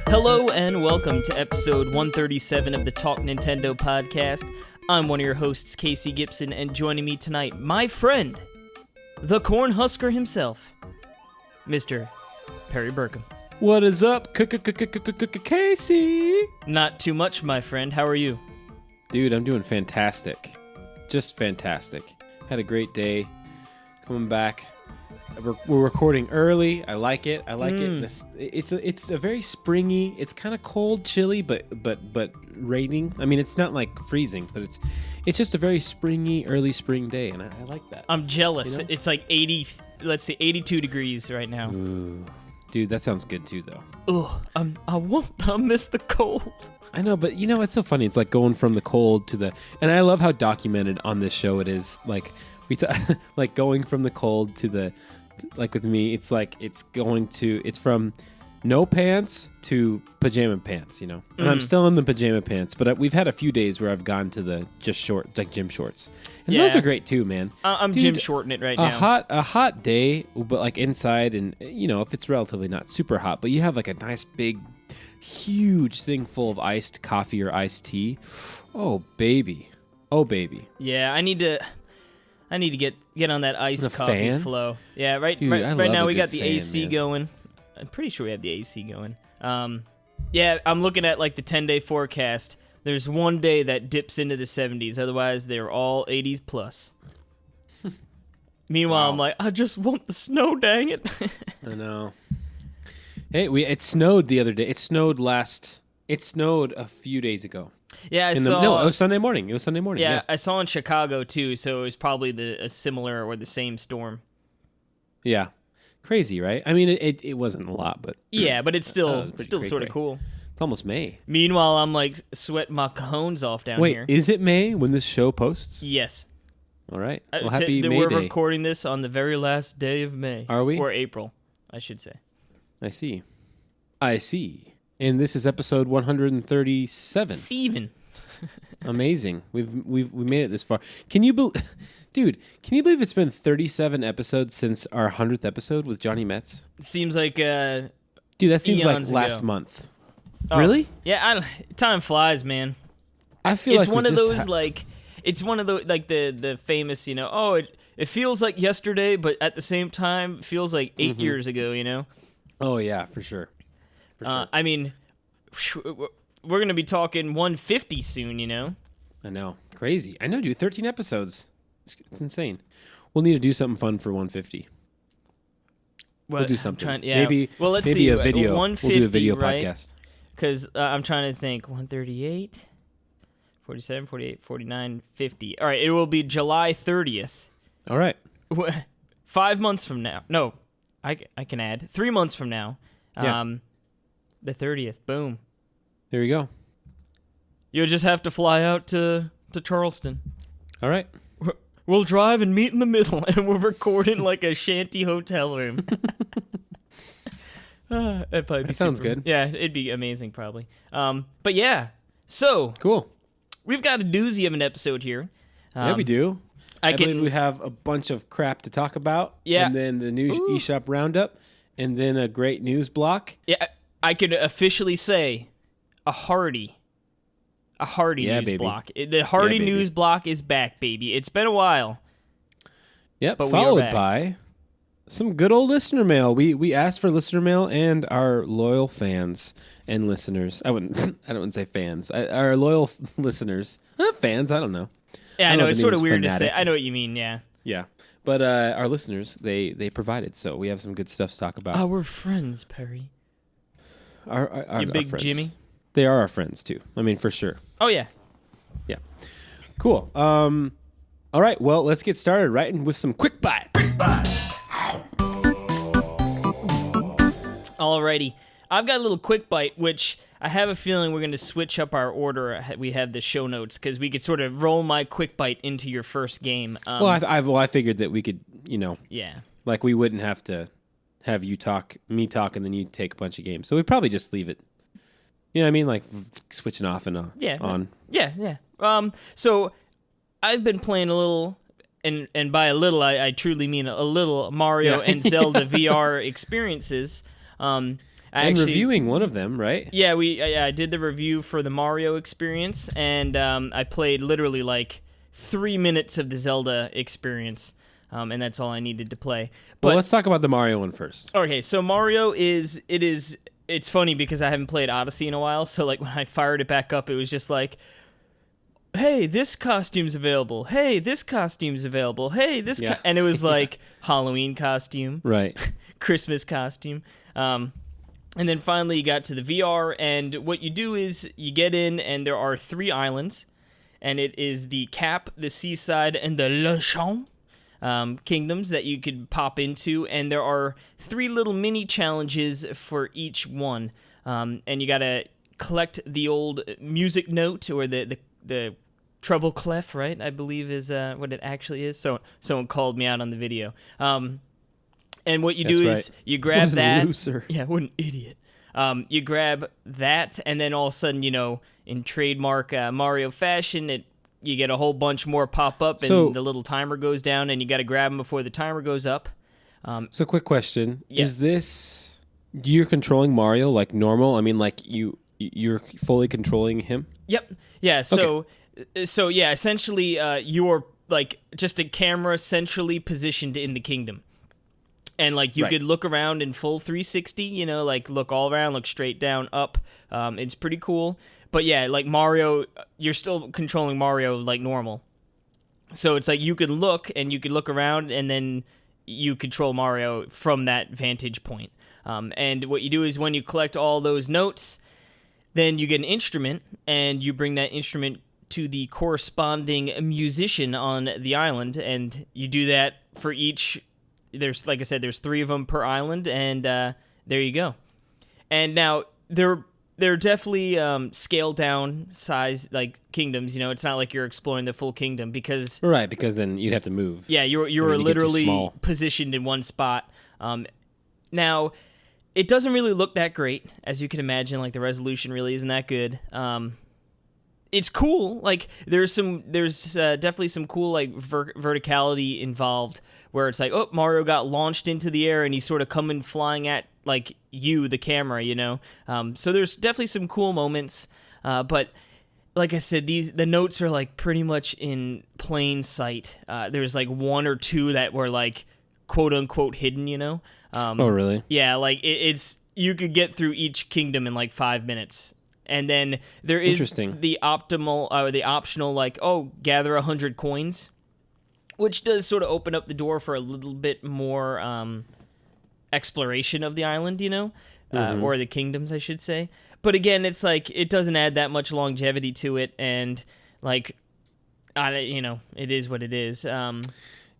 Hello and welcome to episode 137 of the Talk Nintendo podcast. I'm one of your hosts, Casey Gibson, and joining me tonight, my friend, the Cornhusker himself, Mr. Perry Burkum. What is up, Casey? Not too much, my friend. How are you? Dude, I'm doing fantastic. Just fantastic. Had a great day. Coming back. We're recording early. I like it. It's a very springy. It's kind of cold, chilly, but raining. I mean, it's not like freezing, but it's just a very springy, early spring day, and I like that. I'm jealous. You know? It's like 82 degrees right now. Ooh. Dude, that sounds good too, though. I miss the cold. I know, but you know, it's so funny. It's like going from the cold to the, and I love how documented on this show it is. Like like going from the cold to the, like with me, it's like it's from no pants to pajama pants, you know. And I'm still in the pajama pants, but we've had a few days where I've gone to the just short, like gym shorts, and those are great too, man. I'm Dude, gym shorting it right now. A hot day, but like inside, and you know, if it's relatively not super hot, but you have like a nice big, huge thing full of iced coffee or iced tea. Oh baby. Yeah, I need to get on that iced coffee fan? flow. Yeah, right now we got the AC going. I'm pretty sure we have the AC going. Yeah, I'm looking at like the 10-day forecast. There's one day that dips into the 70s. Otherwise, they're all 80s plus. Meanwhile, wow. I'm like, I just want the snow, dang it. I know. Hey, it snowed the other day. It snowed a few days ago. Yeah, it was Sunday morning. Yeah, I saw in Chicago too, so it was probably a similar or the same storm. Yeah, crazy, right? I mean, it wasn't a lot, but yeah, but it's still sort of cool. It's almost May. Meanwhile, I'm like sweating my cones off down here. Wait, is it May when this show posts? Yes. All right. Well, happy May Day. We're recording this on the very last day of May. Are we? Or April, I should say. I see. And this is episode 137. Steven. Amazing. We've made it this far. Can you believe it's been 37 episodes since our 100th episode with Johnny Metz? Seems like dude, that seems like last month. Oh, really? Yeah, time flies, man. I feel it's one of those it's one of the like the famous, you know, it feels like yesterday, but at the same time it feels like 8 years ago, you know? Oh yeah, for sure. I mean, we're going to be talking 150 soon, you know? I know. Crazy. I know, dude. 13 episodes. It's insane. We'll need to do something fun for 150. We'll do something. Maybe a video. 150, we'll do a video right? podcast. Because I'm trying to think. 138, 47, 48, 49, 50. All right, it will be July 30th. All right. 5 months from now. No, I can add. 3 months from now. Yeah. The 30th. Boom. There you go. You'll just have to fly out to Charleston. All right. We'll drive and meet in the middle, and we'll record in like a shanty hotel room. That'd probably be sounds good. Yeah, it'd be amazing probably. But yeah, so cool. We've got a doozy of an episode here. Yeah, we do. I believe we have a bunch of crap to talk about. Yeah. And then the new eShop Roundup, and then a great news block. Yeah, I could officially say a hearty news baby. block. The hearty news block is back, baby. It's been a while. Yep, but followed by some good old listener mail. We asked for listener mail, and our loyal fans and listeners. I wouldn't say fans. Our loyal listeners. Fans, I don't know. Yeah, I know. It's sort of weird to say. I know what you mean, yeah. Yeah. But our listeners, they provided, so we have some good stuff to talk about. Our friends, Perry. Our big friends. Jimmy? They are our friends, too. I mean, for sure. Oh, yeah. Yeah. Cool. All right, well, let's get started right with some quick bites. Alrighty. I've got a little quick bite, which I have a feeling we're going to switch up our order. We have the show notes, because we could sort of roll my quick bite into your first game. I figured that we could, you know. Yeah. Like, we wouldn't have to have me talk, and then you take a bunch of games. So we'd probably just leave it. You know what I mean? Like, switching off and on. Yeah. So I've been playing a little and by a little, I truly mean a little Mario and Zelda VR experiences. Reviewing one of them, right? Yeah, I did the review for the Mario experience, and I played literally like 3 minutes of the Zelda experience, and that's all I needed to play. But Well, let's talk about the Mario one first. okay, so Mario it's funny because I haven't played Odyssey in a while, so like when I fired it back up, it was just like, hey, this costume's available. Hey, this costume's available. Hey, this and it was like Halloween costume, Right. Christmas costume. And then finally you got to the VR, and what you do is you get in, and there are 3 islands, and it is the Cap, the Seaside, and the Le Champ kingdoms that you could pop into, and there are 3 little mini challenges for each one, and you gotta collect the old music note, or the treble clef, right? I believe is what it actually is. So someone called me out on the video. And what you do is you grab What a that. loser. Yeah, what an idiot. You grab that, and then all of a sudden, in trademark Mario fashion, you get a whole bunch more pop up, and the little timer goes down, and you got to grab them before the timer goes up. So, quick question: Yeah. Is this you're controlling Mario like normal? I mean, like you're fully controlling him? Yep. Yeah. So yeah, essentially, you're like just a camera centrally positioned in the kingdom. And, like, you could look around in full 360, like, look all around, look straight down, up. It's pretty cool. But, yeah, like, Mario, you're still controlling Mario like normal. So it's like you could look, and you could look around, and then you control Mario from that vantage point. And what you do is when you collect all those notes, then you get an instrument, and you bring that instrument to the corresponding musician on the island, and you do that for each. There's, like I said, there's 3 of them per island, and there you go. And now they're definitely scaled down size like kingdoms. It's not like you're exploring the full kingdom because then you'd have to move. Yeah, you were literally positioned in one spot. Now it doesn't really look that great, as you can imagine. Like the resolution really isn't that good. It's cool. Like there's definitely some cool like verticality involved, where it's like, oh, Mario got launched into the air and he's sort of coming flying at like you, the camera, So there's definitely some cool moments, but like I said, the notes are like pretty much in plain sight. There's like 1 or 2 that were like quote unquote hidden, Oh, really? Yeah, like it's you could get through each kingdom in like 5 minutes. And then there is the optional, like, gather 100 coins, which does sort of open up the door for a little bit more exploration of the island, or the kingdoms, I should say. But again, it's like it doesn't add that much longevity to it, and like, it is what it is.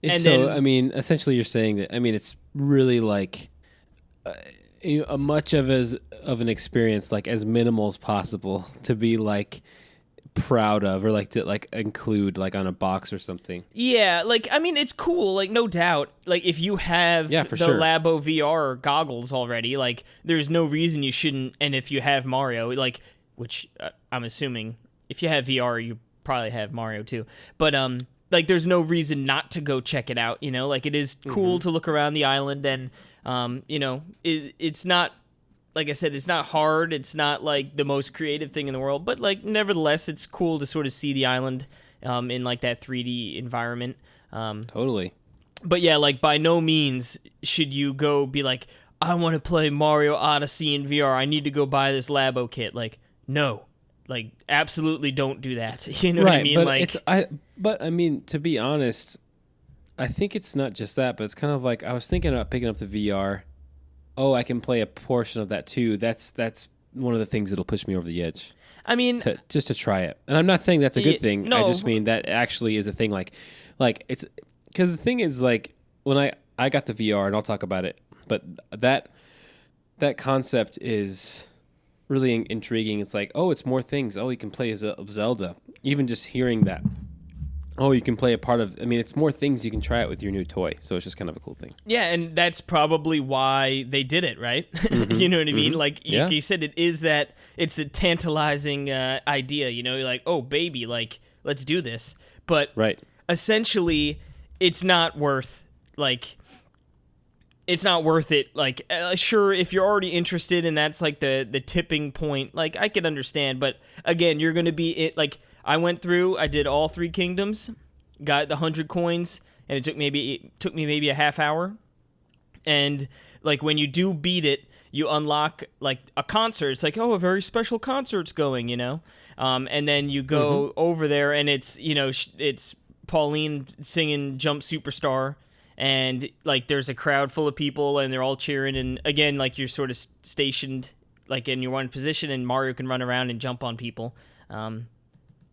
Essentially, you're saying that. I mean, it's really like a much of an experience, like as minimal as possible to be like proud of, or like to like include like on a box or something. Yeah, like I mean it's cool, like no doubt. Like if you have the Labo VR goggles already, like there's no reason you shouldn't. And if you have Mario, like which I'm assuming if you have VR, you probably have Mario too. But like there's no reason not to go check it out. Like it is cool to look around the island, and it's not. Like I said, it's not hard. It's not like the most creative thing in the world, but like nevertheless, it's cool to sort of see the island in like that 3D environment. Totally. But yeah, like by no means should you go be like, I want to play Mario Odyssey in VR. I need to go buy this Labo kit. Like, no, like absolutely don't do that. You know what I mean? But I mean, to be honest, I think it's not just that, but it's kind of like I was thinking about picking up the VR. Oh, I can play a portion of that too. That's one of the things that'll push me over the edge. I mean, just to try it. And I'm not saying that's a good thing. No. I just mean that actually is a thing. Like it's because the thing is like when I got the VR, and I'll talk about it, but that concept is really intriguing. It's like, oh, it's more things. Oh, you can play as Zelda. Even just hearing that. Oh, you can play a part of. I mean, it's more things you can try it with your new toy. So it's just kind of a cool thing. Yeah, and that's probably why they did it, right? You know what I mean? Like you said, it's a tantalizing idea. You're like, oh, baby, like let's do this. But essentially, it's not worth it's not worth it. Like, sure, if you're already interested and that's like the tipping point, like I could understand. But again, you're gonna be like I went through. I did all 3 kingdoms, got the 100 coins, and it took me maybe a half hour. And like when you do beat it, you unlock like a concert. It's like, oh, a very special concert's going, you know. And then you go over there, and it's it's Pauline singing "Jump Superstar." And like there's a crowd full of people and they're all cheering, and again like you're sort of stationed like in your one position, and Mario can run around and jump on people, and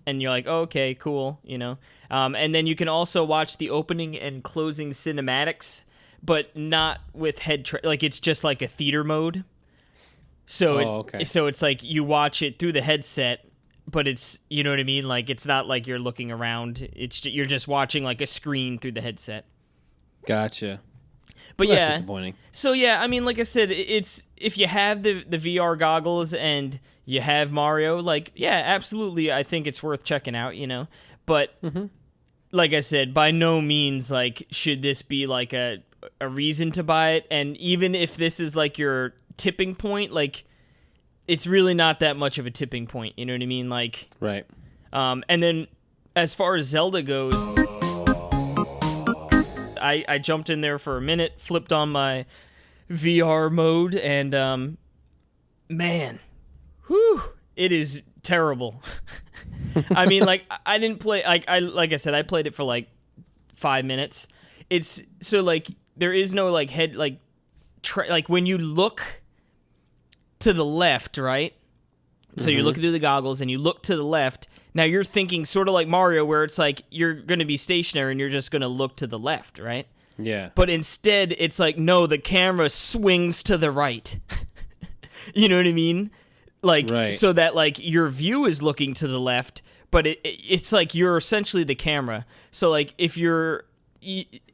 you're like, oh, okay, cool, you know. And then you can also watch the opening and closing cinematics, but not with like it's just like a theater mode. So so it's like you watch it through the headset, but it's, you know what I mean, like it's not like you're looking around, you're just watching like a screen through the headset. Gotcha. But well, yeah, that's disappointing. So yeah, I mean, like I said, it's if you have the VR goggles and you have Mario, like yeah, absolutely, I think it's worth checking out, you know. But like I said, by no means like should this be like a reason to buy it. And even if this is like your tipping point, like it's really not that much of a tipping point. You know what I mean? Like right. And then as far as Zelda goes, I jumped in there for a minute, flipped on my VR mode, and man, whew, it is terrible. I mean, like I didn't play like I said, I played it for like 5 minutes. It's so like there is no like head like like when you look to the left, right? So you're looking through the goggles and you look to the left. Now you're thinking sort of like Mario, where it's like you're going to be stationary and you're just going to look to the left, right? Yeah. But instead, it's like, no, the camera swings to the right. You know what I mean? Like, right. So that like your view is looking to the left, but it's like you're essentially the camera. So like if you're,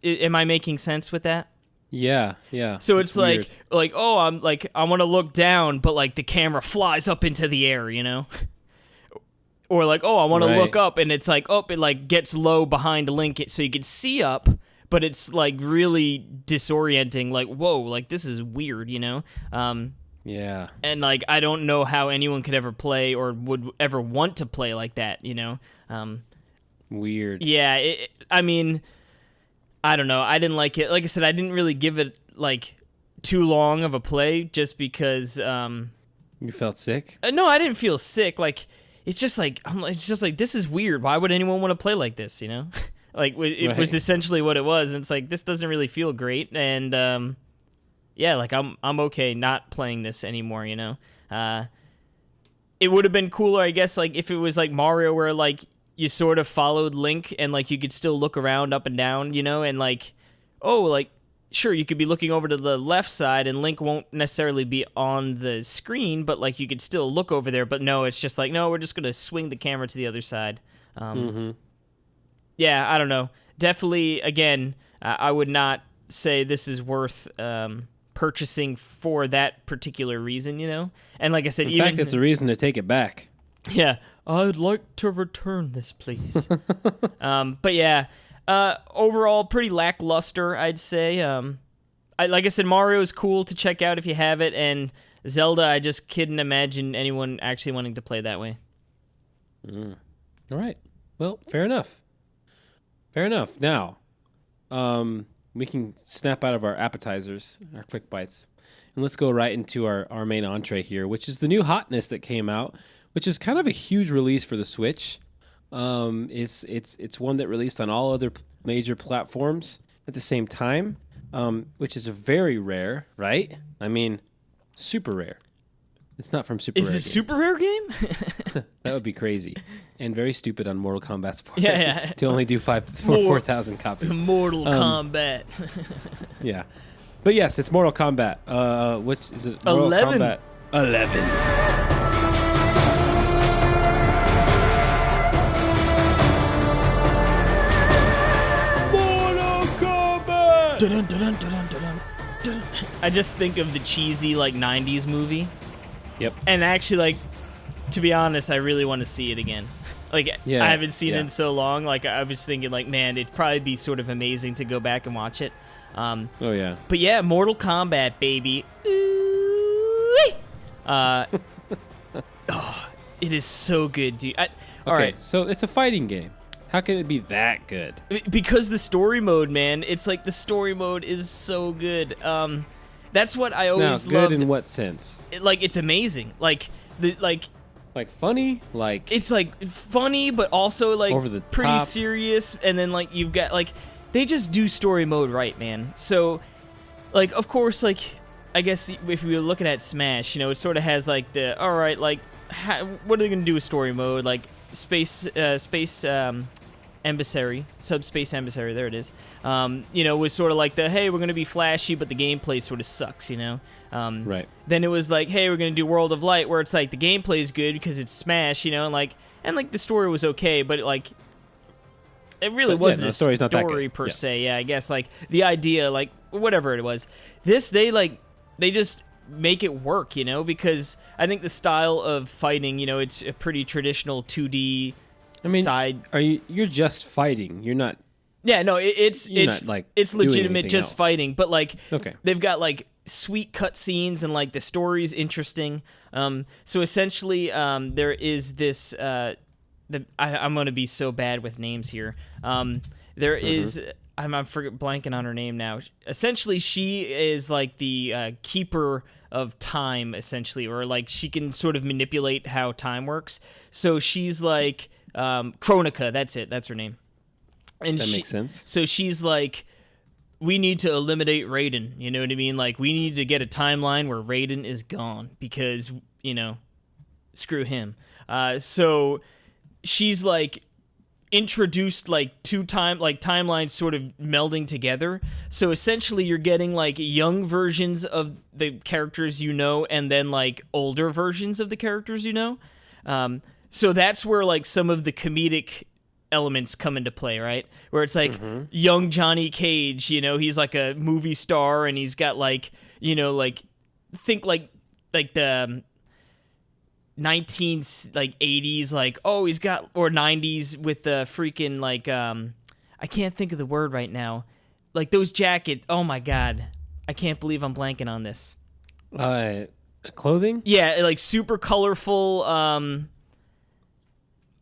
am I making sense with that? Yeah. So it's like, oh, I'm like, I want to look down, but like the camera flies up into the air, you know? Or like, oh, I want to look up, and it's like, oh, it like gets low behind Link, so you can see up, but it's like really disorienting. Like, whoa, like this is weird, you know? Yeah. And like, I don't know how anyone could ever play or would ever want to play like that, you know? Weird. Yeah, I mean, I don't know. I didn't like it. Like I said, I didn't really give it like too long of a play, just because. You felt sick? No, I didn't feel sick. Like. It's just like this is weird. Why would anyone want to play like this? You know, like it was essentially what it was. And it's like this doesn't really feel great. And yeah, like I'm okay not playing this anymore. You know, it would have been cooler, I guess, like if it was like Mario, where like you sort of followed Link and like you could still look around up and down. You know, and like like. Sure, you could be looking over to the left side and Link won't necessarily be on the screen, but like you could still look over there. But no, it's just like, no, we're just going to swing the camera to the other side. Yeah, I don't know. Definitely, again, I would not say this is worth purchasing for that particular reason, you know? And like I said, in fact, it's a reason to take it back. Yeah, I'd like to return this, please. But yeah. Overall, pretty lackluster, I'd say. Like I said, Mario is cool to check out if you have it, and Zelda, I just couldn't imagine anyone actually wanting to play that way. All right. Well, fair enough. Now, we can snap out of our appetizers, our quick bites, and let's go right into our main entree here, which is the new hotness that came out, which is kind of a huge release for the Switch. It's one that released on all other major platforms at the same time, which is very rare, right? I mean, super rare. It's not from Super Rare. Is it a Super Rare game? That would be crazy. And very stupid on Mortal Kombat's part. Yeah. To only do 4,000 copies. Mortal Kombat. Yeah. But yes, it's Mortal Kombat. Which is it? Mortal 11. Kombat 11. I just think of the cheesy like 90s movie. Yep. And actually like to be honest, I really want to see it again. Like, Yeah, I haven't seen it yeah. in so long. Like, I was thinking, like, man, it'd probably be sort of amazing to go back and watch it. Oh yeah. But yeah, Mortal Kombat, baby. Ooh-wee. It is so good, dude. All right. So it's a fighting game. How can it be that good? Because the story mode, man, it's like the story mode is so good. That's what I always Now, good loved. in what sense? Like, it's amazing. Like Funny? Like it's like funny, but also like over the pretty top. serious. And then like you've got like they just do story mode right, man. So like of course like I guess if we were looking at Smash, it sort of has like the all right like what are they gonna do with story mode like space emissary, subspace emissary, there it is. Was sort of like the hey, we're gonna be flashy, but the gameplay sort of sucks, Right. Then it was like, hey, we're gonna do World of Light, where it's like the gameplay is good because it's Smash, and like the story was okay, but like it really wasn't the a story's not that story good. per Yeah. se. Yeah, I guess like the idea, like whatever it was, they just make it work, because I think the style of fighting, it's a pretty traditional 2D. Side. You're just fighting. You're not. Yeah, no, it's not, like, it's doing legitimate anything just else. fighting, but like Okay. they've got like sweet cutscenes and like the story's interesting. So essentially, there is this. I'm gonna be so bad with names here. There is. I'm blanking on her name now. Essentially, she is like the keeper of time, essentially, or like she can sort of manipulate how time works. So she's like Chronica. That's it. That's her name. And That makes sense. So she's like, we need to eliminate Raiden. You know what I mean? Like, we need to get a timeline where Raiden is gone because, screw him. So she's like introduced like timelines sort of melding together. So essentially you're getting like young versions of the characters and then like older versions of the characters so that's where like some of the comedic elements come into play, right? Where it's like young Johnny Cage, he's like a movie star and he's got like, think like the 1980s, like, oh, he's got, or 90s with the freaking like, I can't think of the word right now. Like those jackets. Oh my God. I can't believe I'm blanking on this. Clothing? Yeah, like super colorful.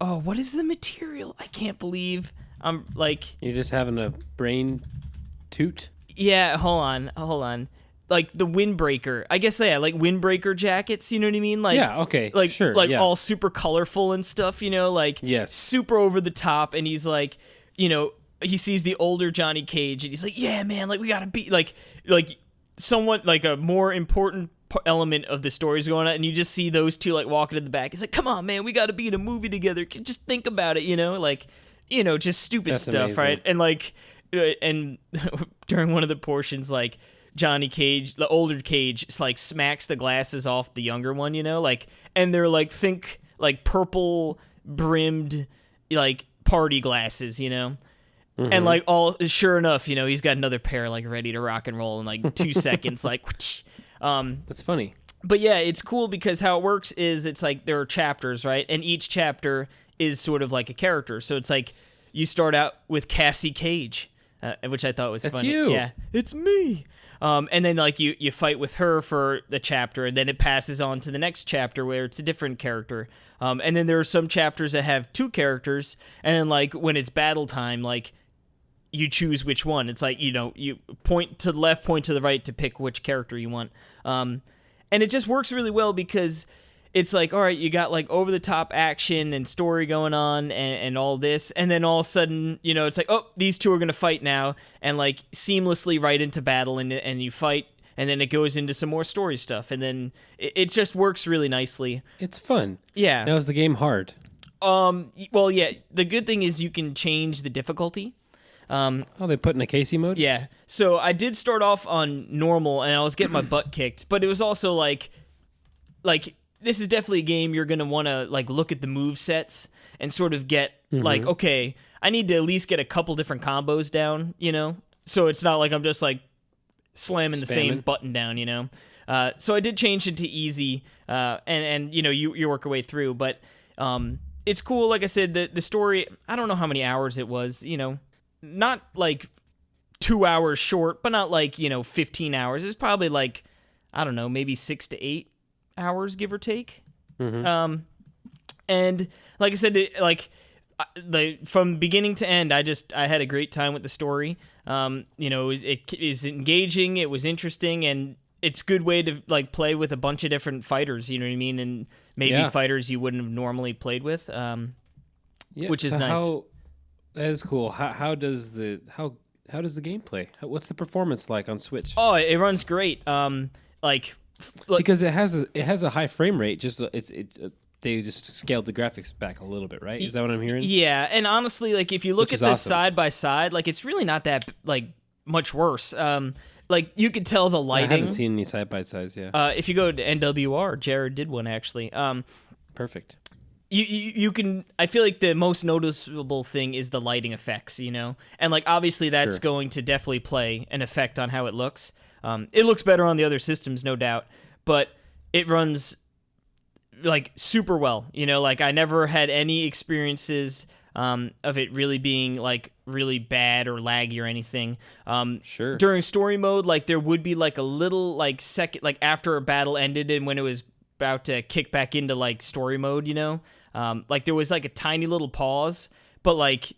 Oh, what is the material? I can't believe I'm like. You're just having a brain toot? Yeah, hold on. Like the windbreaker. I guess, yeah, like windbreaker jackets, you know what I mean? Like, yeah, okay, like, sure. Like yeah. all super colorful and stuff, like Yes. super over the top. And he's like, he sees the older Johnny Cage and he's like, yeah, man, like we gotta be like someone like a more important element of the story's going on, and you just see those two like walking in the back. He's like, come on, man, we gotta be in a movie together. Just think about it, like, just stupid That's stuff, amazing. right? And like, and during one of the portions, like Johnny Cage, the older Cage, like smacks the glasses off the younger one, like, and they're like, think like purple brimmed like party glasses, and like sure enough, he's got another pair like ready to rock and roll in like 2 seconds, like. That's funny. But yeah, it's cool because how it works is it's like there are chapters, right? And each chapter is sort of like a character. So it's like you start out with Cassie Cage, which I thought was That's funny. you. Yeah, it's me. And then like you fight with her for the chapter, and then it passes on to the next chapter where it's a different character. And then there are some chapters that have two characters, and then like when it's battle time, like you choose which one. It's like, you point to the left, point to the right to pick which character you want. And it just works really well because it's like, all right, you got like over the top action and story going on and all this. And then all of a sudden, it's like, oh, these two are going to fight now, and like seamlessly right into battle, and you fight. And then it goes into some more story stuff. And then it just works really nicely. It's fun. Yeah. Now, is the game hard? Well, yeah, the good thing is you can change the difficulty. They put in a Casey mode? Yeah. So I did start off on normal, and I was getting my butt kicked, but it was also like this is definitely a game you're gonna want to like look at the move sets and sort of get like, okay, I need to at least get a couple different combos down, So it's not like I'm just like slamming the same button down, So I did change it to easy, and you work your way through, but it's cool. Like I said, the story, I don't know how many hours it was, not like 2 hours short, but not like, 15 hours. It's probably like, I don't know, maybe 6 to 8 hours, give or take. Mm-hmm. And like I said, from beginning to end, I had a great time with the story. It is engaging, it was interesting, and it's a good way to like play with a bunch of different fighters, you know what I mean? And maybe fighters you wouldn't have normally played with, which is nice. That is cool. How does the gameplay? What's the performance like on Switch? Oh, it runs great. Because it has a high frame rate. Just they just scaled the graphics back a little bit, right? Is that what I'm hearing? Yeah, and honestly, like if you look at this side by side, like it's really not that like much worse. Like you could tell the lighting. I haven't seen any side by sides. Yeah. If you go to NWR, Jared did one actually. Perfect. You can. I feel like the most noticeable thing is the lighting effects, and like obviously that's going to definitely play an effect on how it looks. It looks better on the other systems, no doubt, but it runs like super well. Like I never had any experiences of it really being like really bad or laggy or anything. During story mode, like there would be like a little like second, like after a battle ended and when it was about to kick back into like story mode, like there was like a tiny little pause, but like,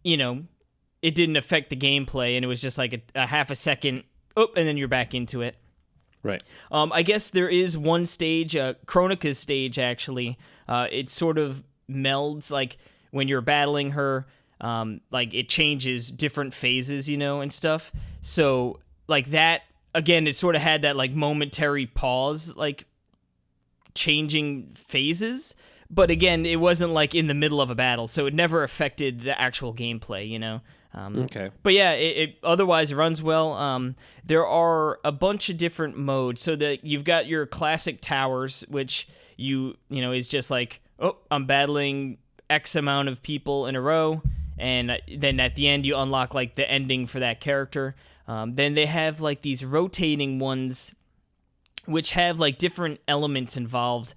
it didn't affect the gameplay and it was just like a half a second, and then you're back into it. Right. I guess there is one stage, Kronika's stage actually. It sort of melds like when you're battling her, like it changes different phases, and stuff. So like that again, it sort of had that like momentary pause, like changing phases. But again, it wasn't like in the middle of a battle, so it never affected the actual gameplay, Okay. But yeah, it otherwise runs well. There are a bunch of different modes, so that you've got your classic towers, which is just like, I'm battling X amount of people in a row, and then at the end you unlock like the ending for that character. Then they have like these rotating ones, which have like different elements involved.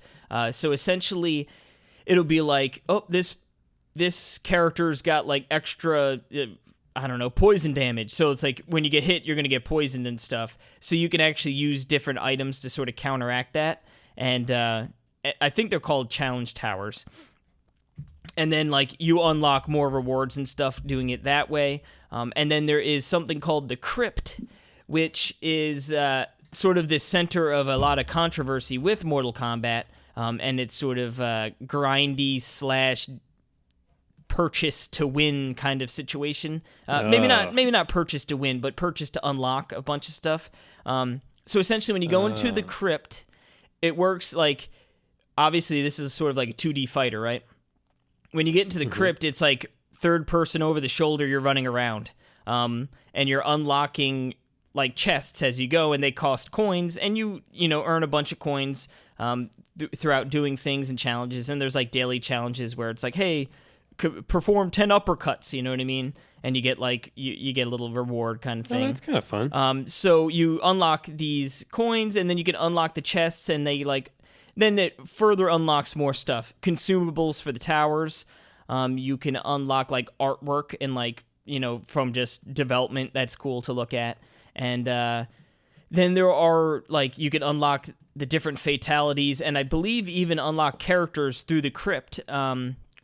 So essentially, it'll be like, this character's got like extra, poison damage. So it's like when you get hit, you're going to get poisoned and stuff. So you can actually use different items to sort of counteract that. And I think they're called challenge towers. And then like you unlock more rewards and stuff doing it that way. And then there is something called the crypt, which is sort of the center of a lot of controversy with Mortal Kombat. And it's sort of grindy / purchase to win kind of situation. Maybe not purchase to win, but purchase to unlock a bunch of stuff. So essentially, when you go into the crypt, it works like, obviously this is sort of like a 2D fighter, right? When you get into the crypt, it's like third person over the shoulder, you're running around, and you're unlocking like chests as you go, and they cost coins, and you earn a bunch of coins throughout doing things and challenges. And there's like daily challenges where it's like, hey, perform 10 uppercuts, you know what I mean? And you get like you get a little reward kind of thing. Oh, that's kind of fun. So you unlock these coins, and then you can unlock the chests, and then it further unlocks more stuff. Consumables for the towers. You can unlock like artwork and like from just development that's cool to look at. And then there are like you can unlock the different fatalities, and I believe even unlock characters through the crypt.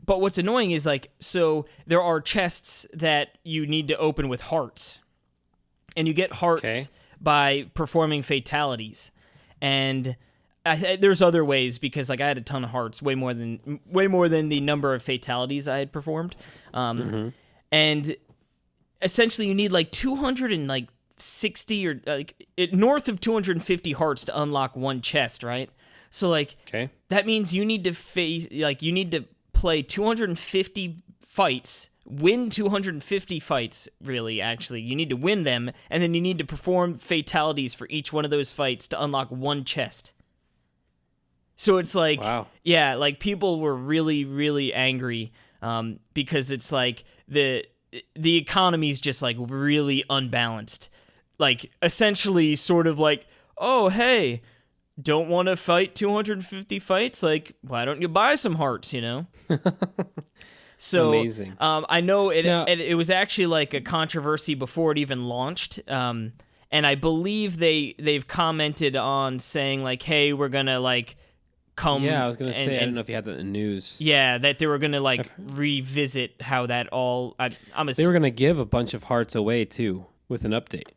But what's annoying is like, so there are chests that you need to open with hearts, and you get hearts by performing fatalities. And there's other ways, because like I had a ton of hearts, way more than the number of fatalities I had performed. And essentially you need like 260 or like north of 250 hearts to unlock one chest, right? So like that means you need to play 250 fights, win 250 fights, really, actually. You need to win them, and then you need to perform fatalities for each one of those fights to unlock one chest. So it's like, yeah, like people were really, really angry because it's like the economy's just like really unbalanced. Like essentially sort of like, oh, hey, don't want to fight 250 fights? Like, why don't you buy some hearts, you know? So, amazing. I know Now- it was actually like a controversy before it even launched. And I believe they've commented on saying like, hey, we're going to like come. Yeah, I was going to say, I and- don't know if you had that in the news. Yeah, that they were going to like revisit how that all. They were going to give a bunch of hearts away too with an update.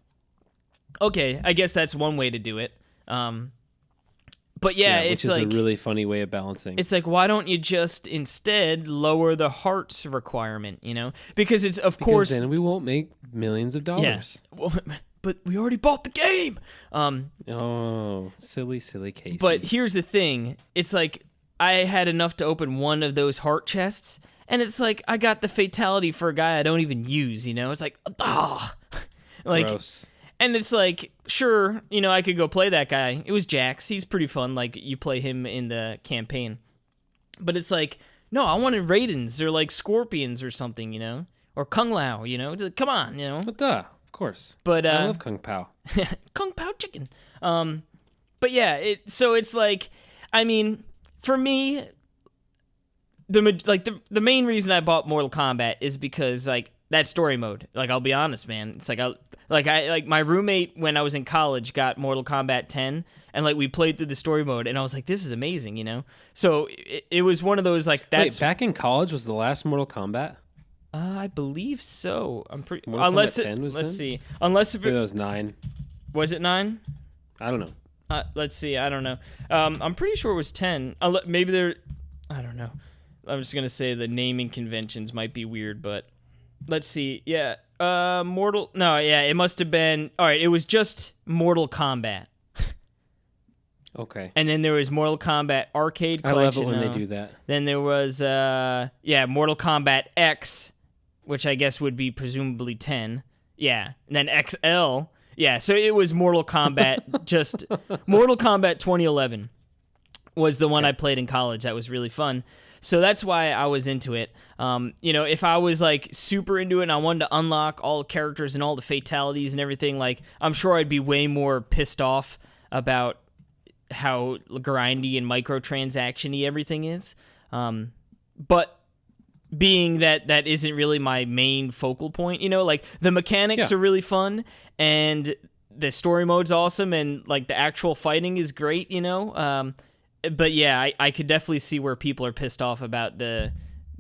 Okay, I guess that's one way to do it. But yeah, which it's is like a really funny way of balancing. it's like, why don't you just instead lower the hearts requirement? You know, because it's of course. then we won't make millions of dollars. Yeah. Well, but we already bought the game. Oh, silly Casey. But here's the thing: it's like I had enough to open one of those heart chests, and it's like I got the fatality for a guy I don't even use. You know, it's like like. Gross. And it's like, sure, you know, I could go play that guy. It was Jax. He's pretty fun. Like, you play him in the campaign. But it's like, no, I wanted Raidens or, like, Scorpions or something, you know? Or Kung Lao, you know? Come on, you know? But of course. But, I love Kung Pao. Kung Pao chicken. But yeah, so it's like, I mean, for me, the main reason I bought Mortal Kombat is because, like, that story mode. Like, I'll be honest, man. It's like my roommate when I was in college got Mortal Kombat 10, and like we played through the story mode, and I was like, this is amazing, you know. So it was one of those like that's. Wait, back in college was the last Mortal Kombat? I believe so. I'm pretty. Mortal Unless Kombat it. 10 was Let's then? see. Unless if Maybe it that was 9. was it 9. I don't know. Let's see. I don't know. I'm pretty sure it was 10. Maybe there. I don't know. I'm just gonna say the naming conventions might be weird, but let's see. Yeah. Mortal. No. Yeah. It must have been. All right. It was just Mortal Kombat, Okay. and then there was Mortal Kombat Arcade I Collection. love it when they do that. Then there was Mortal Kombat X, which I guess would be presumably 10. Yeah. And then XL. Yeah. So it was Mortal Kombat. Just Mortal Kombat 2011 was the one I played in college. That was really fun. So that's why I was into it. You know, if I was like super into it and I wanted to unlock all the characters and all the fatalities and everything, like I'm sure I'd be way more pissed off about how grindy and microtransaction-y everything is. But being that isn't really my main focal point, you know, like the mechanics are really fun and the story mode's awesome and like the actual fighting is great, you know. But yeah, I could definitely see where people are pissed off about the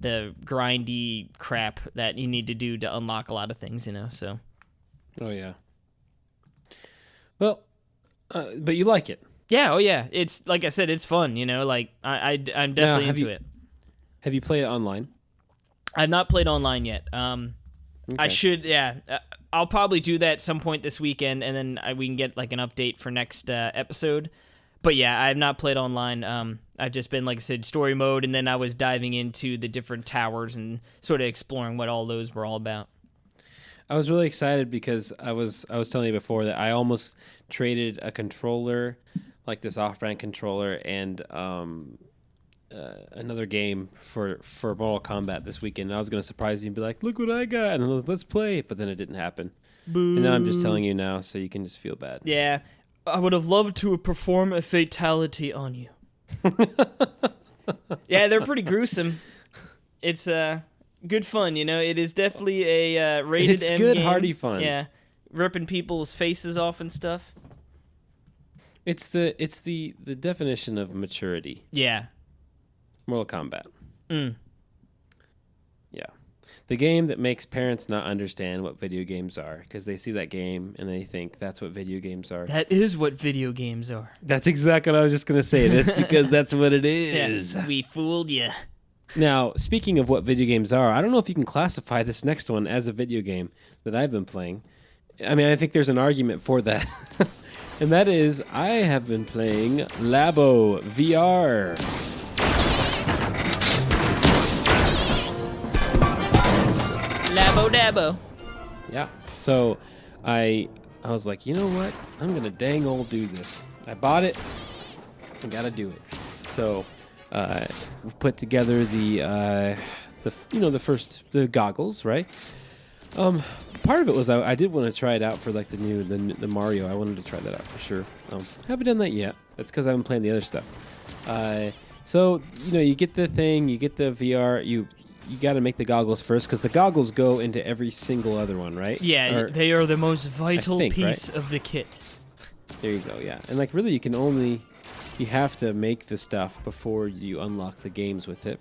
grindy crap that you need to do to unlock a lot of things, you know. So. Oh yeah. Well, but you like it. Yeah. Oh yeah. It's like I said, it's fun. You know, like I'm definitely into it. Have you played it online? I've not played online yet. I Okay. should. Yeah. I'll probably do that some point this weekend, and then we can get like an update for next episode. But yeah, I have not played online. I've just been, like I said, story mode, and then I was diving into the different towers and sort of exploring what all those were all about. I was really excited because I was telling you before that I almost traded a controller, like this off-brand controller, and another game for Mortal Kombat this weekend. And I was going to surprise you and be like, look what I got, and then let's play. But then it didn't happen. Boo. And now I'm just telling you now, so you can just feel bad. Yeah. I would have loved to perform a fatality on you. Yeah, they're pretty gruesome. It's good fun, you know. It is definitely a rated It's M good, game. hearty fun. Yeah, ripping people's faces off and stuff. It's the definition of maturity. Yeah. Mortal Kombat. Mm. Yeah. The game that makes parents not understand what video games are because they see that game and they think that's what video games are. That is what video games are. That's exactly what I was just going to say. That's because that's what it is. Yeah, we fooled you. Now, speaking of what video games are, I don't know if you can classify this next one as a video game that I've been playing. I mean, I think there's an argument for that. And that is, I have been playing Labo VR. Labo Dabo. Yeah. So I was like, you know what? I'm going to dang old do this. I bought it. I got to do it. So we put together the goggles, right? Part of it was I did want to try it out for like the Mario. I wanted to try that out for sure. Haven't done that yet. That's because I've been playing the other stuff. So you get the thing, you get the VR, you got to make the goggles first because the goggles go into every single other one, right? Yeah, they are the most vital piece of the kit. There you go. Yeah, and like really, you have to make the stuff before you unlock the games with it.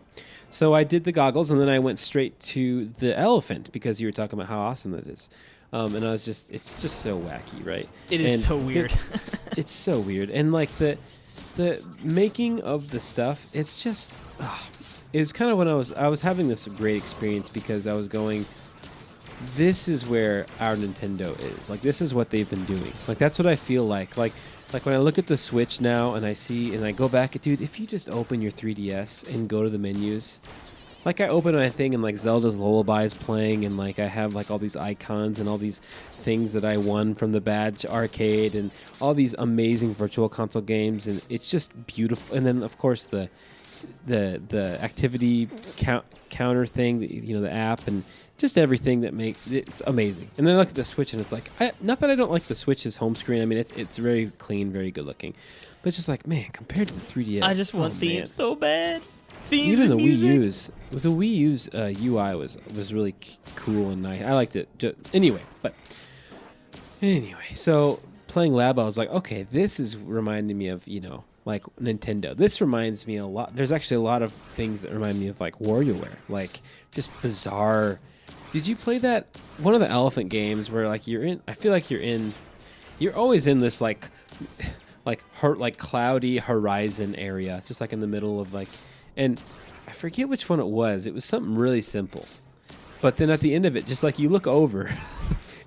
So I did the goggles, and then I went straight to the elephant because you were talking about how awesome that is. And I was it's just so wacky, right? It is so weird. It's so weird. And like the making of the stuff, it's just, it was kind of when I was having this great experience because I was going, this is where our Nintendo is. Like, this is what they've been doing. Like, that's what I feel like. Like when I look at the Switch now and I go back, dude, if you just open your 3DS and go to the menus, like I open my thing and like Zelda's Lullaby is playing and like I have like all these icons and all these things that I won from the Badge Arcade and all these amazing virtual console games, and it's just beautiful. And then of course the activity counter thing, the app and just everything that it's amazing. And then I look at the Switch and it's like, not that I don't like the Switch's home screen. I mean, it's very clean, very good looking, but it's just like, man, compared to the 3DS, I just want themes so bad. Themes even and the music. Wii U's UI was really cool and nice. I liked it. Anyway, so playing Labo, I was like, okay, this is reminding me of like Nintendo. This reminds me a lot. There's actually a lot of things that remind me of like WarioWare, like just bizarre. Did you play that one of the elephant games where like I feel like you're always in this like cloudy horizon area, just like in the middle of like, and I forget which one it was. It was something really simple, but then at the end of it, just like you look over.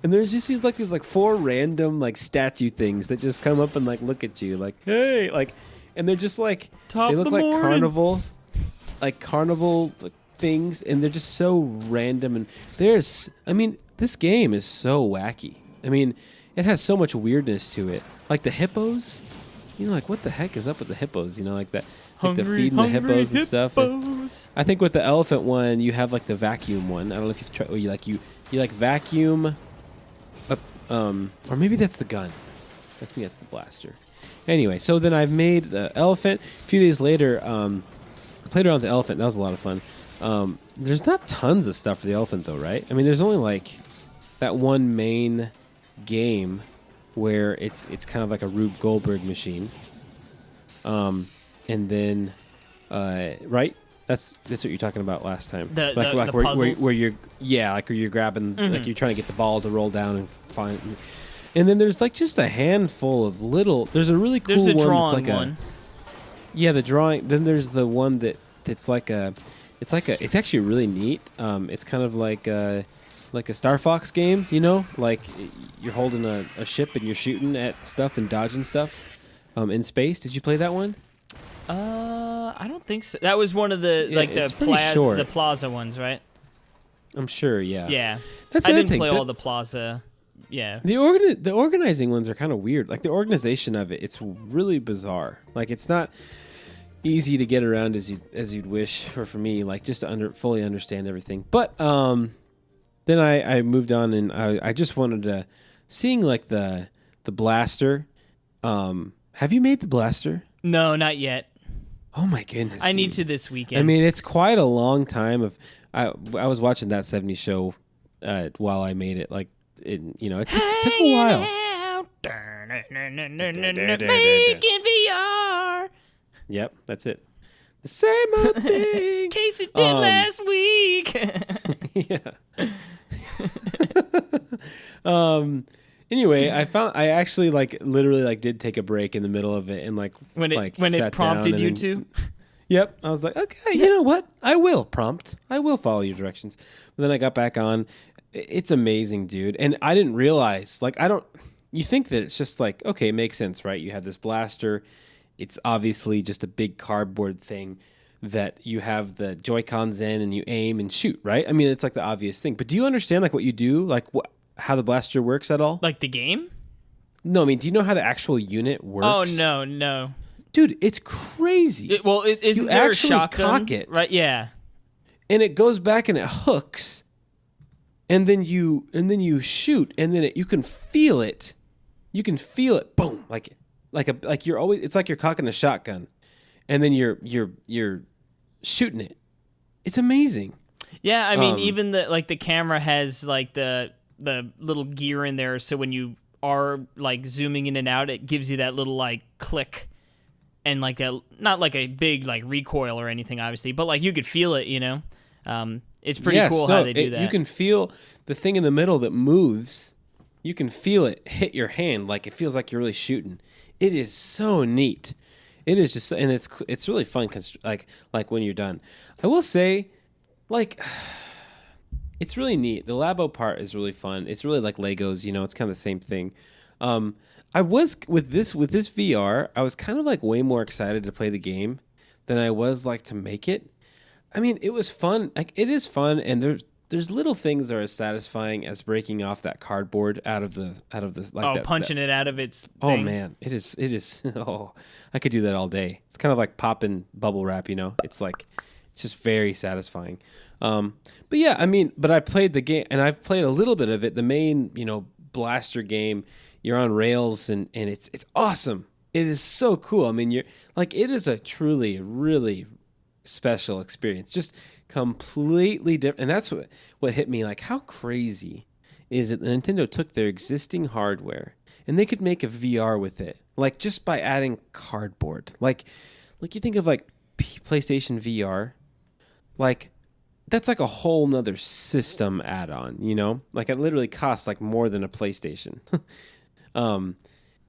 And there's just these four random like statue things that just come up and like look at you like, hey, like, and they're just like they look like carnival things, and they're just so random. And this game is so wacky. I mean, it has so much weirdness to it. Like the hippos, like what the heck is up with the hippos? Like that, like the feeding the hippos and stuff. And I think with the elephant one, you have like the vacuum one. I don't know if you try. Or you vacuum. Or maybe that's the gun. I think that's the blaster. Anyway, so then I've made the elephant. A few days later, I played around with the elephant. That was a lot of fun. There's not tons of stuff for the elephant, though, right? I mean, there's only like that one main game where it's kind of like a Rube Goldberg machine. And then, right? That's what you're talking about last time. The puzzles? where you're grabbing, like you're trying to get the ball to roll down and find. And then there's like just a handful of little. There's a really cool one. There's the drawing one. The drawing. Then there's the one it's actually really neat. It's kind of like a Star Fox game, like you're holding a ship and you're shooting at stuff and dodging stuff, in space. Did you play that one? I don't think so. That was one of the the Plaza ones, right? I'm sure, yeah. Yeah. That's I didn't play all the Plaza. Yeah. The organizing ones are kind of weird. Like the organization of it's really bizarre. Like it's not easy to get around as you'd wish, or for me, like just to fully understand everything. But then I moved on, and I just wanted to seeing like the blaster. Have you made the blaster? No, not yet. Oh my goodness! I need to this weekend. I mean, it's quite a long time. I was watching that '70s show while I made it. Like, it took a while. Making VR. Yep, that's it. The same old thing. Casey did last week. Yeah. Anyway, I actually literally did take a break in the middle of it and when it prompted you to. Yep, I was like, okay, you know what? I will follow your directions. But then I got back on. It's amazing, dude. And I didn't realize you think that it's just like, okay, it makes sense, right? You have this blaster. It's obviously just a big cardboard thing that you have the Joy-Cons in and you aim and shoot, right? I mean, it's like the obvious thing. But do you understand what you do? How the blaster works at all? Like the game? No, I mean, do you know how the actual unit works? Oh, no. Dude, it's crazy. Isn't there a shotgun? Cock it. Right, yeah. And it goes back and it hooks. and then you shoot, and then you can feel it. You can feel it, boom, like you're always. It's like you're cocking a shotgun, and then you're shooting it. It's amazing. Yeah, I mean, even the camera has like the little gear in there, so when you are like zooming in and out, it gives you that little like click, and like not like a big like recoil or anything, obviously, but like you could feel it, you know. It's pretty cool how they do that. You can feel the thing in the middle that moves. You can feel it hit your hand, like it feels like you're really shooting. It is so neat. It is just, and it's really fun. Like when you're done, I will say, like, it's really neat. The Labo part is really fun. It's really like Legos, you know. It's kind of the same thing. I was with this VR. I was kind of like way more excited to play the game than I was like to make it. I mean, it was fun. Like it is fun, and there's little things that are as satisfying as breaking off that cardboard out of the like punching it out of its oh thing. Man, it is oh, I could do that all day. It's kind of like popping bubble wrap, you know. It's just very satisfying. But yeah, I mean, but I played the game, and I've played a little bit of it. The main, you know, blaster game, you're on rails, and it's awesome. It is so cool. I mean, you're like, it is a truly really special experience. Just completely different. And that's what hit me. Like, how crazy is it that Nintendo took their existing hardware and they could make a VR with it, like just by adding cardboard. Like you think of like PlayStation VR, like that's like a whole nother system add-on, you know? Like it literally costs like more than a PlayStation. And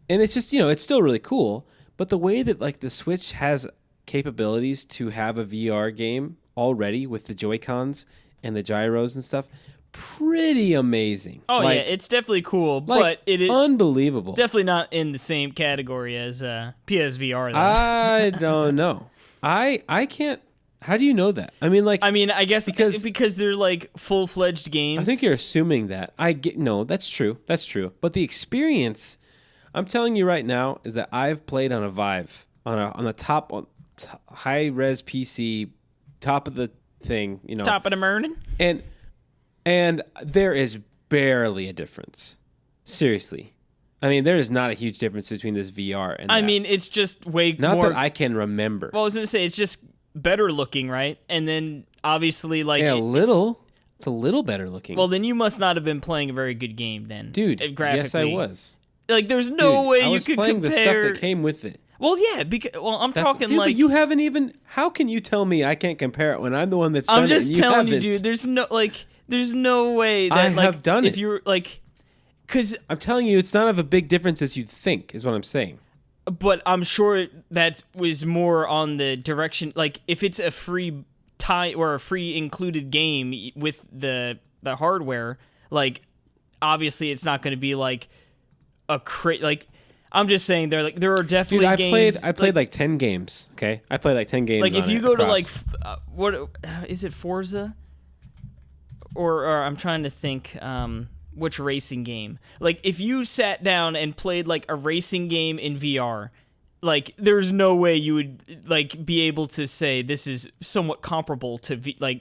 it's just, you know, it's still really cool, but the way that like the Switch has capabilities to have a VR game already with the Joy-Cons and the gyros and stuff, pretty amazing. Oh, like, yeah, it's definitely cool, like, but it is unbelievable. definitely not in the same category as PSVR, though. I don't know. I can't. How do you know that? I mean, I guess because they're like full-fledged games. I think you're assuming that. No, that's true. That's true. But the experience, I'm telling you right now, is that I've played on a Vive on the top high-res PC, top of the thing, you know, top of the morning, and there is barely a difference. Seriously. I mean, there is not a huge difference between this VR and I mean, it's just way not more... that I can remember. Well, I was going to say, it's just better looking, right? And then, obviously, like... Yeah, a little. It's a little better looking. Well, then you must not have been playing a very good game, then. Dude, graphically. Yes, I was. Like, there's no way you could compare... I was playing the stuff that came with it. Well, yeah, I'm talking dude, like... but you haven't even... How can you tell me I can't compare it when I'm the one that's done it? I'm just telling you, haven't? dude, there's no way that, I like... have done it. If you're, like... Because... I'm telling you, it's not of a big difference as you think, is what I'm saying. But I'm sure that was more on the direction... Like, if it's a free tie or a free included game with the hardware, like, obviously it's not going to be, like, a like... I'm just saying there are definitely games. I played like 10 games. Okay, I played like 10 games. Like if you go to like what is it, Forza? Or I'm trying to think which racing game. Like if you sat down and played like a racing game in VR, like there's no way you would like be able to say this is somewhat comparable to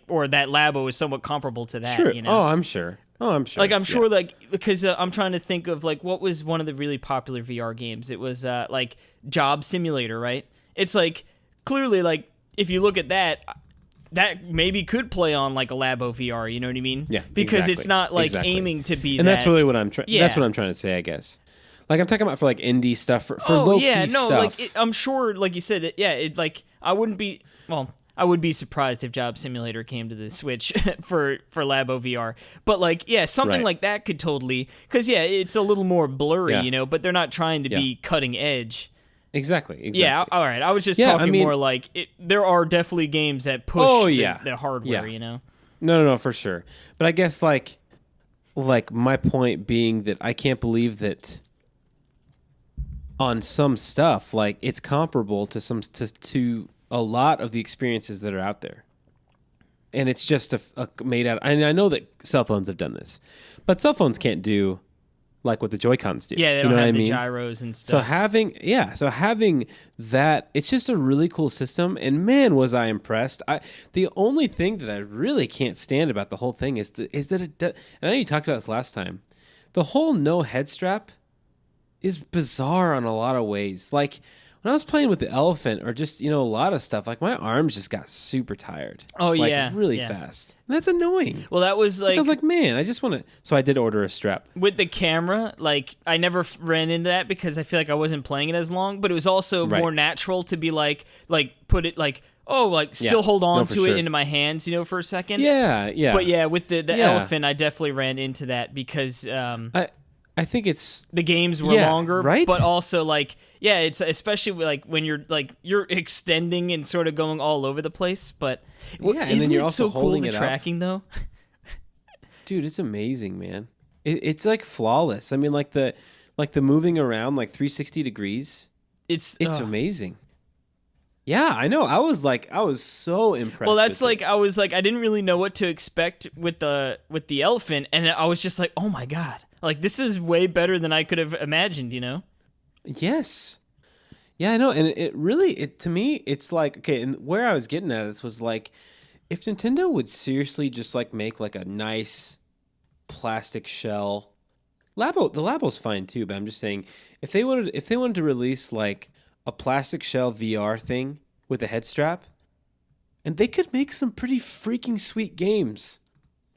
or that Labo is somewhat comparable to that. Sure. You know? Oh, I'm sure. Like, I'm sure, like, because I'm trying to think of, like, what was one of the really popular VR games? It was, like, Job Simulator, right? It's, like, clearly, like, if you look at that maybe could play on, like, a Labo VR, you know what I mean? Yeah, because exactly. it's not, like, aiming to be and that. that's really what I'm trying... Yeah. That's what I'm trying to say, I guess. Like, I'm talking about for, like, indie stuff, for low-key stuff. Like, I'm sure, like you said, like, I wouldn't be... Well... I would be surprised if Job Simulator came to the Switch for Labo VR. But, like, yeah, something like that could totally... Because, yeah, it's a little more blurry, you know, but they're not trying to be cutting edge. Exactly. Yeah, all right. I was just talking more like... there are definitely games that push the hardware, you know? No, for sure. But I guess, like my point being that I can't believe that on some stuff, like, it's comparable to a lot of the experiences that are out there. And it's just made out... And I know that cell phones have done this. But cell phones can't do... like what the Joy-Cons do. Yeah, they don't have the gyros and So stuff. having that, it's just a really cool system. And man, was I impressed. The only thing that I really can't stand about the whole thing is that it does, and I know you talked about this last time. The whole no head strap is bizarre on a lot of ways. Like when I was playing with the elephant or just, a lot of stuff, like my arms just got super tired. Oh, like, yeah. really yeah. fast. And that's annoying. Well, that was I was like, man, I just want to. So I did order a strap. With the camera, like, I never ran into that because I feel like I wasn't playing it as long, but it was also more natural to be like put it like, still hold on to it into my hands, for a second. Yeah, yeah. But yeah, with the elephant, I definitely ran into that because I think it's the games were longer, right? But also it's especially like when you're extending and sort of going all over the place. But and then you're also holding the tracking though? Dude, it's amazing, man. It's like flawless. I mean, like the moving around like 360 degrees. It's amazing. Yeah, I know. I was so impressed. Well, that's like I was like I didn't really know what to expect with the elephant, and I was just like, oh my god. Like, this is way better than I could have imagined, Yes. Yeah, I know. And to me, it's like, okay, and where I was getting at this was like, if Nintendo would seriously just like make like a nice plastic shell, the Labo's fine too, but I'm just saying, if they wanted to release like a plastic shell VR thing with a head strap, and they could make some pretty freaking sweet games.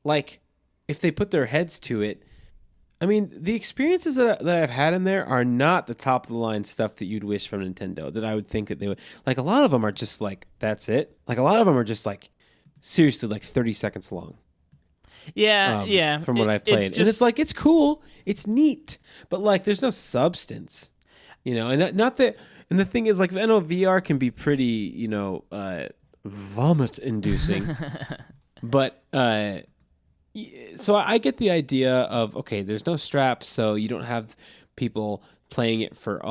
Like, if they put their heads to it. I mean, the experiences that I've had in there are not the top of the line stuff that you'd wish from Nintendo, that I would think that they would. Like, a lot of them are just like, that's it. Like, a lot of them are just like, seriously, like 30 seconds long. Yeah, yeah. From what I've played. And it's like, it's cool. It's neat. But like, there's no substance. And not that. And the thing is, like, I know VR can be pretty, vomit-inducing. But, so I get the idea of, okay, there's no strap, so you don't have people playing it for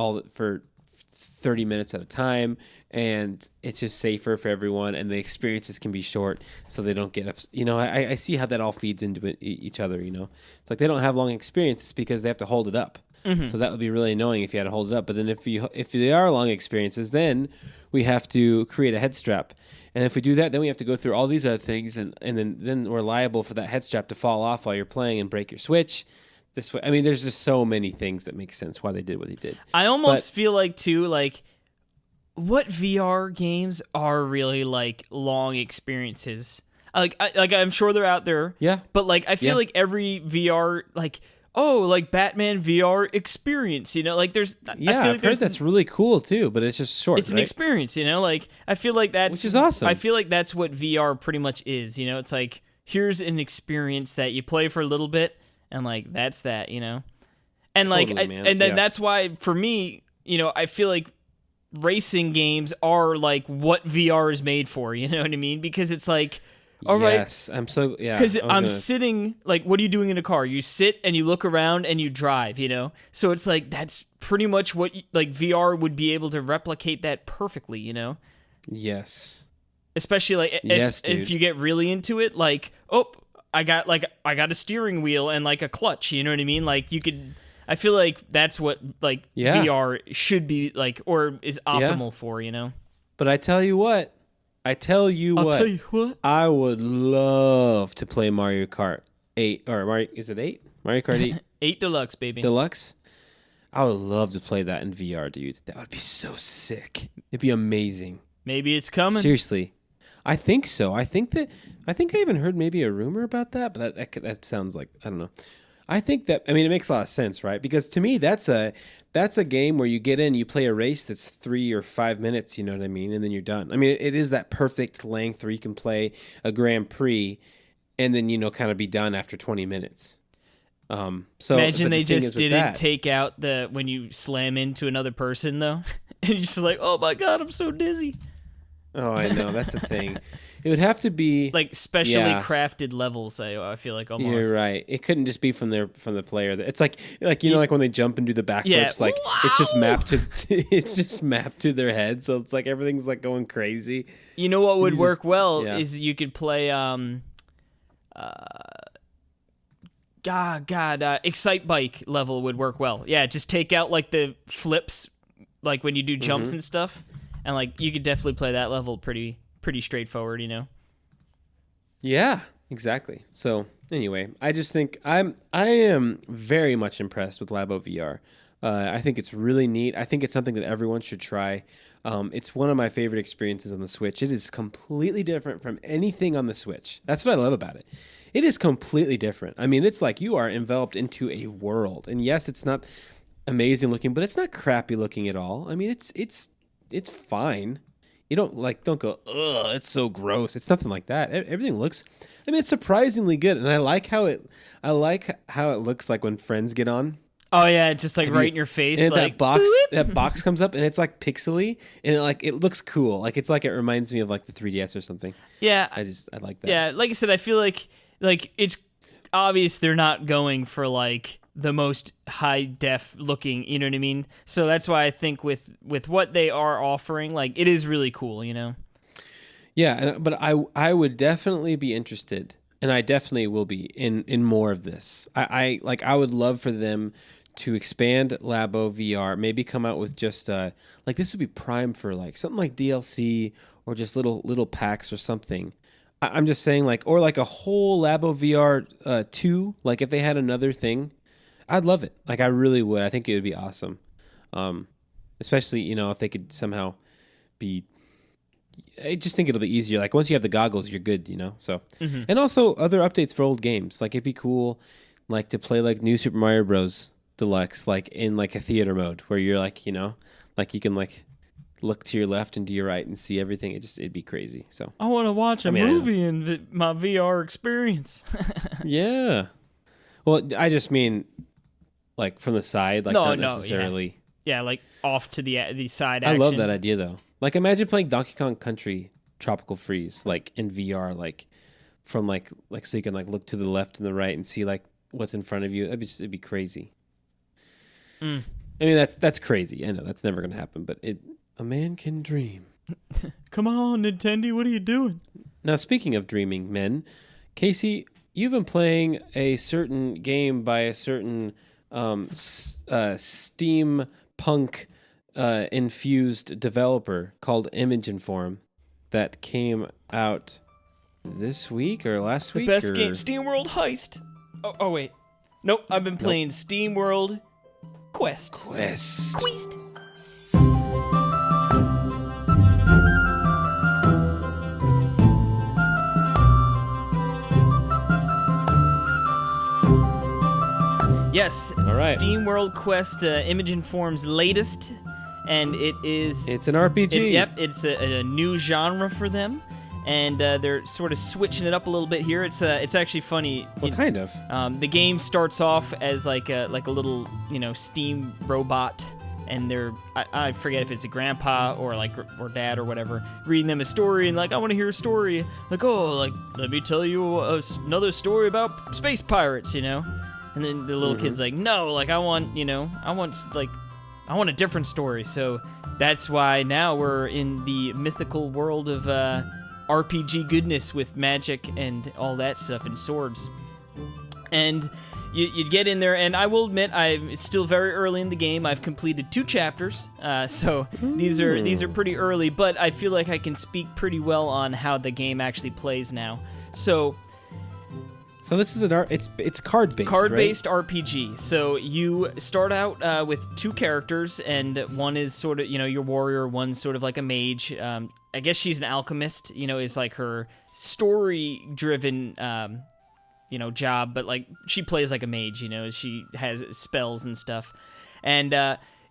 30 minutes at a time, and it's just safer for everyone, and the experiences can be short, so they don't get up. I see how that all feeds into each other. It's like they don't have long experiences because they have to hold it up. Mm-hmm. So that would be really annoying if you had to hold it up. But then if they are long experiences, then we have to create a head strap. And if we do that, then we have to go through all these other things, and then we're liable for that head strap to fall off while you're playing and break your Switch. This way, I mean, there's just so many things that make sense why they did what they did. I almost feel like too, like, what VR games are really like long experiences? I'm sure they're out there. Yeah. But like, I feel like every VR like. Oh, like Batman VR experience, like there's. Yeah, I've heard that's really cool too, but it's just short. It's an experience, like I feel like that's which is awesome. I feel like that's what VR pretty much is, It's like here's an experience that you play for a little bit, and like that's that, and like and then that's why for me, I feel like racing games are like what VR is made for. You know what I mean? Because it's like. All right. Yes, I'm so because I'm sitting. Like, what are you doing in a car? You sit and you look around and you drive. So it's like that's pretty much what like VR would be able to replicate that perfectly. Yes. Especially like if you get really into it, like I got a steering wheel and like a clutch. You know what I mean? Like you could. I feel like that's what like VR should be like or is optimal for. But I tell you what. I'll tell you what. I would love to play Mario Kart 8 is it 8? Mario Kart 8? 8 Deluxe, baby. Deluxe? I would love to play that in VR, dude. That would be so sick. It'd be amazing. Maybe it's coming. Seriously. I think so. I think I even heard maybe a rumor about that, but that sounds like, I don't know. I think that, I mean, it makes a lot of sense, right? Because to me, that's a game where you get in, you play a race that's 3 or 5 minutes, you know what I mean? And then you're done. I mean, it is that perfect length where you can play a Grand Prix and then, kind of be done after 20 minutes. So imagine they just didn't take out when you slam into another person, though. And you're just like, oh my God, I'm so dizzy. Oh, I know. That's the thing. It would have to be like specially crafted levels. I feel like almost. You're right. It couldn't just be from the player. It's like like when they jump and do the backflips. Like it's just mapped to their head. So it's like everything's like going crazy. You know what would work well is you could play. God, Excite Bike level would work well. Yeah, just take out like the flips, like when you do jumps and stuff, and like you could definitely play that level pretty straightforward, you know. Yeah, exactly. So anyway, I just think I am very much impressed with Labo VR. I think it's really neat. I think it's something that everyone should try. It's one of my favorite experiences on the Switch. It is completely different from anything on the Switch. That's what I love about it. It is completely different. I mean, it's like you are enveloped into a world. And yes, it's not amazing looking, but it's not crappy looking at all. I mean, it's fine. You don't go, ugh, it's so gross. It's nothing like that. Everything looks, I mean, it's surprisingly good. And I like how it looks like when friends get on. Oh yeah, just like right in your face. And like that box comes up and it's like pixely and it looks cool. Like it's like it reminds me of like the 3DS or something. Yeah. I like that. Yeah, like I said, I feel like it's obvious they're not going for like the most high def looking, you know what I mean? So that's why I think with what they are offering, like it is really cool, you know. Yeah, but I would definitely be interested, and I definitely will be in more of this. I would love for them to expand Labo VR, maybe come out with just like this would be prime for like something like DLC or just little packs or something. I'm just saying or like a whole Labo VR 2, like if they had another thing, I'd love it. Like I really would. I think it would be awesome. Especially, you know, if they could somehow be, I just think it'll be easier. Like once you have the goggles, you're good, you know? So, and also other updates for old games. Like it'd be cool, like to play like New Super Mario Bros. Deluxe, like in like a theater mode where you're like, you know, like you can like look to your left and to your right and see everything. It'd be crazy. So I want to watch a movie in my VR experience. Yeah. Well, I just mean like from the side, like not necessarily. Yeah, like off to the side I action. love that idea though. Like imagine playing Donkey Kong Country Tropical Freeze like in VR, like from like so you can like look to the left and the right and see like what's in front of you. It'd be crazy. I mean that's crazy. I know that's never gonna happen, but a man can dream. Come on, Nintendo, what are you doing? Now speaking of dreaming men, Casey, you've been playing a certain game by a certain steampunk infused developer called Image and Form that came out this week or last week. The best game, SteamWorld Heist. Oh wait, nope. I've been playing SteamWorld Quest. Yes. All right. SteamWorld Quest, Image and Form's latest, and it's an RPG. It's a new genre for them, and they're sort of switching it up a little bit here. It's actually funny. What kind of? The game starts off as like a little, you know, steam robot, and I forget if it's a grandpa or dad or whatever, reading them a story, and like, I want to hear a story. Like, oh, like, let me tell you another story about space pirates, you know? And then the little kid's like, no, like, I want a different story. So that's why now we're in the mythical world of RPG goodness with magic and all that stuff and swords. And you'd get in there, and I will admit, it's still very early in the game. I've completed 2 chapters, so these are pretty early, but I feel like I can speak pretty well on how the game actually plays now. So this is it's card-based, card-based right? RPG. So you start out with 2 characters, and one is sort of, you know, your warrior, one's sort of like a mage. I guess she's an alchemist, you know, is like her story-driven you know, job, but like she plays like a mage, you know, she has spells and stuff. And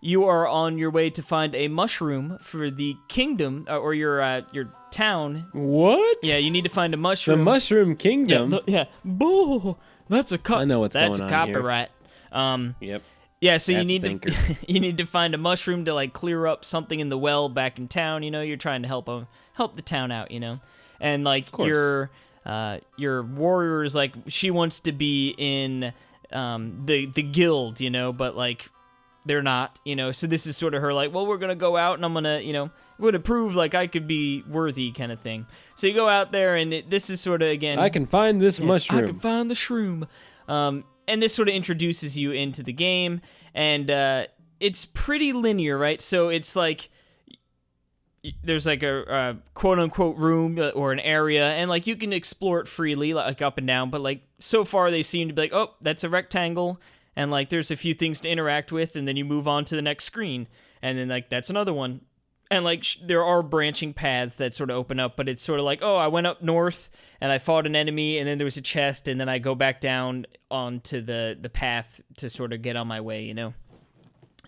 you are on your way to find a mushroom for the kingdom or your town. What? Yeah, you need to find a mushroom. The Mushroom Kingdom. Yeah. Boo! That's a I know what's going on That's a copyright. Yep. Yeah, so you need to find a mushroom to like clear up something in the well back in town. You know, you're trying to help the town out. You know, and like your warrior is like, she wants to be in the guild, you know, but like they're not, you know. So this is sort of her like, well, we're gonna go out and I'm gonna prove like I could be worthy, kind of thing. So you go out there, and this is sort of, again, I can find this mushroom. I can find the shroom. and this sort of introduces you into the game, and it's pretty linear, right? So it's like there's like a quote-unquote room or an area, and like you can explore it freely, like up and down, but like so far they seem to be like, oh, that's a rectangle, and like there's a few things to interact with, and then you move on to the next screen, and then like that's another one. And like there are branching paths that sort of open up, but it's sort of like, oh, I went up north and I fought an enemy, and then there was a chest, and then I go back down onto the path to sort of get on my way, you know?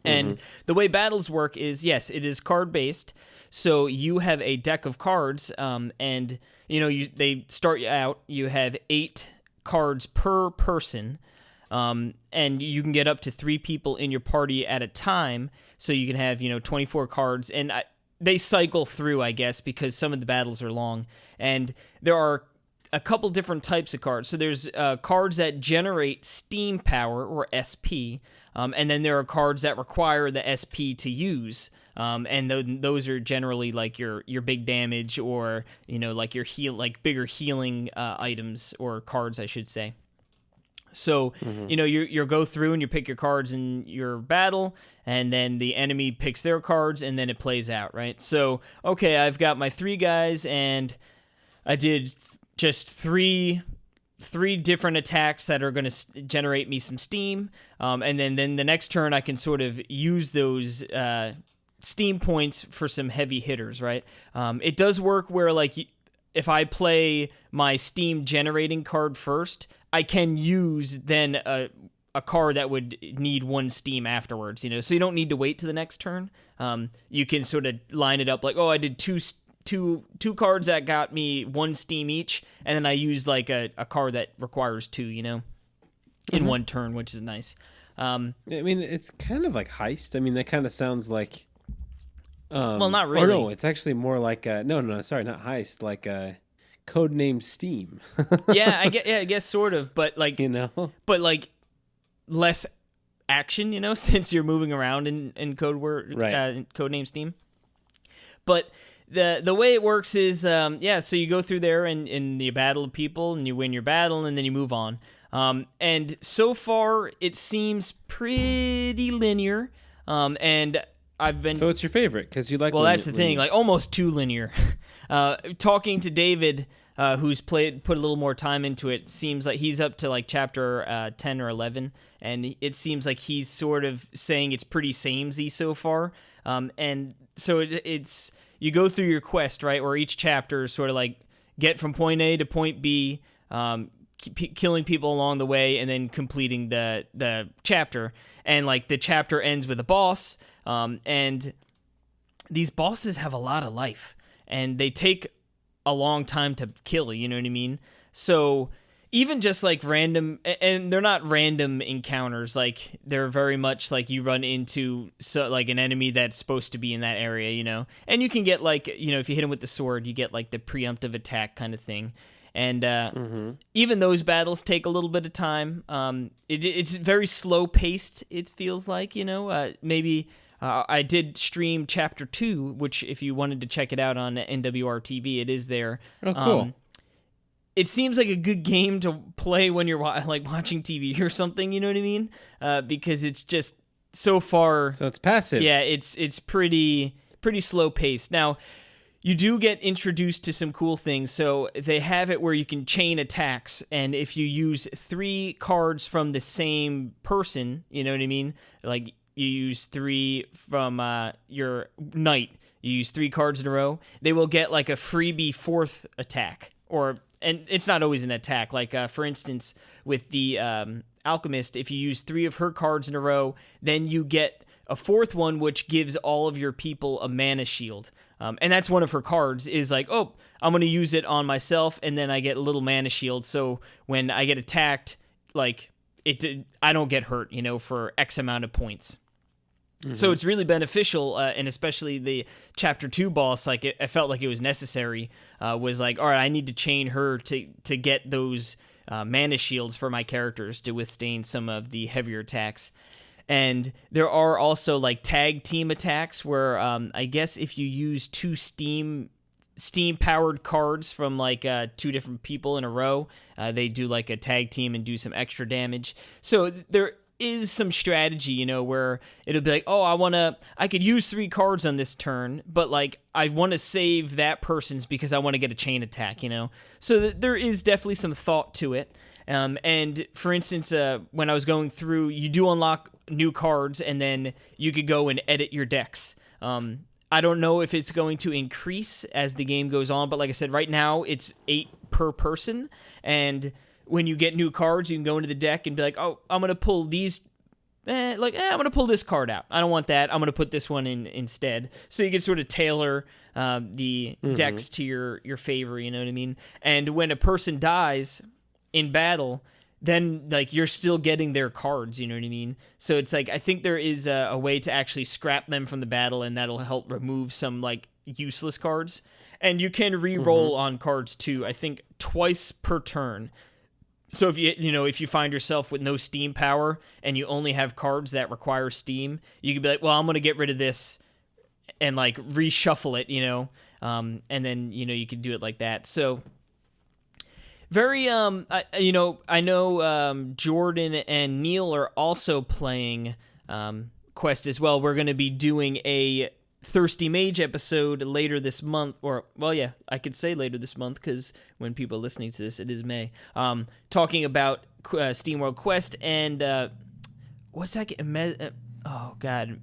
And the way battles work is, yes, it is card-based. So you have a deck of cards, and you know they start you out. You have 8 cards per person, and you can get up to 3 people in your party at a time. So you can have 24 cards, and they cycle through, I guess, because some of the battles are long. And there are a couple different types of cards. So there's cards that generate steam power, or SP. And then there are cards that require the SP to use, and those are generally like your big damage, or like your bigger healing items, or cards, I should say. So you go through and you pick your cards in your battle, and then the enemy picks their cards, and then it plays out, right? So okay, I've got my 3 guys, and I did just three different attacks that are going to generate me some steam, and then the next turn I can sort of use those steam points for some heavy hitters, right? It does work where, like, if I play my steam generating card first, I can use then a card that would need 1 steam afterwards, so you don't need to wait to the next turn. You can sort of line it up like, oh, I did two cards that got me 1 steam each, and then I used like a card that requires 2, in one turn, which is nice. I mean, it's kind of like Heist. I mean, that kind of sounds like. Well, not really. Or no, it's actually more like no, sorry, not Heist, like Codename Steam. I guess sort of, but like but like less action, since you're moving around in Codename Steam. But the way it works is, so you go through there in the battle of people, and you win your battle, and then you move on. And so far, it seems pretty linear. And I've been... So it's your favorite, because you like... Well, that's the thing, like almost too linear. Talking to David, who's put a little more time into it, seems like he's up to like chapter 10 or 11, and it seems like he's sort of saying it's pretty samey so far. And so it's... You go through your quest, right, where each chapter is sort of like get from point A to point B, killing people along the way, and then completing the chapter. And like the chapter ends with a boss, and these bosses have a lot of life, and they take a long time to kill, you know what I mean? So even just like random, and they're not random encounters, like they're very much like you run into like an enemy that's supposed to be in that area, and you can get like, if you hit him with the sword, you get like the preemptive attack kind of thing. And even those battles take a little bit of time. It's very slow paced, it feels like, maybe I did stream chapter 2, which if you wanted to check it out on NWR TV, it is there. Oh, cool. It seems like a good game to play when you're like watching TV or something, you know what I mean? Because it's just so far. So it's passive. Yeah, it's pretty slow paced. Now, you do get introduced to some cool things. So they have it where you can chain attacks, and if you use 3 cards from the same person, you know what I mean? Like you use 3 from your knight, you use 3 cards in a row, they will get like a freebie 4th attack, and it's not always an attack. Like, for instance, with the Alchemist, if you use 3 of her cards in a row, then you get a 4th one, which gives all of your people a mana shield. And that's one of her cards, is like, oh, I'm going to use it on myself, and then I get a little mana shield, so when I get attacked, like, I don't get hurt, for X amount of points. Mm-hmm. So it's really beneficial, and especially the Chapter 2 boss, like, I felt like it was necessary, was like, all right, I need to chain her to get those mana shields for my characters to withstand some of the heavier attacks. And there are also, like, tag team attacks where I guess if you use 2 steam Steam-powered cards from like 2 different people in a row. They do like a tag team and do some extra damage. So there is some strategy, you know, where it'll be like, oh, I could use 3 cards on this turn, but like I want to save that person's because I want to get a chain attack, you know. So there is definitely some thought to it. And for instance, when I was going through, you do unlock new cards, and then you could go and edit your decks. I don't know if it's going to increase as the game goes on, but like I said, right now it's 8 per person, and when you get new cards, you can go into the deck and be like, oh, I'm going to pull these, I'm going to pull this card out. I don't want that. I'm going to put this one in instead. So you can sort of tailor the decks to your favor, you know what I mean? And when a person dies in battle, then like you're still getting their cards, you know what I mean? So it's like I think there is a way to actually scrap them from the battle, and that'll help remove some like useless cards. And you can re-roll on cards too, I think twice per turn. So if if you find yourself with no Steam power and you only have cards that require Steam, you could be like, well, I'm going to get rid of this and like reshuffle it, you know, and then you could do it like that. So very I know Jordan and Neil are also playing Quest as well. We're going to be doing a Thirsty Mage episode later this month, or well, yeah, I could say later this month because when people are listening to this, it is May. Talking about SteamWorld Quest and what's that? Oh God,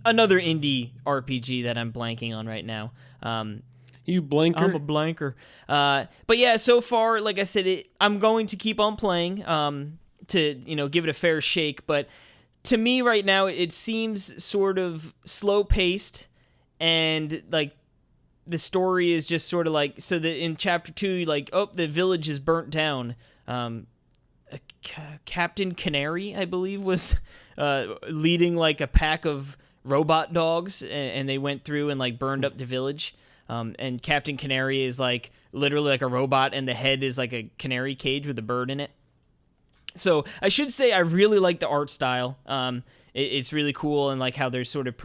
another indie RPG that I'm blanking on right now. You blanker? I'm a blanker. But yeah, so far, like I said, I'm going to keep on playing to give it a fair shake, but. To me right now, it seems sort of slow-paced, and like the story is just sort of like so. That in chapter 2, like the village is burnt down. Captain Canary, I believe, was leading like a pack of robot dogs, and they went through and like burned up the village. And Captain Canary is like literally like a robot, and the head is like a canary cage with a bird in it. So I should say I really like the art style. It's really cool, and like how they're sort of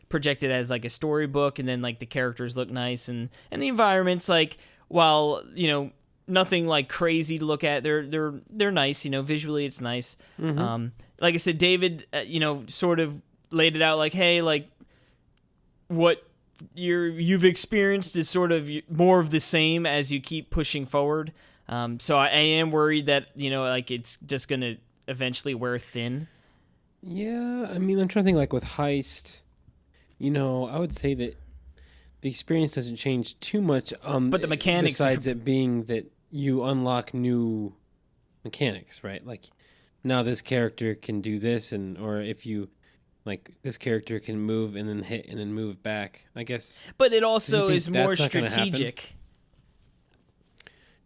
projected as like a storybook, and then like the characters look nice, and the environments, like while nothing like crazy to look at, they're nice. Visually it's nice. Like I said, David, sort of laid it out like, hey, like what you've experienced is sort of more of the same as you keep pushing forward. So I am worried that, like it's just going to eventually wear thin. Yeah, I mean, I'm trying to think like with Heist, I would say that the experience doesn't change too much. But the mechanics... Besides it being that you unlock new mechanics, right? Like, now this character can do this, or if you... Like, this character can move and then hit and then move back, I guess. But it also is more strategic.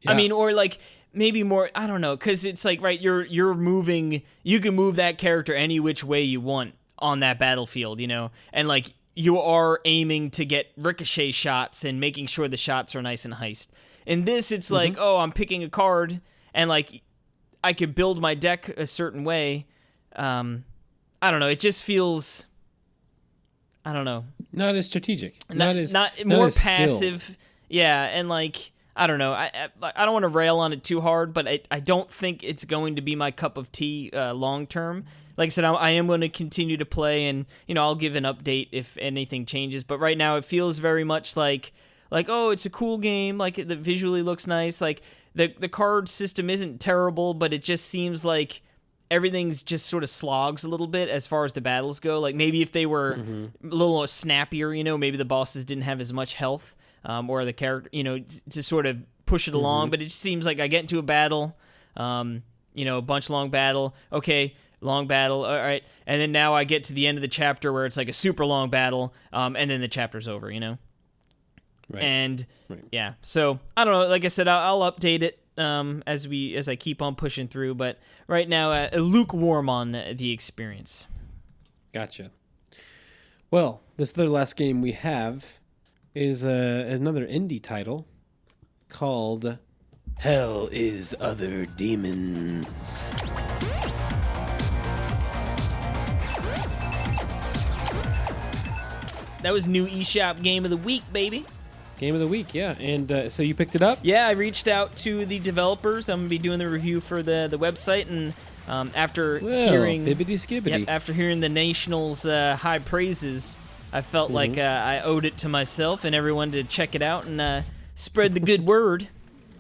Yeah. I mean, or like maybe more, I don't know, because it's like, right, you're moving, you can move that character any which way you want on that battlefield, and like you are aiming to get ricochet shots and making sure the shots are nice and Heist. In this, it's like, oh, I'm picking a card, and like I could build my deck a certain way. I don't know, it just feels, I don't know. Not as strategic. Not more passive. Skilled. Yeah, and like... I don't know. I don't want to rail on it too hard, but I don't think it's going to be my cup of tea long term. Like I said, I am going to continue to play, and I'll give an update if anything changes. But right now, it feels very much like oh, it's a cool game. Like it visually looks nice. Like the card system isn't terrible, but it just seems like everything's just sort of slogs a little bit as far as the battles go. Like maybe if they were a little snappier, maybe the bosses didn't have as much health. Or the character, to sort of push it along. But it just seems like I get into a battle, a bunch long battle. Okay, long battle, all right. And then now I get to the end of the chapter where it's like a super long battle, and then the chapter's over, Right. And, yeah, so, I don't know. Like I said, I'll update it as I keep on pushing through. But right now, lukewarm on the experience. Gotcha. Well, this other last game we have... is another indie title called Hell is Other Demons. That was new eShop Game of the Week, baby. Game of the week, yeah. And so you picked it up? Yeah, I reached out to the developers. I'm gonna be doing the review for the website, and after hearing after hearing the National's high praises, I felt like I owed it to myself and everyone to check it out and spread the good word.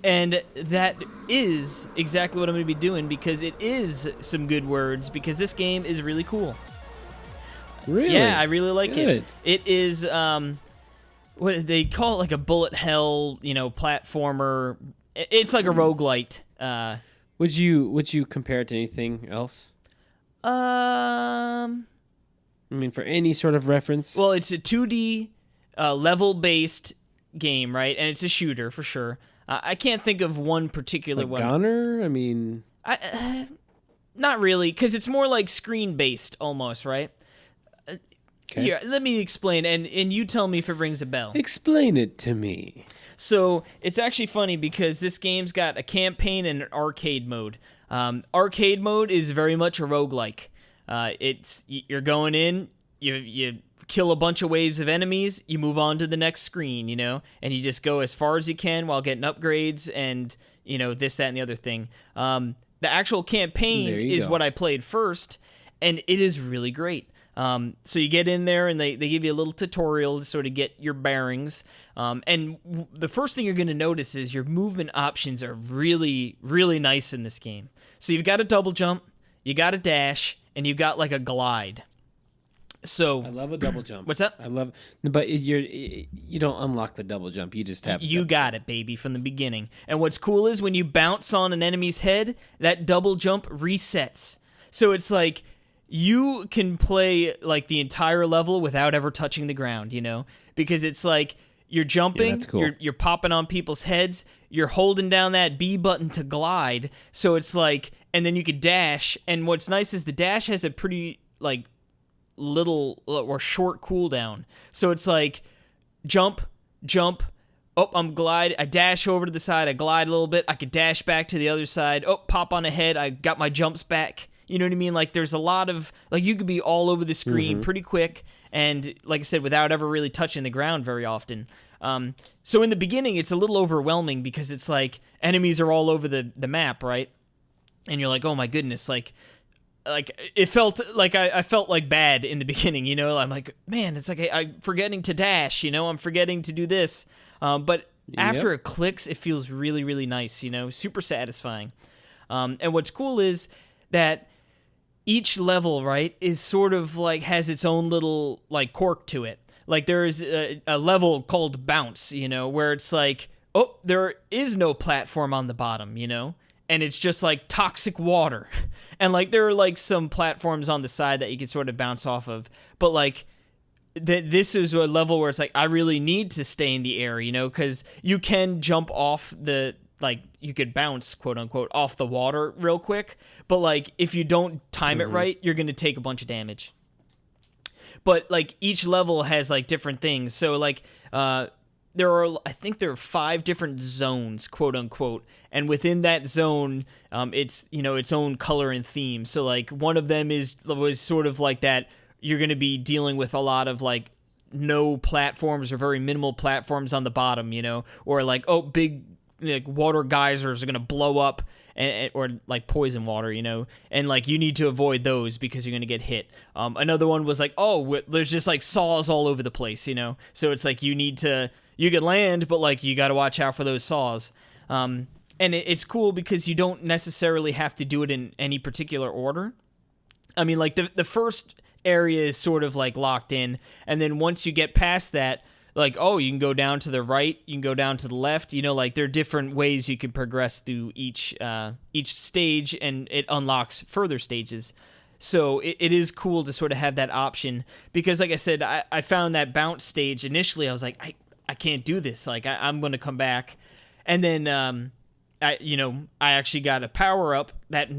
And that is exactly what I'm going to be doing, because it is some good words, because this game is really cool. Really? Yeah, I really like it. It is, what they call it, like a bullet hell, platformer. It's like a roguelite. Would you compare it to anything else? I mean, for any sort of reference? Well, it's a 2D level-based game, right? And it's a shooter, for sure. I can't think of one particular one. Gunner? I mean... not really, because it's more like screen-based, almost, right? Okay. Here, let me explain, and you tell me if it rings a bell. Explain it to me. So, it's actually funny, because this game's got a campaign and an arcade mode. Arcade mode is very much a roguelike. You're going in, you kill a bunch of waves of enemies, you move on to the next screen, and you just go as far as you can while getting upgrades and, this, that, and the other thing. The actual campaign is what I played first, and it is really great. So you get in there, and they give you a little tutorial to sort of get your bearings. And the first thing you're going to notice is your movement options are really, really nice in this game. So you've got a double jump, you got a dash, and you've got like a glide. So I love a double jump. What's up? I love, but you don't unlock the double jump. You just have. You got it, baby, from the beginning. And what's cool is when you bounce on an enemy's head, that double jump resets. So it's like you can play like the entire level without ever touching the ground, because it's like you're jumping, that's cool. You're popping on people's heads, you're holding down that B button to glide. So it's like, and then you could dash. And what's nice is the dash has a pretty like little or short cooldown. So it's like jump, I'm glide, I dash over to the side, I glide a little bit, I could dash back to the other side, pop on a head, I got my jumps back. You know what I mean? Like there's a lot of, like you could be all over the screen pretty quick, and like I said, without ever really touching the ground very often. So in the beginning, it's a little overwhelming because it's like enemies are all over the map, right? And you're like, oh my goodness, like it felt like I felt like bad in the beginning, I'm like, man, it's like I'm forgetting to dash, I'm forgetting to do this. But after it clicks, it feels really, really nice, super satisfying. And what's cool is that each level, right, is sort of like has its own little like quirk to it. Like there's a level called Bounce, where it's like, there is no platform on the bottom, and it's just like toxic water. And like there are like some platforms on the side that you can sort of bounce off of, but like this is a level where it's like I really need to stay in the air, because you can jump off the, like you could bounce, quote unquote, off the water real quick, but like if you don't time it right, you're gonna take a bunch of damage. But like each level has like different things, so like I think there are 5 different zones, quote unquote, and within that zone, it's its own color and theme. So like one of them was sort of like that you're going to be dealing with a lot of like no platforms or very minimal platforms on the bottom, or like big like water geysers are going to blow up, or like poison water, and like you need to avoid those because you're going to get hit. Another one was like, there's just like saws all over the place, so it's like you can land, but like you got to watch out for those saws. And it's cool because you don't necessarily have to do it in any particular order. I mean, like the first area is sort of like locked in, and then once you get past that, like, you can go down to the right, you can go down to the left, like there are different ways you can progress through each stage, and it unlocks further stages. So it is cool to sort of have that option, because like I said, I found that bounce stage initially, I was like, I can't do this, like I'm going to come back. And then I actually got a power up that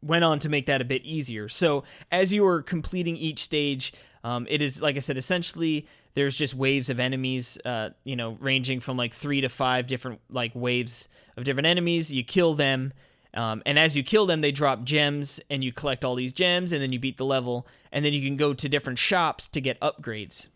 went on to make that a bit easier. So as you are completing each stage, it is, like I said, essentially there's just waves of enemies, ranging from like 3 to 5 different like waves of different enemies. You kill them, and as you kill them, they drop gems, and you collect all these gems, and then you beat the level, and then you can go to different shops to get upgrades.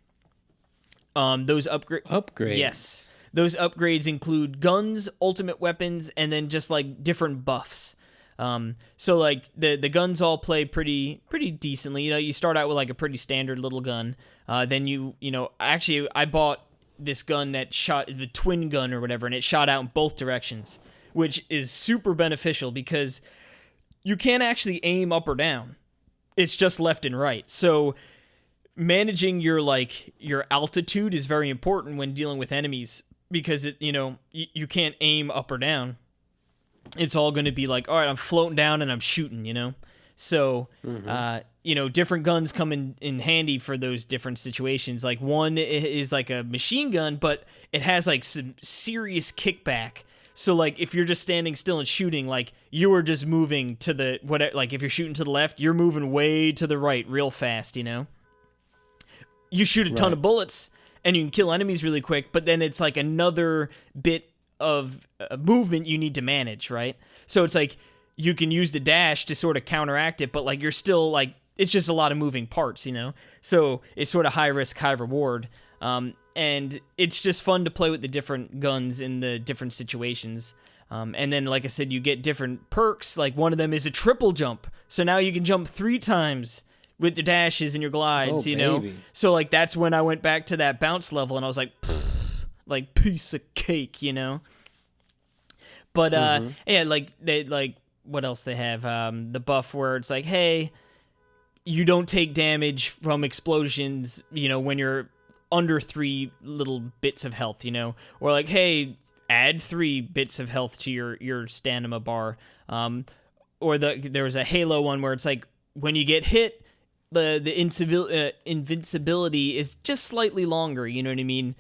Those Upgrades. Yes. Those upgrades include guns, ultimate weapons, and then just like different buffs. So like the guns all play pretty decently. You know, you start out with like a pretty standard little gun. Then actually I bought this gun that shot the twin gun or whatever, and it shot out in both directions, which is super beneficial because you can't actually aim up or down. It's just left and right. So managing your altitude is very important when dealing with enemies because you can't aim up or down. It's all going to be like, all right, I'm floating down and I'm shooting, So, different guns come in handy for those different situations. Like one is like a machine gun, but it has like some serious kickback. So like if you're just standing still and shooting, like you are just moving to the like if you're shooting to the left, you're moving way to the right real fast, You shoot a ton of bullets and you can kill enemies really quick, but then it's like another bit of movement you need to manage, right? So it's like you can use the dash to sort of counteract it, but like you're still like it's just a lot of moving parts, So it's sort of high risk, high reward. And it's just fun to play with the different guns in the different situations. And then, like I said, you get different perks. Like one of them is a triple jump. So now you can jump 3 times with the dashes and your glides, baby. So like that's when I went back to that bounce level and I was like, like piece of cake, But yeah, what else they have? The buff where it's like, hey, you don't take damage from explosions, when you're under 3 little bits of health, or like, hey, add 3 bits of health to your stamina bar. Or there was a Halo one where it's like when you get hit, the invincibility is just slightly longer. You know what I mean?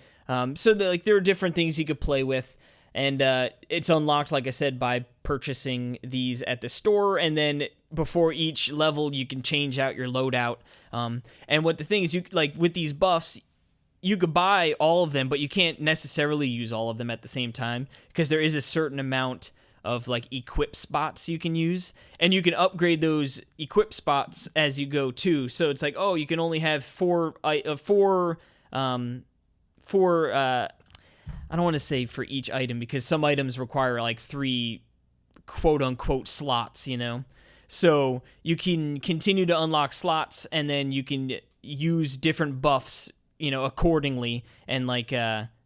So there are different things you could play with, and it's unlocked, like I said, by purchasing these at the store, and then before each level you can change out your loadout. And what the thing is, you like with these buffs, you could buy all of them, but you can't necessarily use all of them at the same time because there is a certain amount of like equip spots you can use, and you can upgrade those equip spots as you go too. So it's like, oh, you can only have four. I don't want to say for each item because some items require like 3 quote unquote slots, So you can continue to unlock slots, and then you can use different buffs, accordingly, and like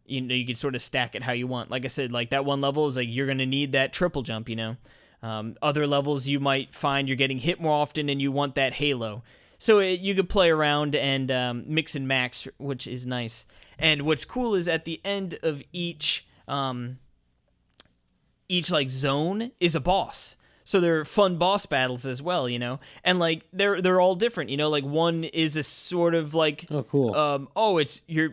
you can sort of stack it how you want. Like I said, like that one level is like you're gonna need that triple jump, Other levels you might find you're getting hit more often and you want that halo. So you could play around and mix and match, which is nice. And what's cool is at the end of each like zone is a boss. So they're fun boss battles as well, and like they're all different, like one is a sort of like, oh cool,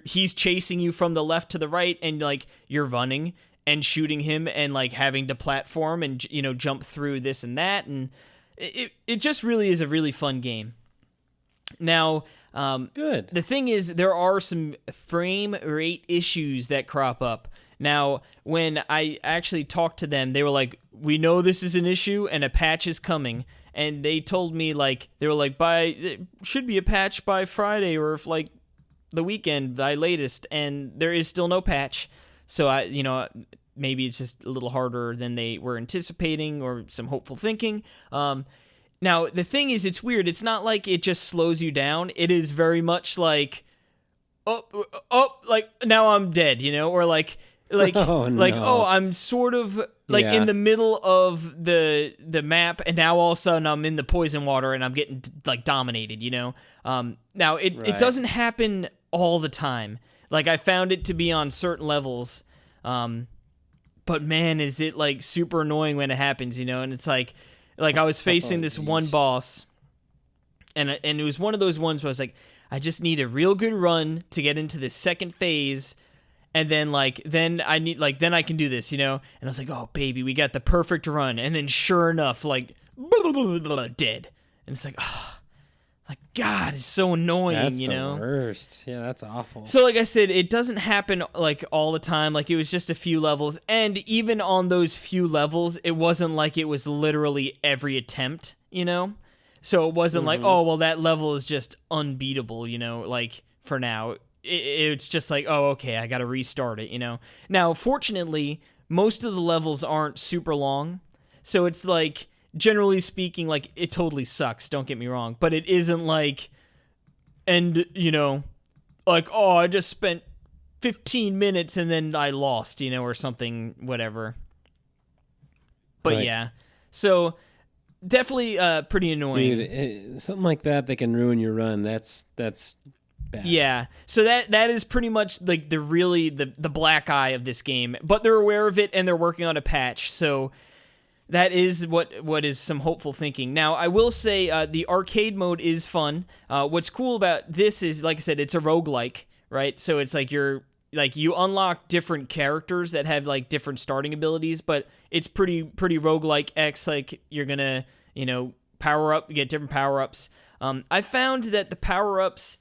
he's chasing you from the left to the right, and like you're running and shooting him and like having to platform and jump through this and that, and it just really is a really fun game. Now, good. The thing is, there are some frame rate issues that crop up. Now, when I actually talked to them, they were like, we know this is an issue and a patch is coming. And they told me, like, they were like, there should be a patch by Friday or if, like, the weekend by latest. And there is still no patch. So, maybe it's just a little harder than they were anticipating or some hopeful thinking. Now, the thing is, it's weird. It's not like it just slows you down. It is very much like, like, now I'm dead, or like... I'm sort of like in the middle of the map, and now all of a sudden I'm in the poison water and I'm getting like dominated, Now it doesn't happen all the time. Like I found it to be on certain levels, but man, is it like super annoying when it happens, And it's like I was facing this one boss, and it was one of those ones where I was like, I just need a real good run to get into this second phase. And then I can do this, And I was like, oh, baby, we got the perfect run. And then sure enough, like, dead. And it's like, oh, like, God, it's so annoying, That's the worst. Yeah, that's awful. So, like I said, it doesn't happen, like, all the time. Like, it was just a few levels. And even on those few levels, it wasn't like it was literally every attempt, So it wasn't like, oh, well, that level is just unbeatable, like, for now. it's just like, oh, okay, I got to restart it, Now, fortunately, most of the levels aren't super long, so it's like, generally speaking, like, it totally sucks, don't get me wrong, but it isn't like, and, like, oh, I just spent 15 minutes and then I lost, or something, whatever. But right. yeah, so definitely pretty annoying. Dude, something like that can ruin your run. That's bad. Yeah, so that is pretty much like the black eye of this game, but they're aware of it and they're working on a patch, so that is what is some hopeful thinking. Now, I will say the arcade mode is fun. What's cool about this is, like I said, it's a roguelike, right? So it's like you unlock different characters that have like different starting abilities, but it's pretty roguelike-X, like you're gonna, power up, you get different power-ups. I found that the power-ups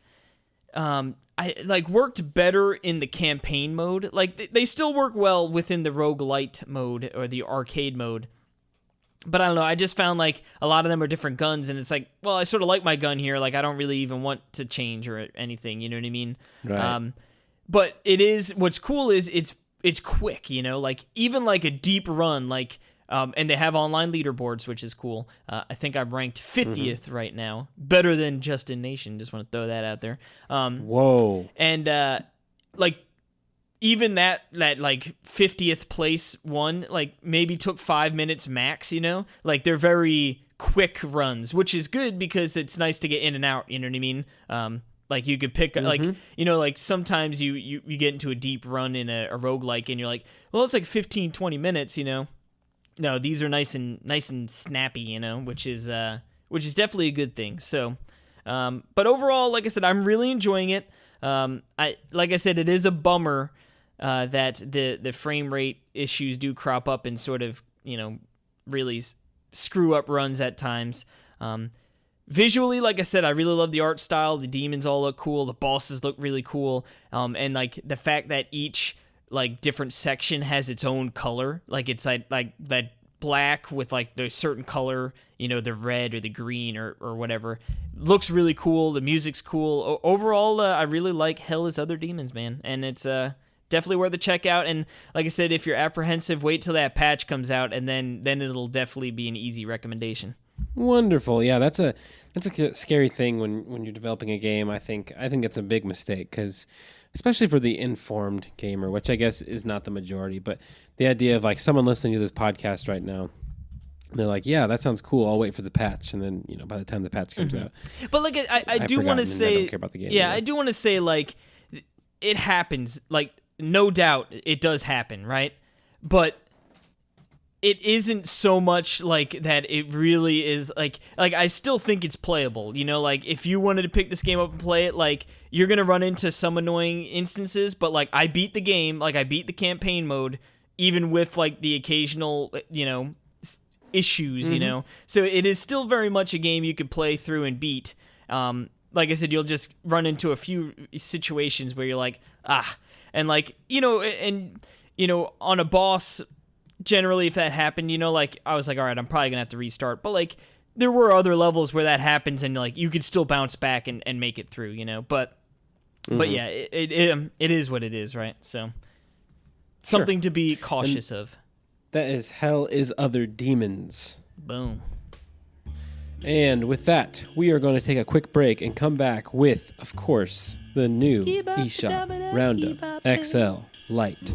I like worked better in the campaign mode. Like they still work well within the roguelite mode or the arcade mode. But I don't know, I just found like a lot of them are different guns, and it's like, well, I sort of like my gun here, like I don't really even want to change or anything, you know what I mean? Right. But what's cool is it's quick, like even like a deep run, like and they have online leaderboards, which is cool. I think I'm ranked 50th right now, better than Justin Nation. Just want to throw that out there. Whoa! And like even that like 50th place one, like maybe took 5 minutes max. Like they're very quick runs, which is good because it's nice to get in and out. You know what I mean? Like you could pick like like sometimes you get into a deep run in a roguelike and you're like, well, it's like 15-20 minutes. No, these are nice and snappy, which is definitely a good thing. So, but overall, like I said, I'm really enjoying it. Like I said, it is a bummer that the frame rate issues do crop up and sort of really screw up runs at times. Visually, like I said, I really love the art style. The demons all look cool. The bosses look really cool. And like the fact that each like different section has its own color, like it's like that black with like the certain color, the red or the green or whatever, looks really cool. The music's cool. Overall, I really like Hell is Other Demons, man, and it's definitely worth a check out. And like I said, if you're apprehensive, wait till that patch comes out, and then it'll definitely be an easy recommendation. Wonderful. Yeah, that's a scary thing when you're developing a game. I think it's a big mistake because, especially for the informed gamer, which I guess is not the majority, but the idea of like someone listening to this podcast right now, they're like, yeah, that sounds cool. I'll wait for the patch. And then, by the time the patch comes out. But like, I do want to say, I don't care about the game. Yeah, I do want to say like, it happens. Like, no doubt it does happen, right? But it isn't so much like that it really is like I still think it's playable, like if you wanted to pick this game up and play it, like you're going to run into some annoying instances, but like I beat the game, like I beat the campaign mode, even with like the occasional, issues, so it is still very much a game you could play through and beat. Like I said, you'll just run into a few situations where you're like, and like, on a boss, generally, if that happened, like I was like, all right, I'm probably gonna have to restart. But like, there were other levels where that happens, and like you could still bounce back and make it through, But yeah, it is what it is, right? So something to be cautious of. That is Hell is Other Demons. Boom. And with that, we are going to take a quick break and come back with, of course, the new eShop Roundup XL Lite.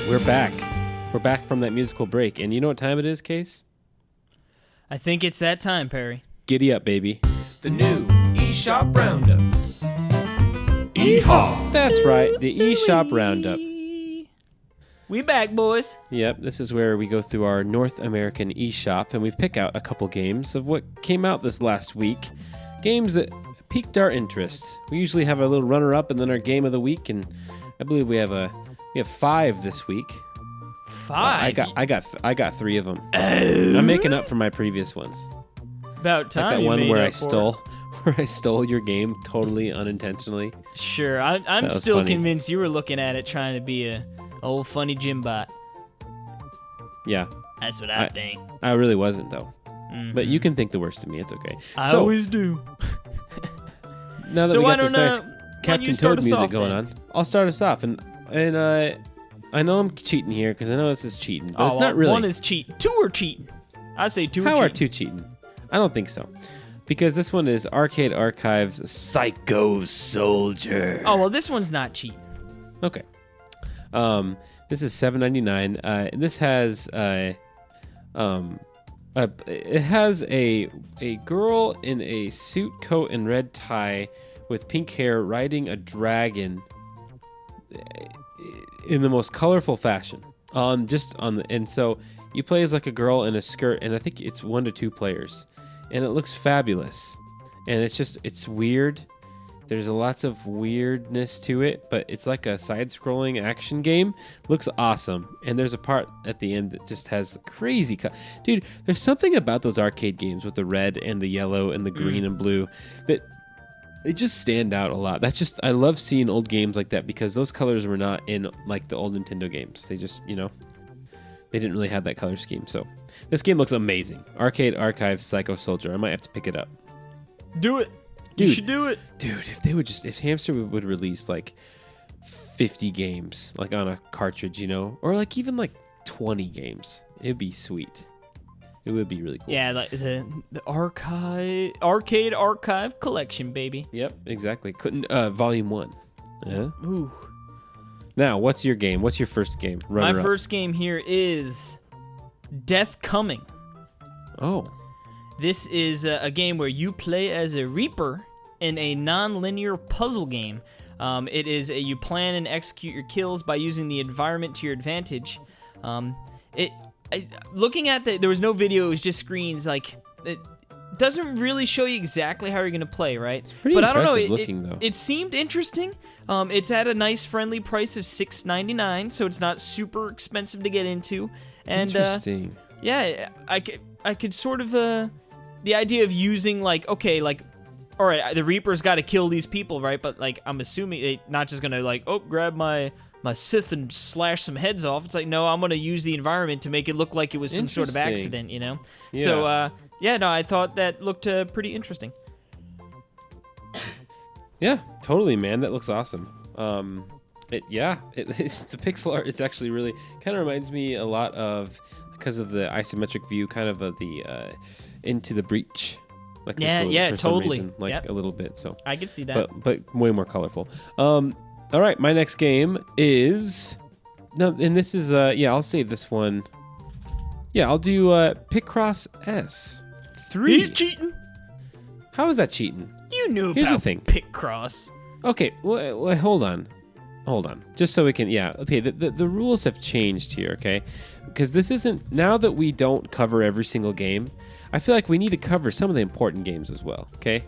We're back. We're back from that musical break. And you know what time it is, Case? I think it's that time, Perry. Giddy up, baby. The new eShop Roundup. eHaw. That's right, the eShop Roundup. We back, boys. Yep, this is where we go through our North American eShop and we pick out a couple games of what came out this last week. Games that piqued our interest. We usually have a little runner-up and then our game of the week, and I believe we have 5 this week. 5? I got 3 of them. I'm making up for my previous ones. About time. Like that you one made where up I stole your game totally unintentionally. Sure, I'm was still funny. convinced you were looking at it trying to be a old funny gym bot. Yeah, That's what I think. I really wasn't though. But you can think the worst of me. It's okay. I So always do. now that So we why got this don't, nice why don't Captain you start Toad us music off going then? on, I'll start us off. And I know I'm cheating here because I know this is cheating, but it's well, not really. 1 is cheating. 2 are cheating. I say 2 How are are cheating. 2 cheating? I don't think so. Because this one is Arcade Archive's Psycho Soldier. Oh, well, this one's not cheating. Okay. This is $7.99. And this has it has a girl in a suit coat and red tie with pink hair riding a dragon in the most colorful fashion. And so you play as like a girl in a skirt, and I think it's 1 to 2 players, and it looks fabulous. And it's weird. There's lots of weirdness to it, but it's like a side-scrolling action game. Looks awesome. And there's a part at the end that just has crazy... Dude, there's something about those arcade games with the red and the yellow and the green and blue that they just stand out a lot. I love seeing old games like that because those colors were not in like the old Nintendo games. They just, they didn't really have that color scheme. So this game looks amazing. Arcade Archive Psycho Soldier. I might have to pick it up. Do it. Dude, You should do it. Dude, if Hamster would release like 50 games like on a cartridge, or like even like 20 games, it'd be sweet. It would be really cool. Yeah, like the arcade archive collection, baby. Yep, exactly. Volume 1. Yeah. Ooh. Now, what's your game? What's your first game? My first game here is Death Coming. Oh. This is a game where you play as a Reaper in a non-linear puzzle game. It is you plan and execute your kills by using the environment to your advantage. Looking at there was no video, it was just screens. Like, it doesn't really show you exactly how you're going to play, right? It's pretty but I don't know, impressive looking, though. It seemed interesting. It's at a nice, friendly price of $6.99, so it's not super expensive to get into. And Interesting. yeah, I could sort of the idea of using like, okay, like, all right, the Reaper's got to kill these people, right? But like, I'm assuming they not just gonna like, grab my Sith and slash some heads off. It's like, no, I'm gonna use the environment to make it look like it was some sort of accident, Yeah. So no, I thought that looked pretty interesting. Yeah, totally, man. That looks awesome. It's the pixel art. It's actually really kind of reminds me a lot of, because of the isometric view, kind of the Into the Breach. Like for some totally. reason, like a little bit. So I could see that. but way more colorful. All right, my next game is and this is I'll save this one. Yeah, I'll do Picross S3. He's cheating. How is that cheating? You knew Here's about the thing. Picross. Okay, well, hold on. Just so we can, okay, the rules have changed here, okay? Because this isn't, now that we don't cover every single game, I feel like we need to cover some of the important games as well, okay?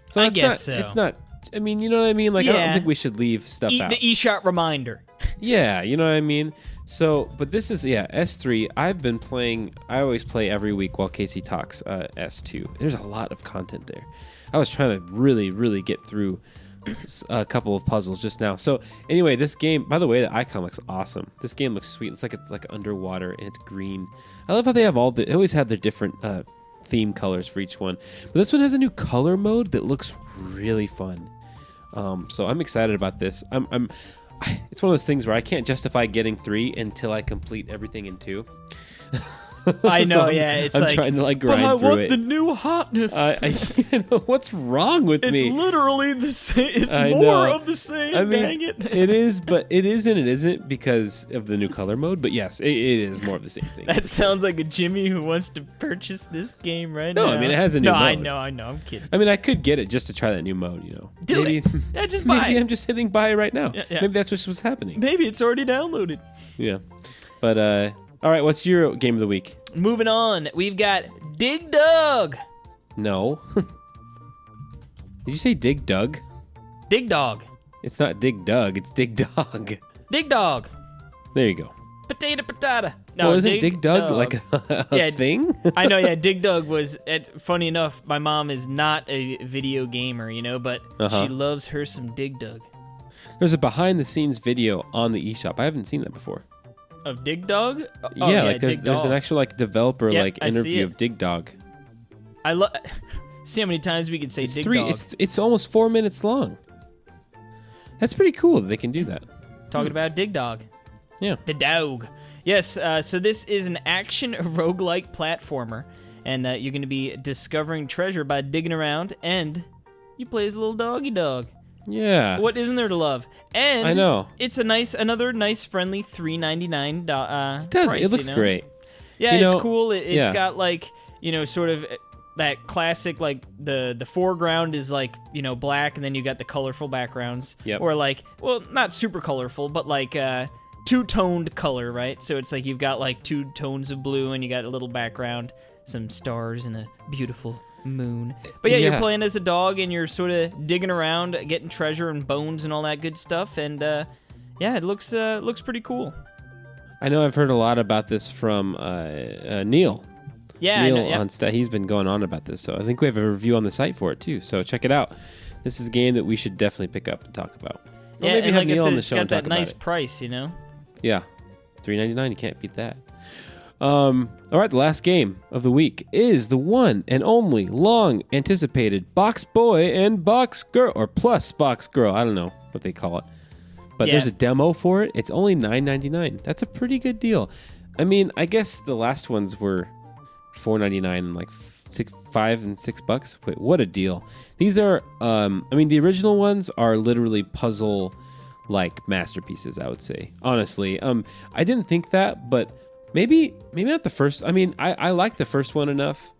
So I guess so. It's not, I mean, you know what I mean? Like, I don't think we should leave stuff out. The eShop reminder. Yeah, you know what I mean? So, but this is, S3. I've been playing, I always play every week while Casey talks S2. There's a lot of content there. I was trying to really, really get through a couple of puzzles just now. So anyway, this game, by the way, the icon looks awesome. This game looks sweet. It's like underwater and it's green. I love how they have they always have their different theme colors for each one. But this one has a new color mode that looks really fun. So I'm excited about this. It's one of those things where I can't justify getting 3 until I complete everything in 2. I know, So it's I'm like, trying to like grind but I through want it. the new hotness. What's wrong with me? It's literally the same. It's I more know. of the same. I mean, dang it. It is, but it is and it isn't because of the new color mode. But yes, it is more of the same thing. That sounds like a Jimmy who wants to purchase this game right now. No, I mean, it has a new No, mode. I know. I'm kidding. I mean, I could get it just to try that new mode, Do maybe, it. Yeah, just buy maybe it. I'm just hitting buy right now. Yeah. Maybe that's what's happening. Maybe it's already downloaded. Yeah. But, all right, what's your game of the week? Moving on, we've got Dig Dug. No. Did you say Dig Dug? Dig Dog. It's not Dig Dug, it's Dig Dog. Dig Dog. There you go. Potato, patata. No, Well, isn't Dig Dug like a Yeah, thing? I know, yeah, Dig Dug was, funny enough, my mom is not a video gamer, but she loves her some Dig Dug. There's a behind-the-scenes video on the eShop. I haven't seen that before. Of Dig Dug? Yeah, like there's an actual like developer interview of Dig Dog. I love. See how many times we can say Dig Dog. It's almost 4 minutes long. That's pretty cool that they can do that. Talking about Dig Dog. Yeah. The dog. Yes, so this is an action roguelike platformer, and you're going to be discovering treasure by digging around, and you play as a little doggy dog. Yeah. What isn't there to love? And I know. It's another nice, friendly $3.99 It does. price, It looks great. Yeah, it's cool. It's got like, sort of that classic, like the foreground is like, black, and then you got the colorful backgrounds. Yep. Or like, well, not super colorful, but like two-toned color, right? So it's like you've got like 2 tones of blue, and you got a little background, some stars, and a beautiful moon. But yeah, you're playing as a dog, and you're sort of digging around, getting treasure and bones and all that good stuff, and it looks pretty cool. I know I've heard a lot about this from Neil. Yeah, Neil he's been going on about this, so I think we have a review on the site for it too. So check it out. This is a game that we should definitely pick up and talk about. Or maybe and have like Neil I said, on the it's show got and talk that nice about it. price, Yeah, $3.99. You can't beat that. All right, the last game of the week is the one and only long-anticipated Box Boy and Box Girl, or Plus Box Girl. I don't know what they call it. But there's a demo for it. It's only $9.99. That's a pretty good deal. I mean, I guess the last ones were $4.99 and like $5 and $6. Wait, what a deal! These are, the original ones are literally puzzle like masterpieces. I would say, honestly. I didn't think that, but maybe not the first. I mean, I liked the first one enough,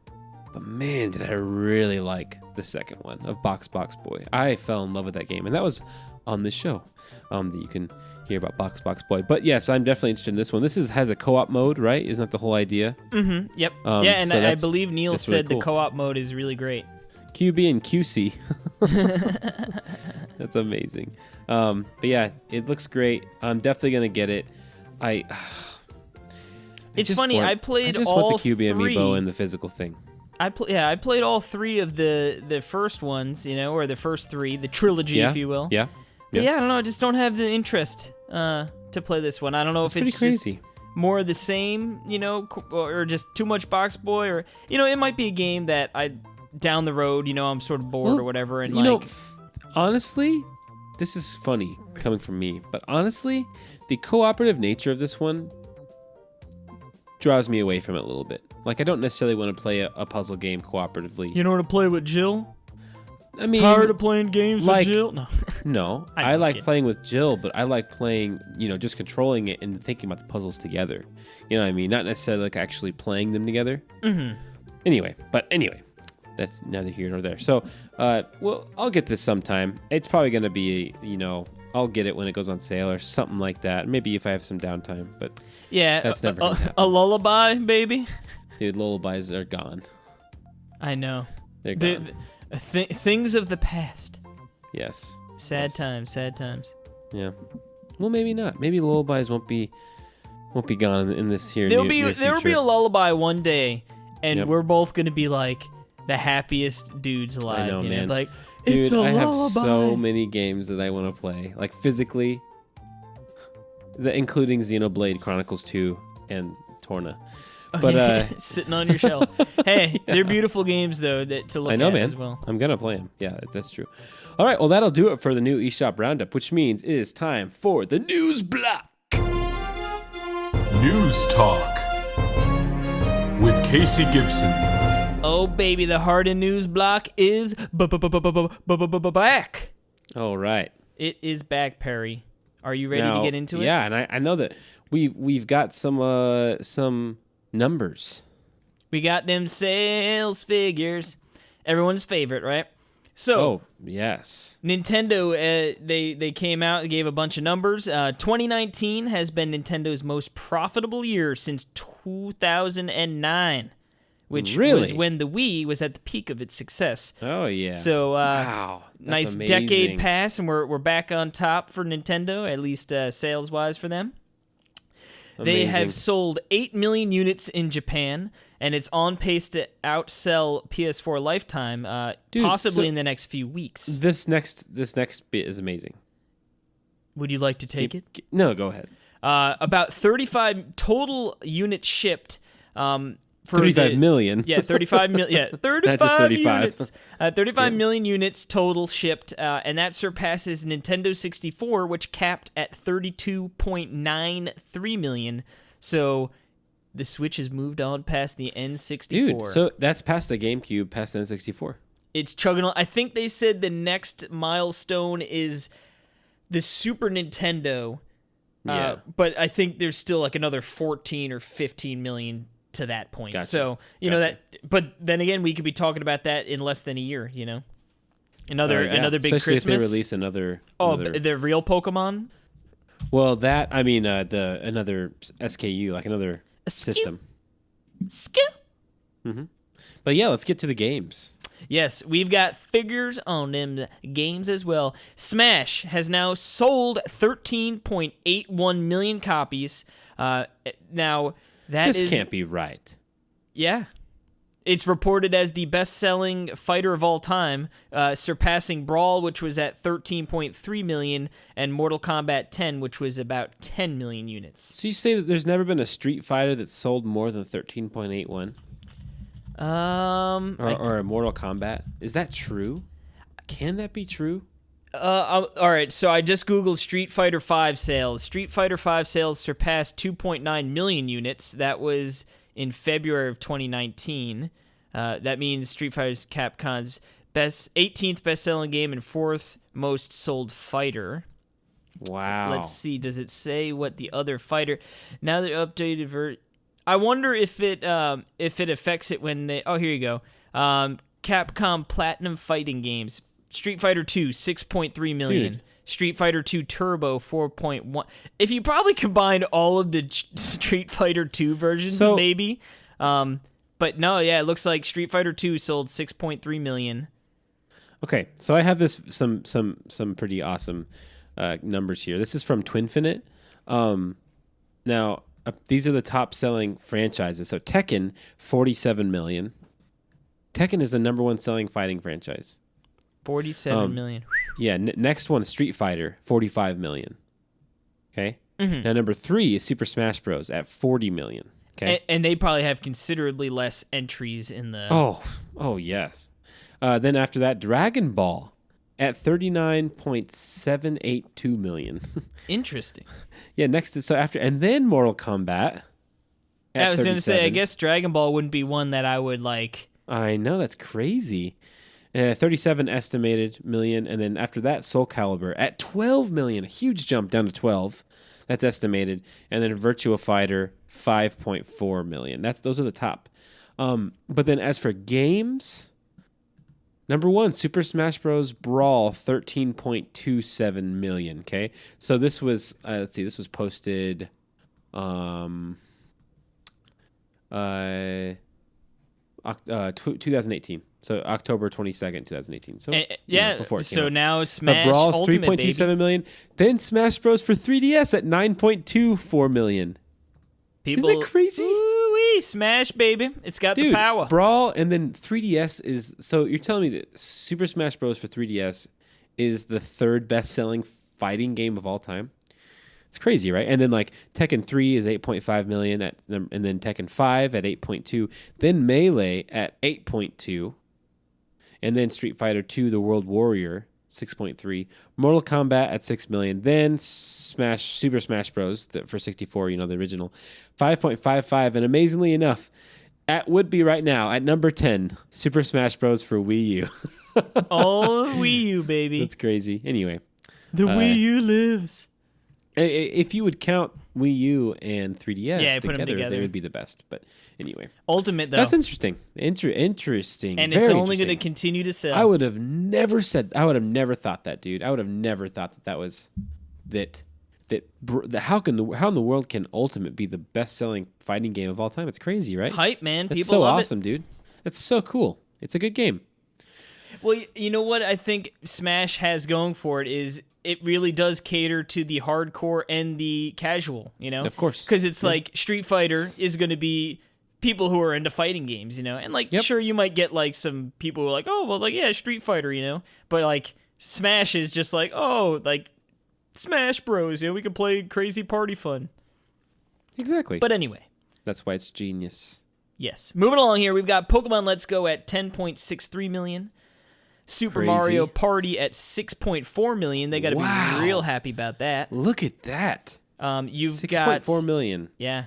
but man, did I really like the second one of Box Boy. I fell in love with that game, and that was on this show that you can hear about Box Boy. But yes, I'm definitely interested in this one. This has a co-op mode, right? Isn't that the whole idea? Mm-hmm. Yep. And so I believe Neil said really cool. The co-op mode is really great. QB and QC. That's amazing. But yeah, it looks great. I'm definitely gonna get it. It's funny. I played I just all want the QB three. amiibo and the physical thing. I played all 3 of the first ones, or the first 3, the trilogy, if you will. Yeah. But I don't know. I just don't have the interest to play this one. I don't know if it's crazy. Just more of the same, or just too much Box Boy, or it might be a game that down the road, I'm sort of bored or whatever, and honestly, this is funny coming from me, but honestly, the cooperative nature of this one draws me away from it a little bit. Like, I don't necessarily want to play a puzzle game cooperatively. You don't want to play with Jill? I mean, tired of playing games with Jill? No. No, I like playing with Jill, but I like playing, just controlling it and thinking about the puzzles together. You know what I mean? Not necessarily like actually playing them together. Mm-hmm. Anyway, that's neither here nor there. So, I'll get this sometime. It's probably going to be, I'll get it when it goes on sale or something like that. Maybe if I have some downtime, but that's never going to happen. A lullaby, baby? Dude, lullabies are gone. I know. They're gone. Things of the past. Yes. Sad times. Yeah. Well, maybe not. Maybe lullabies won't be gone in this here. There'll be a lullaby one day, and we're both gonna be like the happiest dudes alive. I know, man. Like, dude, it's a I have lullaby. so many games that I want to play, like physically, including Xenoblade Chronicles 2 and Torna. But sitting on your shelf. Hey, they're beautiful games though to look at as well. I'm gonna play them. Yeah, that's true. All right, well that'll do it for the new eShop Roundup, which means it is time for the news block. News Talk with Casey Gibson. Oh baby, the heart in news block is back. All right, it is back, Perry. Are you ready to get into it? Yeah, and I know that we've got some numbers. We got them sales figures. Everyone's favorite, right? So, yes. Nintendo, they came out and gave a bunch of numbers. 2019 has been Nintendo's most profitable year since 2009, which was when the Wii was at the peak of its success. Oh, yeah. So, wow. Nice amazing. Decade pass, and we're back on top for Nintendo, at least sales-wise for them. They Amazing. have sold 8 million units in Japan, and it's on pace to outsell PS4 Lifetime, Dude, possibly so- in the next few weeks. This next bit is amazing. Would you like to take it? No, go ahead. About 35 total units shipped. For 35 million. Yeah, 35 million. Yeah, 35, Not just 35. units. 35 million units total shipped, and that surpasses Nintendo 64, which capped at 32.93 million. So the Switch has moved on past the N64. Dude, so that's past the GameCube, past the N64. It's chugging on. I think they said the next milestone is the Super Nintendo. Yeah. But I think there's still like another 14 or 15 million to that point. Gotcha. So, you know that, but then again, we could be talking about that in less than a year, you know? Another big Especially Christmas. if they release another. The real Pokemon? Well, that, I mean, another SKU, like another system. But yeah, let's get to the games. Yes, we've got figures on them games as well. Smash has now sold 13.81 million copies. Now, This can't be right. Yeah. It's reported as the best-selling fighter of all time, surpassing Brawl, which was at 13.3 million, and Mortal Kombat 10, which was about 10 million units. So you say that there's never been a Street Fighter that's sold more than 13.81? Or a Mortal Kombat? Is that true? Can that be true? All right, so I just Googled Street Fighter V sales. Street Fighter V sales surpassed 2.9 million units. That was in February of 2019. That means Street Fighter is Capcom's 18th best-selling game and 4th most sold fighter. Wow. Let's see. Does it say what the other fighter? Now the updated I wonder if it affects it when they. Oh, here you go. Capcom Platinum Fighting Games. Street Fighter 2, 6.3 million. Dude. Street Fighter 2 Turbo, 4.1. If you probably combined all of the Street Fighter 2 versions, maybe. But no, yeah, it looks like Street Fighter 2 sold 6.3 million. Okay, so I have some pretty awesome numbers here. This is from Twinfinite. Now, these are the top-selling franchises. So Tekken, 47 million. Tekken is the number one selling fighting franchise. 47 million. Yeah, next one is Street Fighter, 45 million. Okay? Mm-hmm. Now, number 3 is Super Smash Bros. At 40 million. Okay? And they probably have considerably less entries in the... Oh, yes. Then after that, Dragon Ball at 39.782 million. Interesting. Yeah, next is and then Mortal Kombat. I was going to say, I guess Dragon Ball wouldn't be one that I would like. I know, that's crazy. 37 estimated million, and then after that, Soul Calibur at 12 million, a huge jump down to 12. That's estimated, and then Virtua Fighter 5.4 million. Those are the top. But then as for games, number 1, Super Smash Bros. Brawl, 13.27 million. Okay, so this was this was posted 2018. So October 22nd, 2018. So before it came out. Now Smash Brawl's Ultimate, 3.27 million. Then Smash Bros. For 3DS at 9.24 million. People, isn't that crazy? Ooh-wee, Smash, baby. It's got the power. Brawl, and then 3DS is... So you're telling me that Super Smash Bros. For 3DS is the third best-selling fighting game of all time? It's crazy, right? And then like Tekken 3 is 8.5 million, and then Tekken 5 at 8.2. Then Melee at 8.2. And then Street Fighter 2, The World Warrior, 6.3. Mortal Kombat at 6 million. Then Super Smash Bros. For 64, the original, 5.55. And amazingly enough, would be right now at number 10, Super Smash Bros. For Wii U. Oh, Wii U, baby. That's crazy. Anyway. The Wii U lives. If you would count Wii U and 3DS put them together, they would be the best. But anyway, Ultimate though. That's interesting. Interesting, and very it's only going to interesting. continue to sell. I would have never thought that, dude. I would have never thought that was that. How in the world can Ultimate be the best-selling fighting game of all time? It's crazy, right? Hype, man. That's People so love awesome, dude. That's so cool. It's a good game. Well, you know what I think Smash has going for it is it really does cater to the hardcore and the casual, you know? Of course. Because it's like Street Fighter is going to be people who are into fighting games, you know? And like, sure, you might get like some people who are like, oh, well, like, yeah, Street Fighter, you know? But like, Smash is just like, oh, like, Smash Bros, you know, we can play crazy party fun. Exactly. But anyway. That's why it's genius. Yes. Moving along here, we've got Pokemon Let's Go at 10.63 million. Super Crazy. Mario Party at 6.4 million. They got to be real happy about that. Look at that. You've got 6.4 million. Yeah.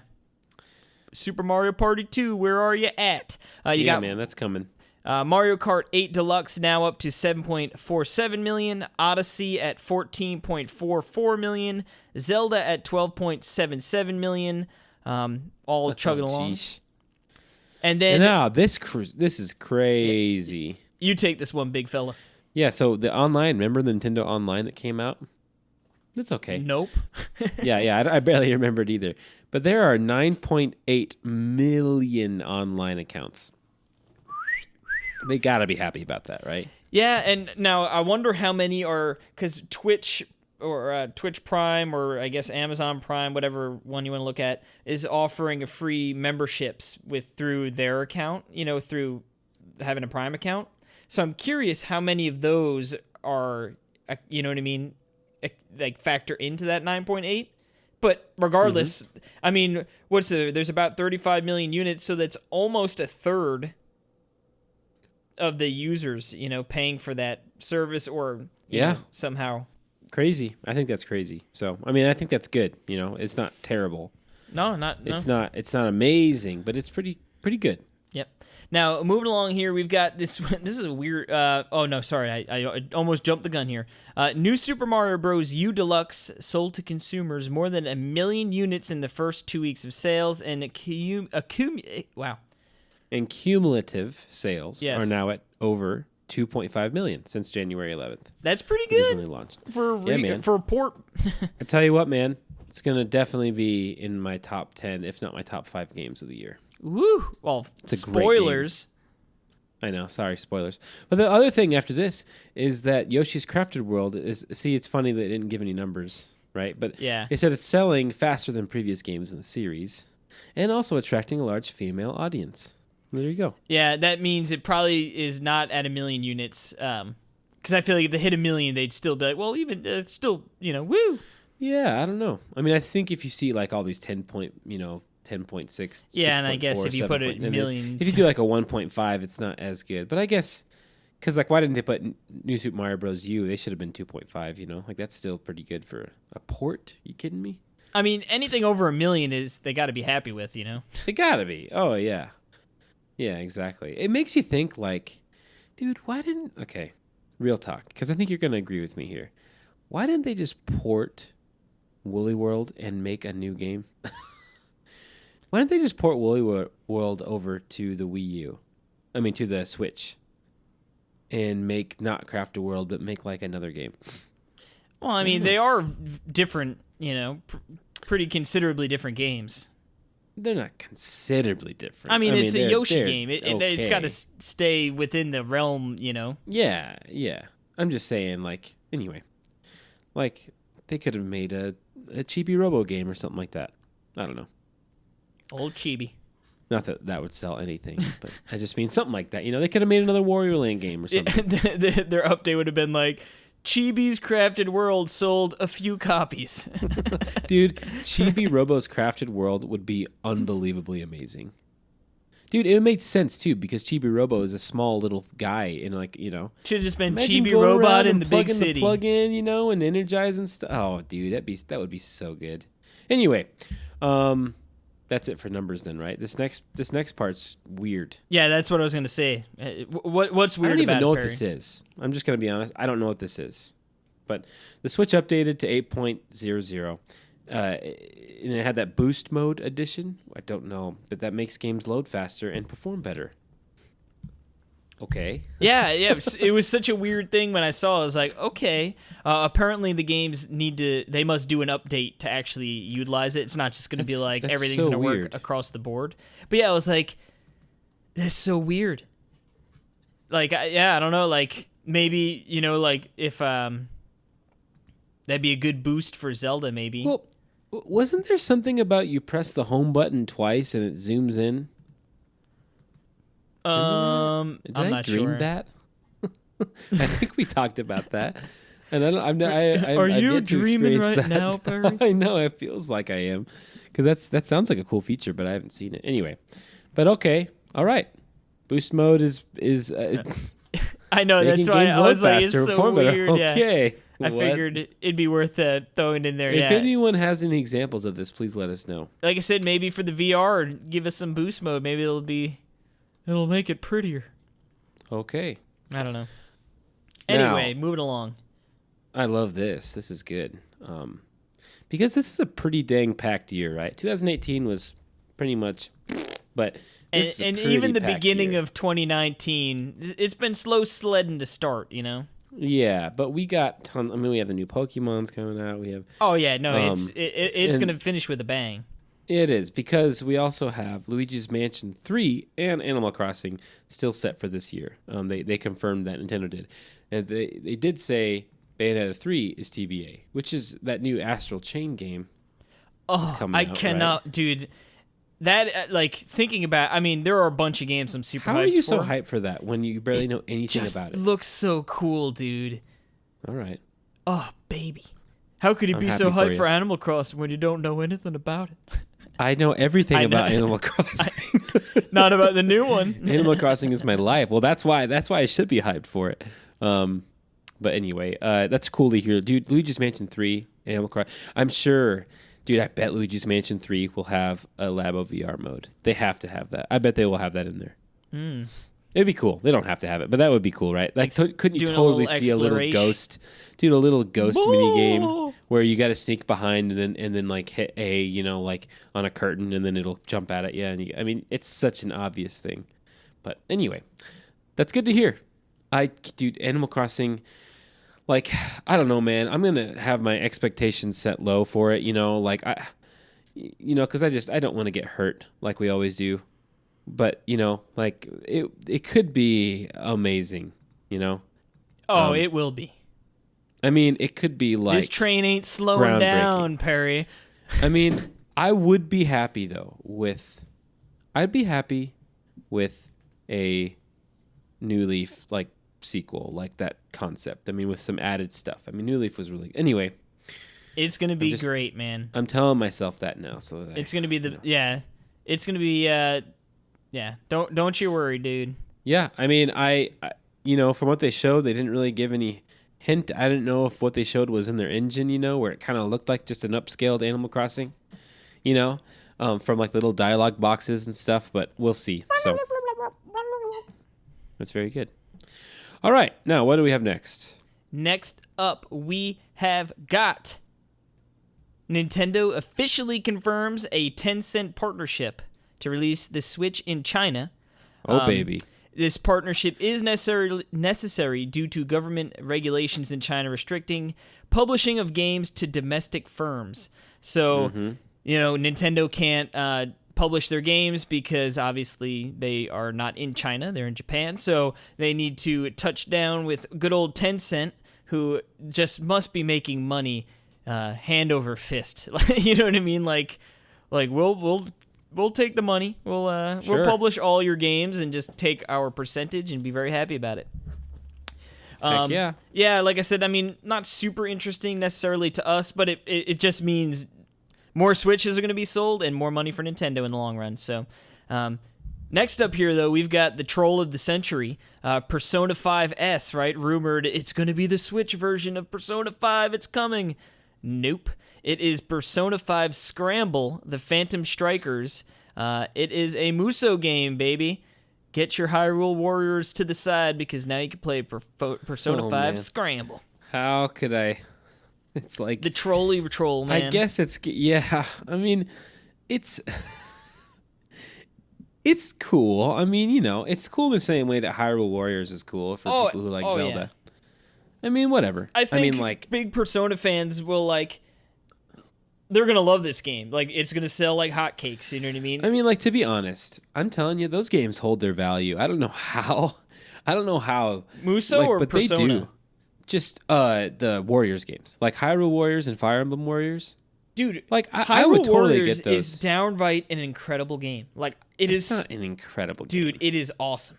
Super Mario Party 2, where are you at? You got man, that's coming. Mario Kart 8 Deluxe now up to 7.47 million. Odyssey at 14.44 million. Zelda at 12.77 million. All chugging along. And then now this is crazy. You take this one, big fella. Yeah, so the online, remember the Nintendo Online that came out? That's okay. Nope. yeah, I barely remember it either. But there are 9.8 million online accounts. They got to be happy about that, right? Yeah, and now I wonder how many are, because Twitch or Twitch Prime or I guess Amazon Prime, whatever one you want to look at, is offering a free memberships through their account, you know, through having a Prime account. So I'm curious how many of those are, you know what I mean, like factor into that 9.8. But regardless, I mean, there's about 35 million units, so that's almost a third of the users, you know, paying for that service or you know, somehow. Crazy. I think that's crazy. So, I mean, I think that's good. You know, it's not terrible. No. It's not amazing, but it's pretty good. Yep. Now, moving along here, we've got this. This is a weird. Oh no, sorry, I almost jumped the gun here. New Super Mario Bros. U Deluxe sold to consumers more than 1 million units in the first 2 weeks of sales, and And cumulative sales are now at over 2.5 million since January 11th. That's pretty good. When they launched. For a port. I tell you what, man, it's gonna definitely be in my top 10, if not my top 5 games of the year. Woo! Well, spoilers. I know, sorry, spoilers. But the other thing after this is that Yoshi's Crafted World is. See, it's funny that they didn't give any numbers, right? But they said it's selling faster than previous games in the series, and also attracting a large female audience. There you go. Yeah, that means it probably is not at 1 million units. Because I feel like if they hit 1 million, they'd still be like, well, even still, you know, woo. Yeah, I don't know. I mean, I think if you see like all these 10.6. Yeah, and I guess if you put it in million, if you do like a 1.5, it's not as good. But I guess because like why didn't they put New Super Mario Bros. U? They should have been 2.5. You know, like that's still pretty good for a port. You kidding me? I mean, anything over 1 million they got to be happy with. You know, they gotta be. Oh yeah, yeah, exactly. It makes you think like, dude, why didn't? Okay, real talk, because I think you're gonna agree with me here. Why didn't they just port Woolly World and make a new game? Why didn't they just port Woolly World over to the Wii U? I mean, to the Switch. And make not Craft a World, but make like another game. Well, I mean, they are different, you know, pretty considerably different games. They're not considerably different. I mean, it's a Yoshi game. It's got to stay within the realm, you know? Yeah. I'm just saying, like, anyway. Like, they could have made a Chibi Robo game or something like that. I don't know. Old Chibi. Not that that would sell anything, but I just mean something like that. You know, they could have made another Wario Land game or something. Their update would have been like, Chibi's Crafted World sold a few copies. Dude, Chibi Robo's Crafted World would be unbelievably amazing. Dude, it made sense, too, because Chibi Robo is a small little guy in, like, you know. Should have just been Chibi Robot in the big city. Plug in, you know, and energize and stuff. Oh, dude, that would be so good. Anyway, that's it for numbers then, right? This next part's weird. Yeah, that's what I was going to say. What's weird about it, I don't even know what Perry? this is. I'm just going to be honest. I don't know what this is. But the Switch updated to 8.00. And it had that boost mode addition. I don't know, but that makes games load faster and perform better. Okay. Yeah. It was such a weird thing when I saw it. I was like, okay. Apparently the games they must do an update to actually utilize it. It's not just going to be like everything's so going to work across the board. But yeah, I was like, that's so weird. Like, I don't know. Like maybe, you know, like if, That'd be a good boost for Zelda, maybe. Well, wasn't there something about you press the home button twice and it zooms in? Did I'm I not dream sure. that? I think we talked about that. And Are you dreaming right now, Perry? I know, it feels like I am. Because that sounds like a cool feature, but I haven't seen it. Anyway. But okay. All right. Boost mode is I know, that's why I was like, it's so weird. Okay. Yeah. I figured it'd be worth throwing in there. If anyone has any examples of this, please let us know. Like I said, maybe for the VR, give us some boost mode. Maybe it'll make it prettier. Okay. I don't know. Anyway, moving along. I love this. This is good. Because this is a pretty dang packed year, right? 2018 was pretty much, but this and is a pretty even the packed beginning year. of 2019, it's been slow sledding to start, you know? Yeah, but we got we have the new Pokemon's coming out. We have Oh yeah, no, it's and- gonna finish with a bang. It is, because we also have Luigi's Mansion 3 and Animal Crossing still set for this year. They confirmed that, Nintendo did. And they did say Bayonetta 3 is TBA, which is that new Astral Chain game. Oh, coming I out, cannot, right? dude. That, thinking about, I mean, there are a bunch of games I'm super hyped for. How are you so hyped for that when you barely know anything just about it? looks so cool, dude. All right. Oh, baby. How could you I'm be so happy for hyped you. for Animal Crossing when you don't know anything about it? I know everything I know. about Animal Crossing. Not about the new one. Animal Crossing is my life. Well, that's why I should be hyped for it. But anyway, that's cool to hear, dude. Luigi's Mansion 3, Animal Crossing. I'm sure, dude. I bet Luigi's Mansion 3 will have a Labo VR mode. They have to have that. I bet they will have that in there. It'd be cool. They don't have to have it, but that would be cool, right? Like, couldn't you doing a totally little see a little exploration. ghost, dude? A little ghost mini game Whoa. where you got to sneak behind and then like hit A, like on a curtain, and then it'll jump out at you. And I mean, it's such an obvious thing. But anyway, that's good to hear. Dude, Animal Crossing. Like, I don't know, man. I'm gonna have my expectations set low for it. Because I don't want to get hurt like we always do. But it could be amazing. Oh, it will be. I mean, it could be like This train ain't slowing down, Perry. I mean, I would be happy though I'd be happy with a New Leaf sequel, like that concept. I mean, with some added stuff. I mean, New Leaf was really anyway. It's gonna be great, man. I'm telling myself that now, so that It's gonna be It's gonna be Don't you worry, dude. Yeah, I mean, I from what they showed, they didn't really give any hint. I didn't know if what they showed was in their engine, where it kind of looked like just an upscaled Animal Crossing, from like little dialogue boxes and stuff. But we'll see. So that's very good. All right, now what do we have next? Next up, we have got Nintendo officially confirms a Tencent partnership to release the Switch in China. Oh, baby. This partnership is necessary due to government regulations in China restricting publishing of games to domestic firms. So, Nintendo can't publish their games because obviously they are not in China, they're in Japan. So they need to touch down with good old Tencent, who just must be making money hand over fist. You know what I mean? Like we'll take the money. We'll Sure. publish all your games and just take our percentage and be very happy about it. Heck yeah. Yeah, like I said, I mean, not super interesting necessarily to us, but it just means more Switches are going to be sold and more money for Nintendo in the long run. So, next up here, though, we've got the troll of the century, Persona 5S, right? Rumored it's going to be the Switch version of Persona 5. It's coming. Nope. It is Persona 5 Scramble, the Phantom Strikers. It is a Muso game, baby. Get your Hyrule Warriors to the side because now you can play Persona 5 man. Scramble. How could I? It's like The trolley troll, man. I guess yeah. I mean, it's cool. I mean, it's cool the same way that Hyrule Warriors is cool for people who like Zelda. Yeah. I mean, whatever. I think big Persona fans will they're gonna love this game. Like, it's gonna sell like hotcakes. You know what I mean? I mean, to be honest, I'm telling you, those games hold their value. I don't know how. Muso or but Persona? they do. just the Warriors games, like Hyrule Warriors and Fire Emblem Warriors. Dude, Like I would totally Warriors get those. is downright an incredible game. Like It's not an incredible game. Dude, it is awesome.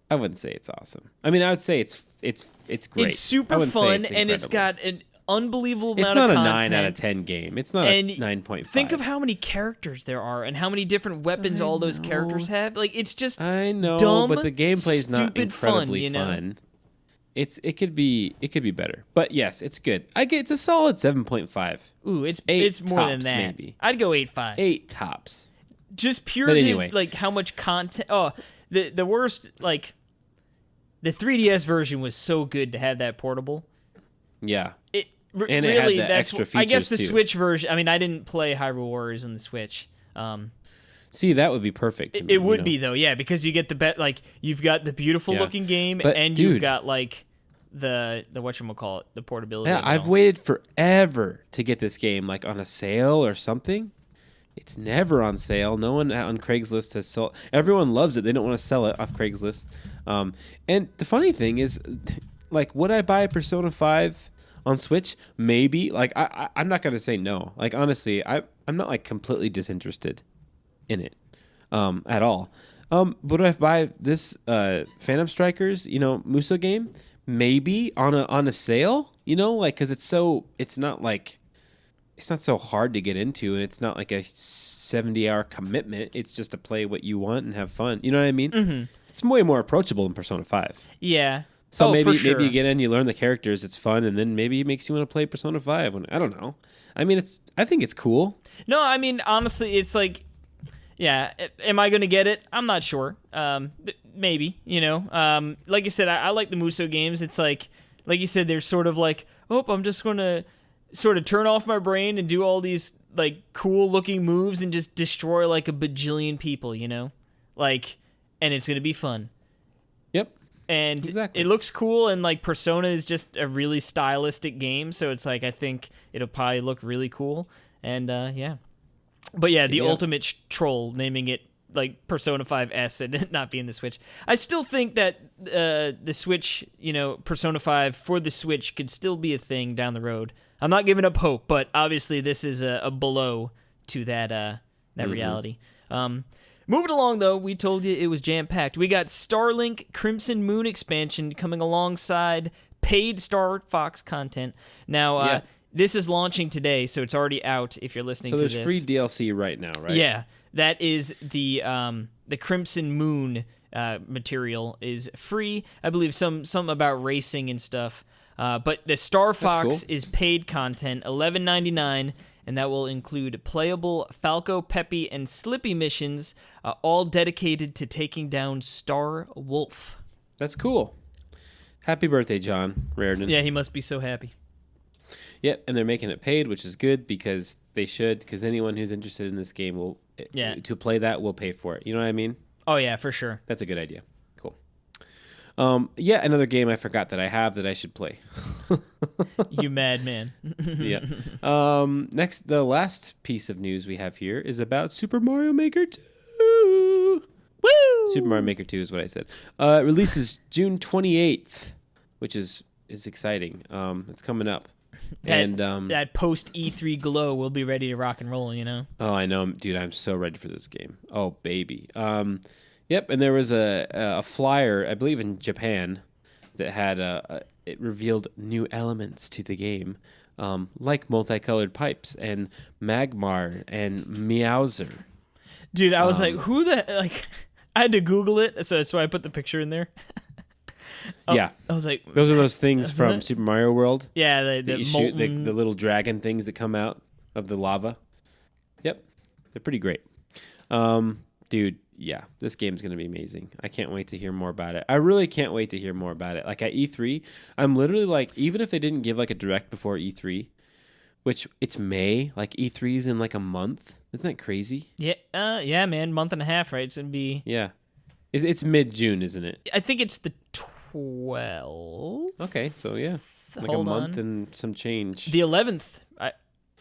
I wouldn't say it's awesome. I mean, I would say it's great. It's super fun, and it's got an unbelievable amount of content. It's not a 9 out of 10 game. It's not a 9.5. Think of how many characters there are and how many different weapons all those characters have. Like, it's just dumb, but the gameplay's not incredibly fun. It could be better. But yes, it's good. It's a solid 7.5. Ooh, it's more tops, than that. Maybe. I'd go 8.5. 8 tops. Just pure anyway. like how much content. Oh, the worst, like, the 3DS version was so good to have that portable. Yeah. It and really it had the extra features I guess the too. Switch version. I mean, I didn't play Hyrule Warriors on the Switch. See, that would be perfect. It would be though, yeah, because you get you've got the beautiful looking game, and you've got like the whatchamacallit, the portability. Yeah, of it I've all. waited forever to get this game, like on a sale or something. It's never on sale. No one on Craigslist has sold. Everyone loves it. They don't want to sell it off Craigslist. And the funny thing is, like, would I buy Persona 5 on Switch? Maybe. Like, I'm not gonna say no. Like, honestly, I'm not like completely disinterested in it at all. Would I buy this Phantom Strikers, Muso game? Maybe on a sale. Like, because it's not so hard to get into, and it's not like a 70-hour commitment. It's just to play what you want and have fun. You know what I mean? Mm-hmm. It's way more approachable than Persona 5. Yeah. So for sure. maybe you get in, you learn the characters, it's fun, and then maybe it makes you want to play Persona 5. I don't know. I mean, I think it's cool. No, I mean, honestly, it's like, yeah. Am I going to get it? I'm not sure. Maybe. Like you said, I like the Muso games. It's like you said, they're sort of like, I'm just going to sort of turn off my brain and do all these like cool looking moves and just destroy like a bajillion people, like, and it's going to be fun. Yep. And exactly. It looks cool, and like Persona is just a really stylistic game, so it's like I think it'll probably look really cool. And yeah. But yeah, the ultimate troll naming it like Persona 5S and it not being the Switch. I still think that the Switch, Persona 5 for the Switch could still be a thing down the road. I'm not giving up hope, but obviously this is a blow to that reality. Moving along, though, we told you it was jam-packed. We got Starlink Crimson Moon expansion coming alongside paid Star Fox content. Now, this is launching today, so it's already out if you're listening to this. So there's free DLC right now, right? Yeah, that is the Crimson Moon material is free. I believe some about racing and stuff. But the Star Fox is paid content, $11.99, and that will include playable Falco, Peppy, and Slippy missions, all dedicated to taking down Star Wolf. That's cool. Happy birthday, John Raridan. Yeah, he must be so happy. Yep, and they're making it paid, which is good because they should, because anyone who's interested in this game to play that will pay for it. You know what I mean? Oh, yeah, for sure. That's a good idea. Cool. Another game I forgot that I have that I should play. You madman. Yeah. Next, the last piece of news we have here is about Super Mario Maker 2. Woo! Super Mario Maker 2 is what I said. It releases June 28th, which is exciting. It's coming up. That post E3 glow will be ready to rock and roll, Oh, I know, dude. I'm so ready for this game. Oh, baby. Yep. And there was a flyer, I believe in Japan, that had it revealed new elements to the game, like multicolored pipes and Magmar and Meowser. Dude, I was like, who the I had to Google it, so that's why I put the picture in there. Yeah, I was like, those are those things from Super Mario World. Yeah, the you shoot the little dragon things that come out of the lava. Yep, they're pretty great. Dude, yeah, this game's gonna be amazing. I can't wait to hear more about it. I really can't wait to hear more about it. Like at E3, I'm literally like, even if they didn't give like a direct before E3, which it's May, like E3's in like a month. Isn't that crazy? Yeah, yeah, man, month and a half, right? It's gonna be. Yeah, it's mid-June, isn't it? I think it's the 12th. Okay, so yeah, like a month and some change. The 11th,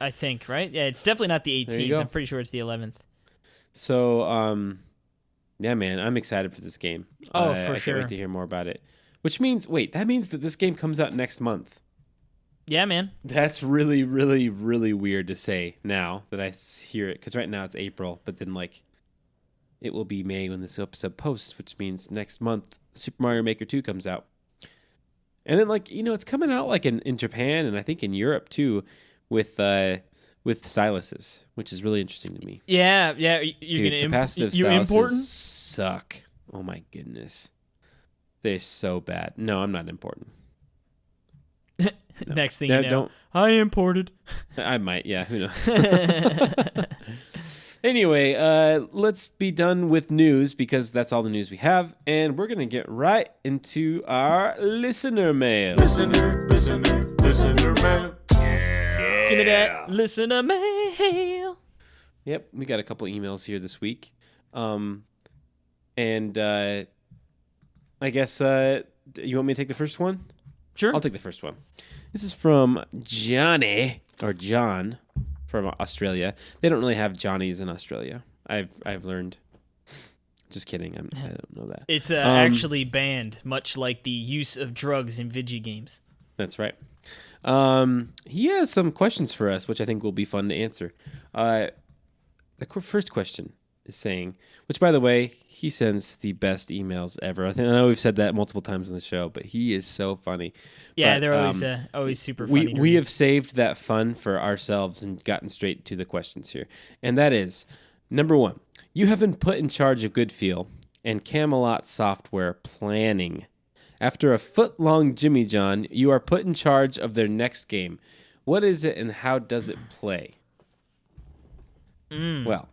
I think, right? Yeah, it's definitely not the 18th. I'm pretty sure it's the 11th. So, yeah, man, I'm excited for this game. Oh, for I sure. can't wait to hear more about it. Which means, that means that this game comes out next month. Yeah, man. That's really, really, really weird to say now that I hear it. Because right now it's April, but then it will be May when this episode posts, which means next month Super Mario Maker 2 comes out. And then it's coming out in Japan and I think in Europe too with styluses, which is really interesting to me. Yeah. You're Dude, capacitive styluses suck. Oh my goodness. They're so bad. No, I'm not importing. No. Next thing you know, I imported. I might, yeah. Who knows? Anyway, let's be done with news because that's all the news we have, and we're gonna get right into our listener mail. Listener mail. Give me that listener mail. Yep, we got a couple emails here this week, and I guess you want me to take the first one? Sure. I'll take the first one. This is from Johnny or John from Australia. They don't really have Johnnies in Australia. I've learned. Just kidding. I don't know that. It's actually banned, much like the use of drugs in video games. That's right. He has some questions for us, which I think will be fun to answer. The first question is saying, which by the way, he sends the best emails ever. I know we've said that multiple times on the show, but he is so funny. Yeah, but, they're always super funny. We have saved that fun for ourselves and gotten straight to the questions here. And that is, number 1, you have been put in charge of Goodfeel and Camelot Software planning. After a foot-long Jimmy John, you are put in charge of their next game. What is it and how does it play? Well,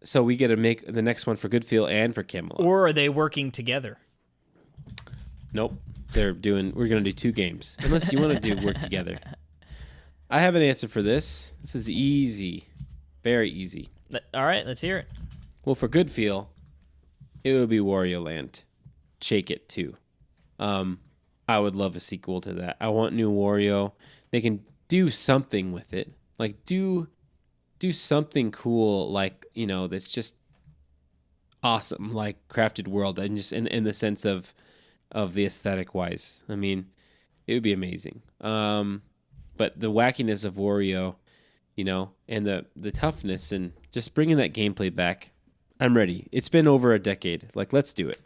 so we get to make the next one for Goodfeel and for Camelot. Or are they working together? Nope. We're going to do 2 games. Unless you want to work together. I have an answer for this. This is easy. Very easy. All right, let's hear it. Well, for Goodfeel, it would be Wario Land. Shake It 2. I would love a sequel to that. I want new Wario. They can do something with it. Do something cool, that's just awesome, like Crafted World, and just in the sense of the aesthetic wise. I mean, it would be amazing. But the wackiness of Wario, and the toughness and just bringing that gameplay back, I'm ready. It's been over a decade. Let's do it.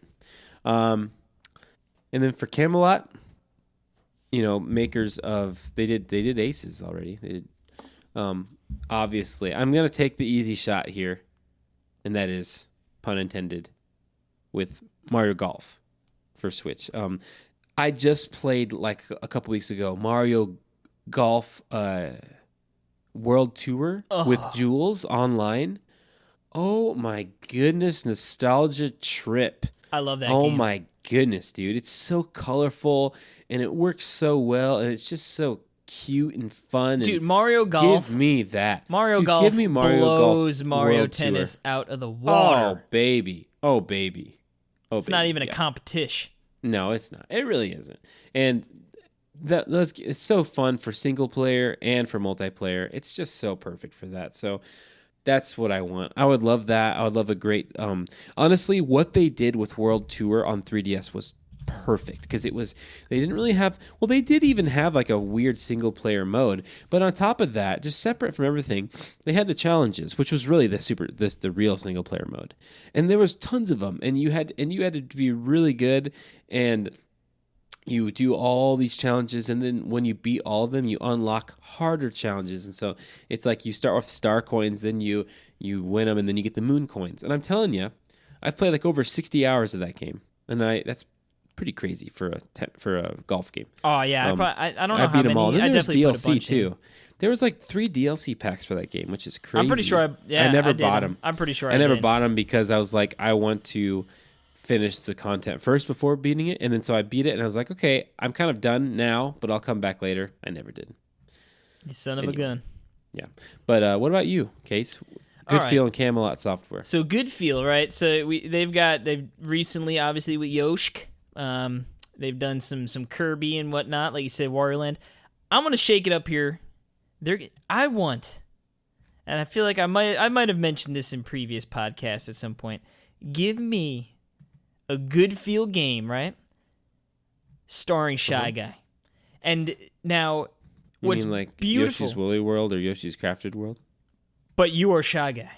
And then for Camelot, makers of they did Aces already. They did. Obviously, I'm going to take the easy shot here, and that is, pun intended, with Mario Golf for Switch. I just played, a couple weeks ago, Mario Golf World Tour with Jules online. Oh, my goodness, nostalgia trip. I love that game. Oh, my goodness, dude. It's so colorful, and it works so well, and it's just so cute and fun. Dude, Mario Golf. Give me that. Mario Golf give me Mario blows Golf Mario World Tennis Tour. out of the water. Oh, baby. Oh, baby. It's not even a competition. No, it's not. It really isn't. And it's so fun for single player and for multiplayer. It's just so perfect for that. So that's what I want. I would love that. I would love a great... honestly, what they did with World Tour on 3DS was perfect because they didn't really have... Well, they did even have a weird single player mode. But on top of that, just separate from everything, they had the challenges, which was really the real single player mode. And there was tons of them. And you had to be really good, and you do all these challenges, and then when you beat all of them, you unlock harder challenges. And so it's you start with star coins, then you win them, and then you get the moon coins. And I'm telling you, I've played over 60 hours of that game, and that's pretty crazy for a golf game. Oh yeah, I don't know I how beat them many. all. Then I there's definitely DLC put a bunch too. in. There was 3 DLC packs for that game, which is crazy. I'm pretty sure I never bought them. I'm pretty sure I never bought them because I was I want to finish the content first before beating it, and then so I beat it, and I was like, okay, I'm kind of done now, but I'll come back later. I never did. You son of a gun. Yeah, but what about you, Case? Goodfeel and Camelot Software. So Goodfeel, right? So they've recently, obviously with Yoshk, they've done some Kirby and whatnot, like you said, Wario Land. I'm gonna shake it up here. I want, and I feel like I might have mentioned this in previous podcasts at some point. Give me a Goodfeel game, right? starring Shy Guy. And now, You what's mean like beautiful? Yoshi's Woolly World or Yoshi's Crafted World? But you are Shy Guy.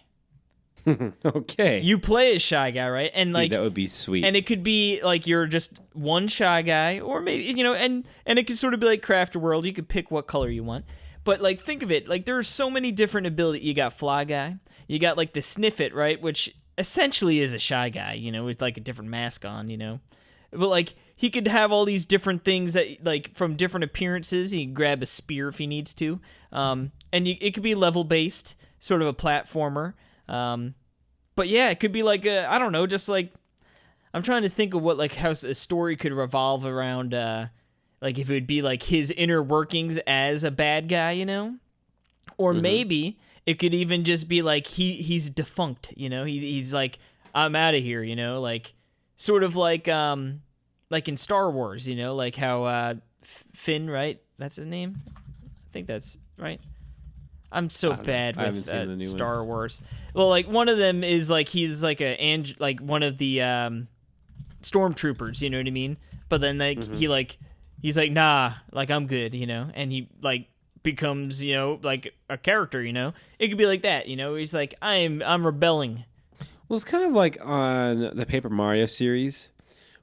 Okay. You play as Shy Guy, right? And like Dude, that would be sweet. and it could be like you're just one Shy Guy, or maybe and it could sort of be like Crafter World. You could pick what color you want. But like think of it, like there are so many different abilities. You got Fly Guy, you got like the Sniff It, right? Which essentially is a Shy Guy, with like a different mask on, But like he could have all these different things that like from different appearances. He can grab a spear if he needs to, it could be level based, sort of a platformer. But yeah, it could be like I don't know, just like I'm trying to think of what like how a story could revolve around. Like if it would be like his inner workings as a bad guy, or maybe it could even just be like he's defunct, he's like I'm out of here, like sort of like in Star Wars, like how Finn, right? That's the name. I think that's right. I'm so bad with Star Wars. Well, like one of them is like he's like like one of the stormtroopers, you know what I mean? But then like he's like nah, like I'm good, and he like becomes like a character, It could be like that, He's like I'm rebelling. Well, it's kind of like on the Paper Mario series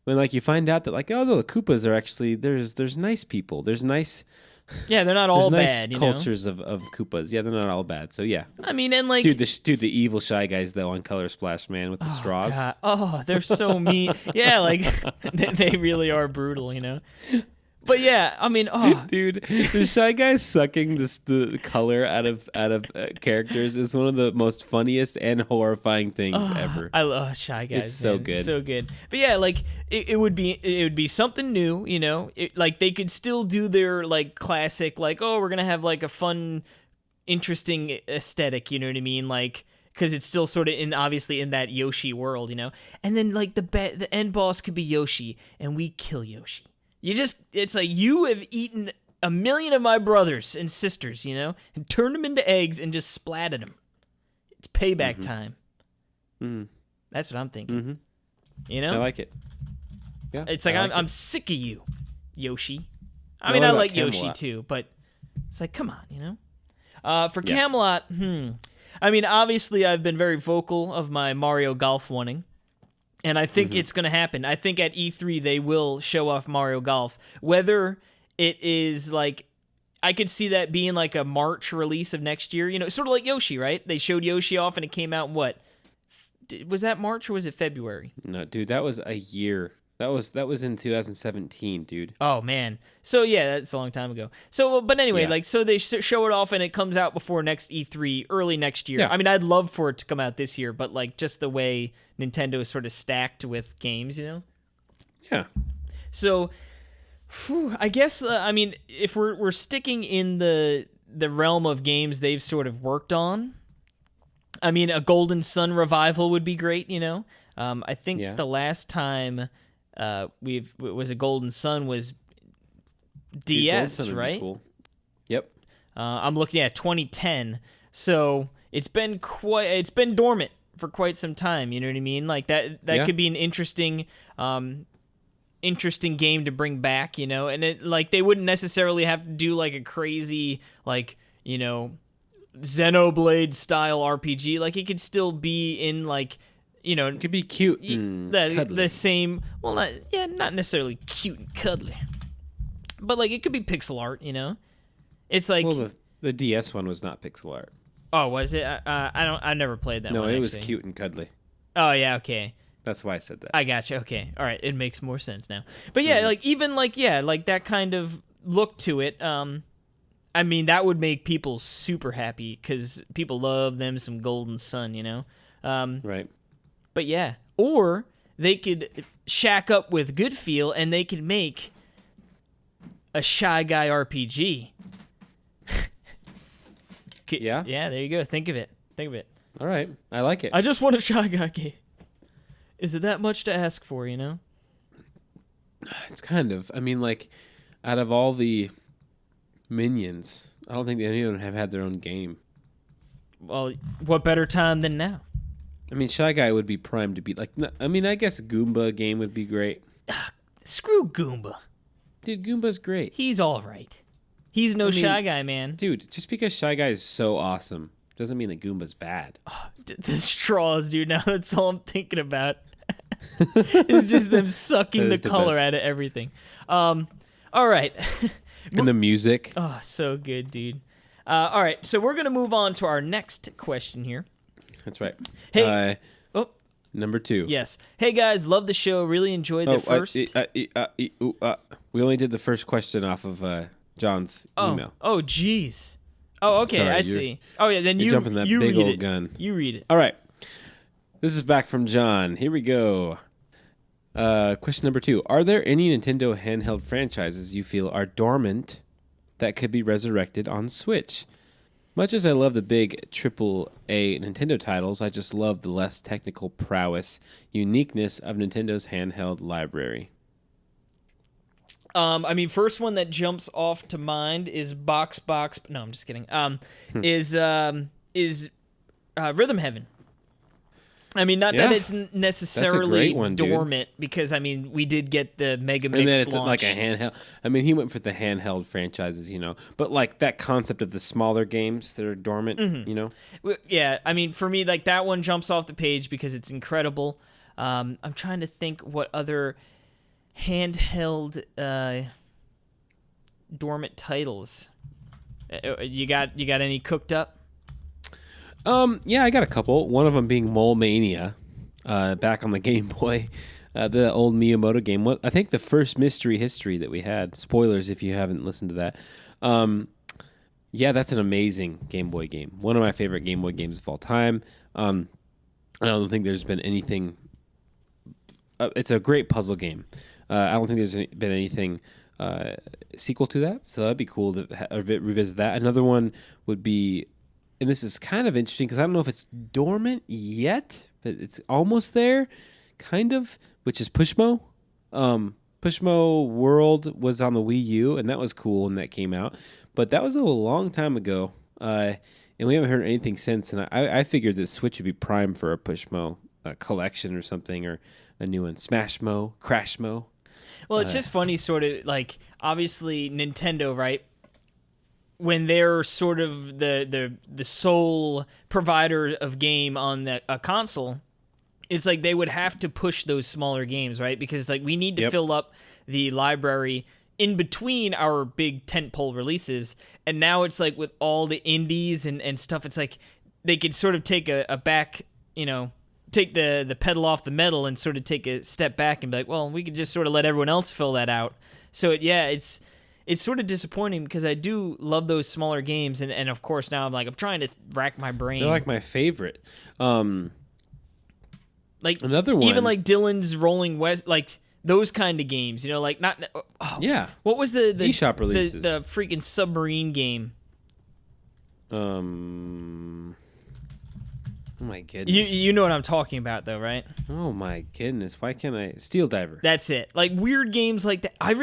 when like you find out that like the Koopas are actually there's nice people, there's nice. Yeah, they're not all nice bad. Cultures of Koopas. Yeah, they're not all bad. So yeah. I mean, and like dude, the evil Shy Guys though on Color Splash Man with the straws. God. Oh, they're so mean. Yeah, like they really are brutal, But yeah, I mean, dude, the Shy Guy sucking the color out of characters is one of the most funniest and horrifying things ever. I love Shy Guys. It's so good, so good. But yeah, like it would be something new, like they could still do their like classic, like we're gonna have like a fun, interesting aesthetic. You know what I mean, like. Because it's still sort of obviously in that Yoshi world, And then like the end boss could be Yoshi, and we kill Yoshi. It's like you have eaten 1,000,000 of my brothers and sisters, and turned them into eggs and just splatted them. It's payback time. That's what I'm thinking. I like it. Yeah, it's like I'm sick of you, Yoshi. I mean, I like Yoshi too, but it's like, come on, For Camelot, I mean, obviously, I've been very vocal of my Mario Golf wanting. And I think it's going to happen. I think at E3 they will show off Mario Golf. Whether it is like, I could see that being like a March release of next year. Sort of like Yoshi, right? They showed Yoshi off and it came out in what? Was that March or was it February? No, dude, that was a year. That was in 2017, dude. Oh man. So yeah, that's a long time ago. So, but anyway, so they show it off and it comes out before next E3, early next year. Yeah. I mean, I'd love for it to come out this year, but like just the way Nintendo is sort of stacked with games, Yeah. So, I guess I mean, if we're sticking in the realm of games they've sort of worked on, I mean, a Golden Sun revival would be great. I think the last time. Was a Golden Sun was DS, right? Cool. Yep. I'm looking at 2010, so it's been dormant for quite some time. You know what I mean? Like that could be an interesting game to bring back. And it like they wouldn't necessarily have to do like a crazy like Xenoblade style RPG. Like it could still be in like. It could be cute and the same. Well, not necessarily cute and cuddly, but like it could be pixel art. It's like the DS one was not pixel art. Oh, was it? I never played that one. No, it was actually. cute and cuddly. Oh yeah, okay. That's why I said that. I gotcha. Okay, all right, it makes more sense now. But yeah, like even like like that kind of look to it. I mean that would make people super happy because people love them some Golden Sun. Right. But yeah, or they could shack up with Goodfeel and they could make a Shy Guy RPG. Yeah? Yeah, there you go. Think of it. All right. I like it. I just want a Shy Guy game. Is it that much to ask for, It's kind of. I mean, like, out of all the minions, I don't think any of them have had their own game. Well, what better time than now? I mean, Shy Guy would be primed to be like. I mean, I guess Goomba game would be great. Screw Goomba. Dude, Goomba's great. He's all right. He's no Shy Guy, man. Dude, just because Shy Guy is so awesome doesn't mean that Goomba's bad. The straws, dude. Now that's all I'm thinking about. It's just them sucking the color out of everything. All right. And the music. Oh, so good, dude. All right, so we're going to move on to our next question here. That's right. Hey. Number 2. Yes. Hey, guys, love the show. Really enjoyed the first. We only did the first question off of John's email. Oh, jeez. Oh, okay, Sorry, I see. Oh, yeah, then you jumping that you big read old it. gun. You read it. All right. This is back from John. Here we go. Question number 2. Are there any Nintendo handheld franchises you feel are dormant that could be resurrected on Switch? Much as I love the big AAA Nintendo titles, I just love the less technical prowess, uniqueness of Nintendo's handheld library. I mean, first one that jumps off to mind is Box. No, I'm just kidding. Is Rhythm Heaven. I mean, not that it's necessarily one, dormant, because I mean, we did get the Mega Mix And then it's launch. like a handheld. I mean, he went for the handheld franchises, but like that concept of the smaller games that are dormant, Yeah, I mean, for me, like that one jumps off the page because it's incredible. I'm trying to think what other handheld dormant titles. You got any cooked up? Yeah, I got a couple. One of them being Mole Mania, back on the Game Boy, the old Miyamoto game. I think the first Mystery History that we had. Spoilers if you haven't listened to that. Yeah, that's an amazing Game Boy game. One of my favorite Game Boy games of all time. I don't think there's been anything. It's a great puzzle game. I don't think there's been anything sequel to that, so that'd be cool to revisit that. Another one would be. And this is kind of interesting because I don't know if it's dormant yet, but it's almost there, kind of, which is Pushmo. Pushmo World was on the Wii U, and that was cool when that came out. But that was a long time ago, and we haven't heard anything since. And I figured that Switch would be prime for a Pushmo collection or something, or a new one. Smashmo, Crashmo. Well, it's just funny, sort of, like, obviously Nintendo, right? When they're sort of the sole provider of game on a console, it's like they would have to push those smaller games, right? Because it's like we need to fill up the library in between our big tentpole releases. And now it's like with all the indies and stuff, it's like they could sort of take a back, take the pedal off the metal and sort of take a step back and be like, well, we could just sort of let everyone else fill that out. So, it's sort of disappointing because I do love those smaller games, and of course now I'm trying to rack my brain. They're like my favorite. Like another one, even like Dylan's Rolling West, like those kind of games. Like not. Yeah. What was the eShop releases? The freaking submarine game. Oh my goodness. You know what I'm talking about though, right? Oh my goodness. Why can't I? Steel Diver. That's it. Like weird games like that. I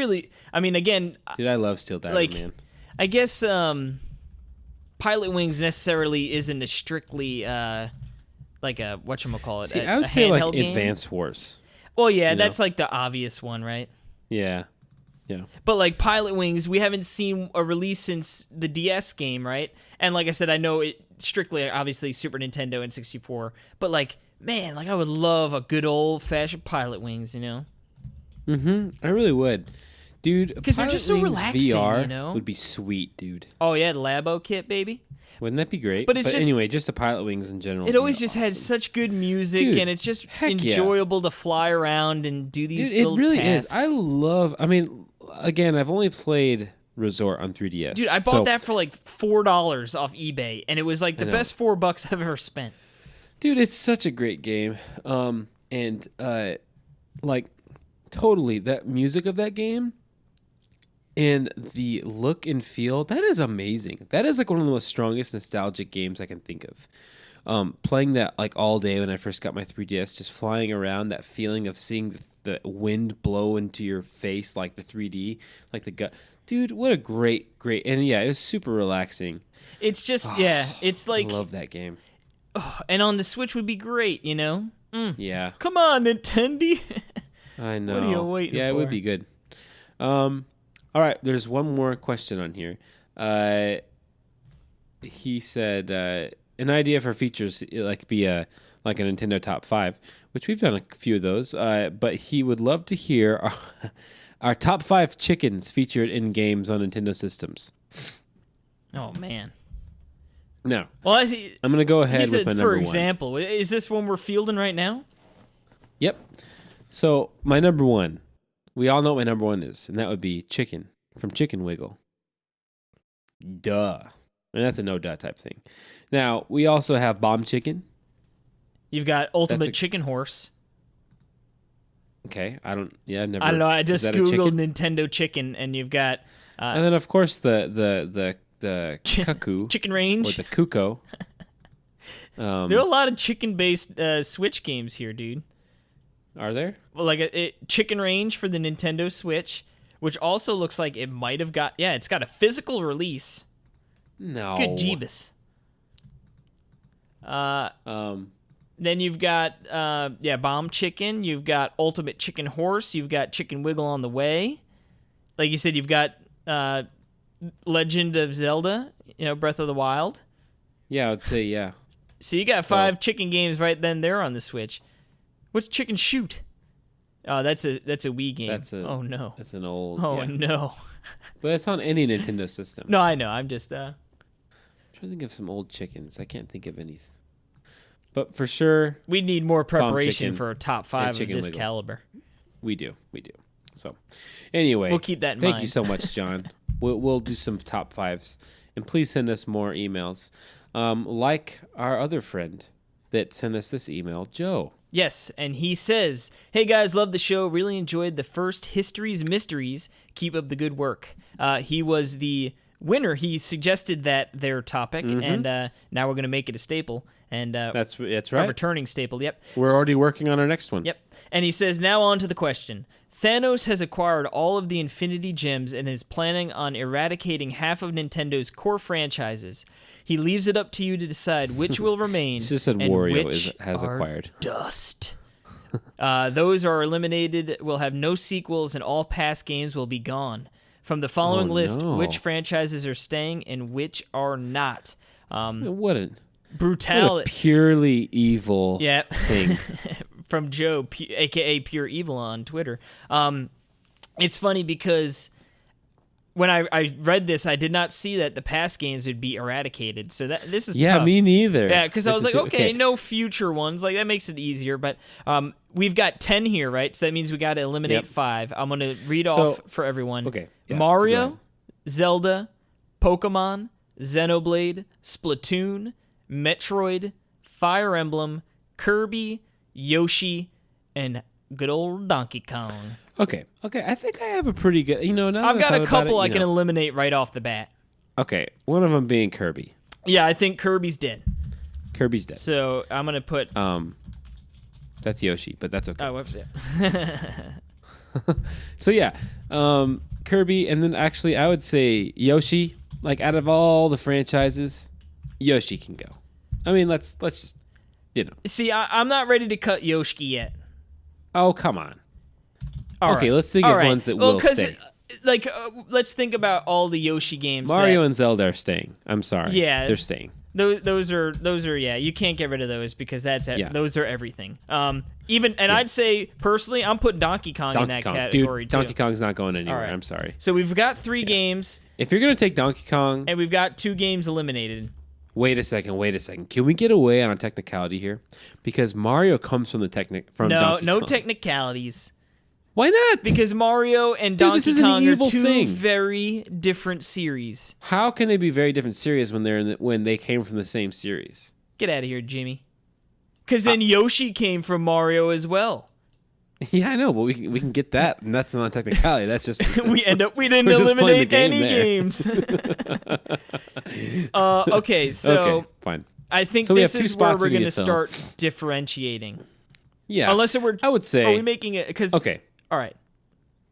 mean, again. Dude, I love Steel Diver, man. I guess Pilot Wings necessarily isn't a strictly like a whatchamacallit. See, I would say like Advance Wars. Well, yeah, that's like the obvious one, right? Yeah. Yeah. But like Pilot Wings, we haven't seen a release since the DS game, right? And like I said, I know it strictly, obviously, Super Nintendo and 64. But like, man, like I would love a good old-fashioned Pilot Wings, Mm-hmm. I really would. Dude, because they're just so relaxing, VR would be sweet, dude. Oh, yeah, the Labo kit, baby. Wouldn't that be great? But anyway, just the Pilot Wings in general. It always just had such good music, dude, and it's just enjoyable to fly around and do these little tasks. It really tasks. is. I mean, again, I've only played Resort on 3DS. Dude, I bought that for like $4 off eBay, and it was like the best $4 I've ever spent. Dude, it's such a great game. Like, totally, that music of that game and the look and feel, that is amazing. That is like one of the most strongest nostalgic games I can think of. Playing that like all day when I first got my 3DS, just flying around, that feeling of seeing the wind blow into your face, like the 3D, like the gut. Dude, what a great, and yeah, it was super relaxing. It's just, it's like... I love that game. And on the Switch would be great, Yeah. Come on, Nintendo. I know. What are you waiting for? Yeah, it would be good. All right, there's one more question on here. He said an idea for features be a Nintendo top 5, which we've done a few of those. But he would love to hear our top 5 chickens featured in games on Nintendo systems. Oh man. Now, Well, I'm going to go ahead with my number for one. example, is this one we're fielding right now? Yep. So my number one, we all know what my number one is, and that would be chicken from Chicken Wiggle. Duh. And that's a no duh type thing. Now, we also have bomb chicken. You've got Ultimate Chicken Horse. Okay, I've never. I don't know. I just is that a googled chicken? Nintendo chicken, and you've got And then of course the cuckoo Chicken Range. or the cuckoo. There are a lot of chicken-based Switch games here, dude. Are there? Well, like Chicken Range for the Nintendo Switch, which also looks like it might have got it's got a physical release. No. Good Jeebus. Then you've got Bomb Chicken. You've got Ultimate Chicken Horse. You've got Chicken Wiggle on the way. Like you said, you've got Legend of Zelda. Breath of the Wild. Yeah, I would say yeah. So you got 5 chicken games right then there on the Switch. What's Chicken Shoot? Oh, that's a Wii game. Oh no. That's an old. Oh no. But it's on any Nintendo system. No, I know. I'm just I'm trying to think of some old chickens. I can't think of any. But for sure, we need more preparation chicken for a top 5 of Chicken this Wiggle. caliber. We do. So, anyway, We'll keep that in thank mind. you so much, John. We'll do some top 5s, and please send us more emails, like our other friend that sent us this email, Joe. Yes, and he says, "Hey guys, love the show. Really enjoyed the first History's Mysteries. Keep up the good work." He was the winner. He suggested their topic, and now we're going to make it a staple. And That's a right. returning staple. Yep. We're already working on our next one. Yep. And he says, now on to the question. Thanos has acquired all of the Infinity Gems and is planning on eradicating half of Nintendo's core franchises. He leaves it up to you to decide which will remain. He just said and Wario which has are acquired. dust. Those are eliminated, will have no sequels, and all past games will be gone. From the following list, no. which franchises are staying and which are not? What a Brutality. purely evil Yep. thing. From Joe, a.k.a. Pure Evil on Twitter. It's funny because when I read this, I did not see that the past games would be eradicated. So this is tough. Me neither. Yeah, because I was This like, is- okay, no future ones. Like, that makes it easier. But we've got 10 here, right? So that means we got to eliminate Yep. 5. I'm going to read So- off for everyone. Okay, yeah, go Mario, ahead. Zelda, Pokemon, Xenoblade, Splatoon, Metroid, Fire Emblem, Kirby, Yoshi, and good old Donkey Kong. Okay. I think I have a pretty good. Now that I've got I a thought about couple it, I can eliminate right off the bat. Okay, one of them being Kirby. Yeah, I think Kirby's dead. Kirby's dead. So I'm going to put... That's Yoshi, but that's okay. Oh, what's it? So yeah, Kirby, and then actually I would say Yoshi. Like out of all the franchises, Yoshi can go. I mean, let's just See, I'm not ready to cut Yoshi yet. Oh, come on. All Okay, right. let's think All of right. ones that well, will 'cause, stay. Let's think about all the Yoshi games. Mario that, and Zelda are staying. I'm sorry. Yeah. They're staying. those are yeah. You can't get rid of those because those are everything. I'd say personally, I'm putting Donkey Kong in that category Dude, too. Donkey Kong's not going anywhere. All right. I'm sorry. So we've got 3 games, If you're gonna take Donkey Kong, and we've got 2 games eliminated. wait a second. Can we get away on a technicality here? Because Mario comes from Donkey No Kong. technicalities. Why not? Because Mario and Dude, this Donkey is an Kong are evil 2 thing. very different series. How can they be very different series when when they came from the same series? Get out of here, Jimmy. Because then Yoshi came from Mario as well. Yeah, I know, but we can get that, and that's not a technicality. That's just we didn't We're just playing eliminate the game any there. games. Okay, so okay, fine. I think So we this have 2 is where spots we're we need going to to fill. start differentiating. Yeah, Unless we're, I would say. are we making it? Because Okay, all right.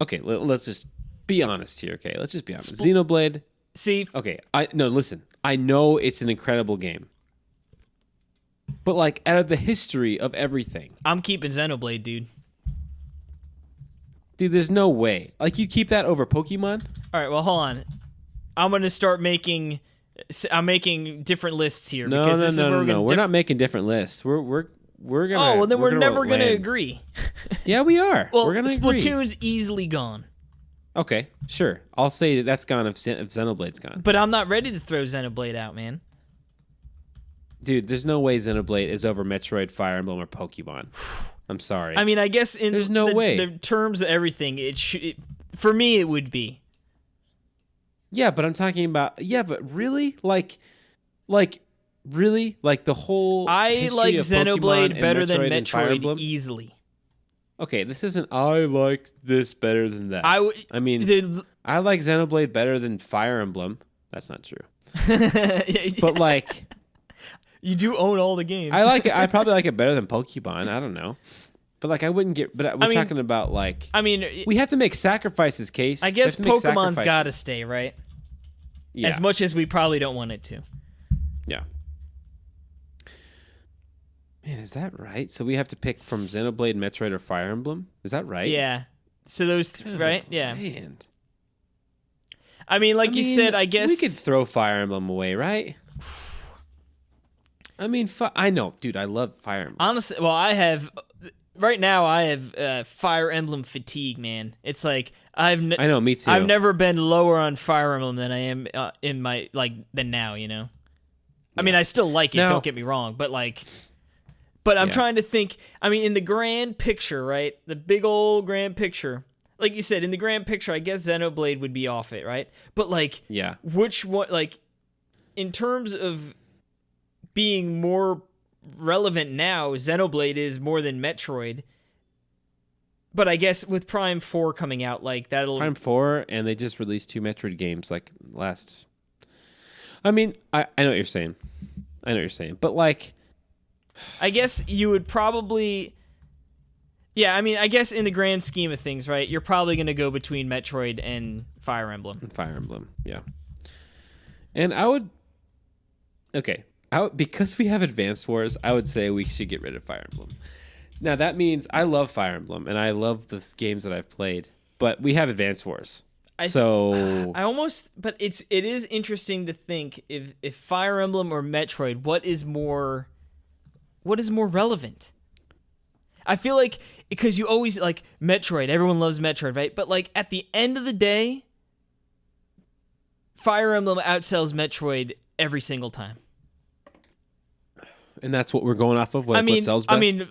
okay. Let's just be honest here. Okay, let's just be honest. Xenoblade. See, Okay, listen. I know it's an incredible game, but like out of the history of everything, I'm keeping Xenoblade, dude. dude, there's no way. Like you keep that over Pokemon. All right, well, hold on. I'm gonna start making. I'm making different lists here. No. We're not making different lists. We're gonna. Oh, well, then we're gonna never gonna land. agree. Yeah, we are. Well, we're gonna agree. Splatoon's easily gone. Okay, sure. I'll say that's gone if Xenoblade's gone. But I'm not ready to throw Xenoblade out, man. Dude, there's no way Xenoblade is over Metroid, Fire Emblem, or Pokemon. I'm sorry. I mean, I guess in There's no way. the terms of everything, for me it would be. Yeah, but I'm talking about. Yeah, but really, like really, like the whole. I history like of Xenoblade Pokemon better and than and Fire Metroid Emblem. easily. Okay, this isn't. I like this better than that. I mean, I like Xenoblade better than Fire Emblem. That's not true. But like, you do own all the games. I like it. I probably like it better than Pokemon. I don't know. But like, I wouldn't get. But we're talking about like. I mean, we have to make sacrifices, Case. I guess We have to make Pokemon's sacrifices. got to stay, right? Yeah. As much as we probably don't want it to. Yeah. Man, is that right? So we have to pick from Xenoblade, Metroid, or Fire Emblem? Is that right? Yeah. So those, right? Yeah. Man. I mean, like you said, I guess we could throw Fire Emblem away, right? I mean, I know, dude. I love Fire Emblem. Honestly, well, I have Fire Emblem fatigue, man. It's like I know, me too. I've never been lower on Fire Emblem than I am in my than now. You know. I mean, I still like it. Now, don't get me wrong, but I'm trying to think. I mean, in the grand picture, right? The big old grand picture. Like you said, in the grand picture, I guess Xenoblade would be off it, right? But which one? Like, in terms of being more relevant now, Xenoblade is more than Metroid. But I guess with Prime 4 coming out, like that'll Prime 4, and they just released 2 Metroid games like last. I mean, I know what you're saying. But like, I guess you would probably. Yeah, I mean, I guess in the grand scheme of things, right? You're probably going to go between Metroid and Fire Emblem. Yeah. And I would. Okay. Because we have Advanced Wars, I would say we should get rid of Fire Emblem. Now, that means I love Fire Emblem, and I love the games that I've played, but we have Advanced Wars. But it is interesting to think if Fire Emblem or Metroid, what is more relevant? I feel like, because you always, like, Metroid, everyone loves Metroid, right? But, like, at the end of the day, Fire Emblem outsells Metroid every single time. And that's what we're going off of? What sells best? I mean,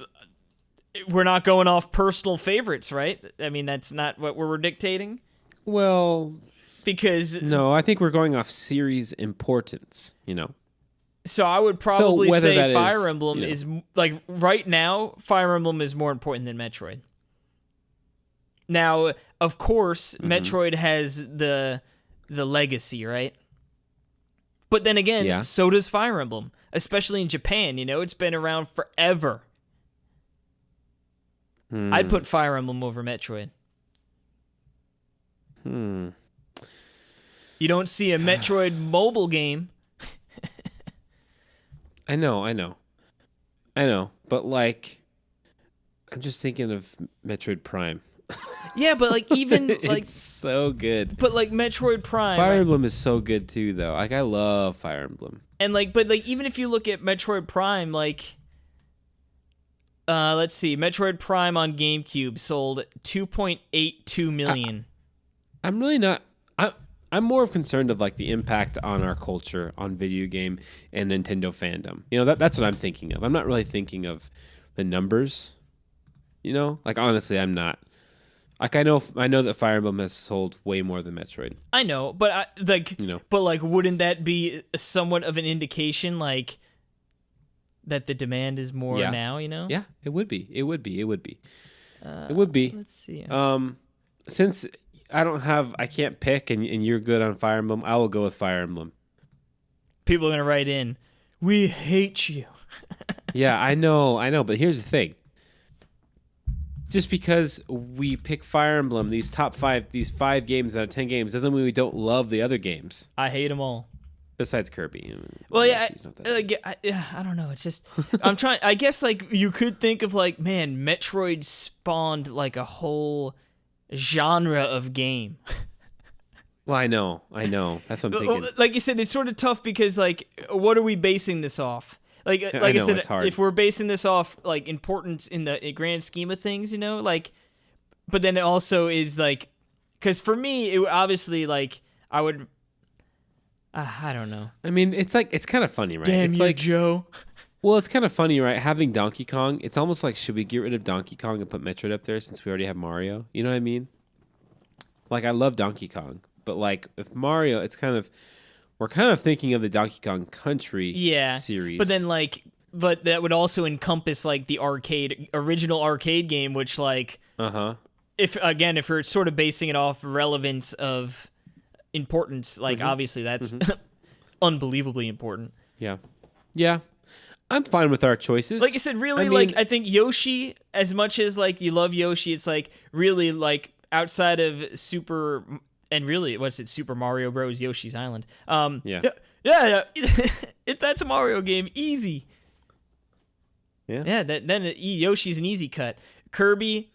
we're not going off personal favorites, right? I mean, that's not what we're dictating. Well, because... No, I think we're going off series importance, you know? So I would probably say Fire is, Emblem is, like, right now, Fire Emblem is more important than Metroid. Now, of course, Metroid has the legacy, right? But then again, so does Fire Emblem, especially in Japan, you know? It's been around forever. I'd put Fire Emblem over Metroid. You don't see a Metroid mobile game. I know. But, like, I'm just thinking of Metroid Prime. Yeah, but, like, even, like... It's so good. But, like, Metroid Prime... Fire Emblem is so good, too, though. Like, I love Fire Emblem. And, like, but, like, even if you look at Metroid Prime, like... let's see. Metroid Prime on GameCube sold 2.82 million. I'm really not... I'm more concerned of like the impact on our culture, on video game and Nintendo fandom. You know, that's what I'm thinking of. I'm not really thinking of the numbers. You know, like honestly, I'm not. Like I know that Fire Emblem has sold way more than Metroid. I know, but wouldn't that be somewhat of an indication, like that the demand is more now? You know? Yeah, it would be. It would be. Let's see. Since I can't pick, and you're good on Fire Emblem, I will go with Fire Emblem. People are going to write in, we hate you. Yeah, I know, but here's the thing. Just because we pick Fire Emblem, these 5 games out of 10 games, doesn't mean we don't love the other games. I hate them all. Besides Kirby. Well, yeah, I don't know. It's just, I'm trying, I guess, like, you could think of, like, man, Metroid spawned, like, a whole genre of game. Well, I know. That's what I'm thinking. Like you said, it's sort of tough because like, what are we basing this off? Like I know, said, it's hard. if we're basing this off like importance in the grand scheme of things, like, but then it also is like, because for me, it obviously like I would. I don't know. I mean, it's kind of funny, right? Damn it's you, like Joe. Well, it's kind of funny, right? Having Donkey Kong, it's almost like, should we get rid of Donkey Kong and put Metroid up there since we already have Mario? You know what I mean? Like, I love Donkey Kong, but like, if Mario, we're kind of thinking of the Donkey Kong Country series. But then but that would also encompass like the original arcade game, which like, if we're sort of basing it off relevance of importance, like obviously that's unbelievably important. Yeah. I'm fine with our choices. Like I said, really, I think Yoshi, as much as like you love Yoshi, it's like really like outside of Super Mario Bros. Yoshi's Island. Yeah. If that's a Mario game, easy. Yeah. Then Yoshi's an easy cut. Kirby,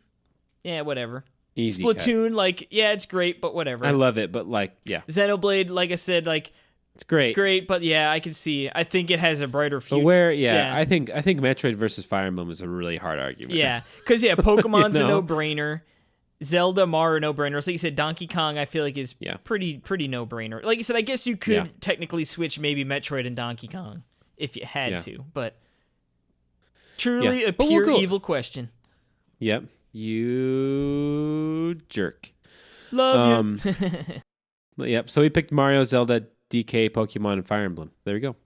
yeah, whatever. Easy Splatoon, cut. It's great, but whatever. I love it, but Xenoblade, like I said, it's great, but I can see. I think it has a brighter future. But I think Metroid versus Fire Emblem is a really hard argument. Yeah, because Pokemon's a no-brainer. Zelda, Mario, no-brainer. So like you said, Donkey Kong, I feel like is pretty no-brainer. Like you said, I guess you could technically switch maybe Metroid and Donkey Kong if you had to, but truly a pure evil question. Yep. You jerk. Love you. Yep. So we picked Mario, Zelda, DK, Pokemon, and Fire Emblem. There you go.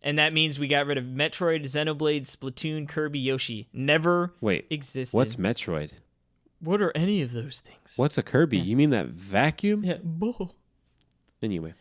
And that means we got rid of Metroid, Xenoblade, Splatoon, Kirby, Yoshi. Never existed. What's Metroid? What are any of those things? What's a Kirby? You mean that vacuum? Yeah. Bull. Anyway.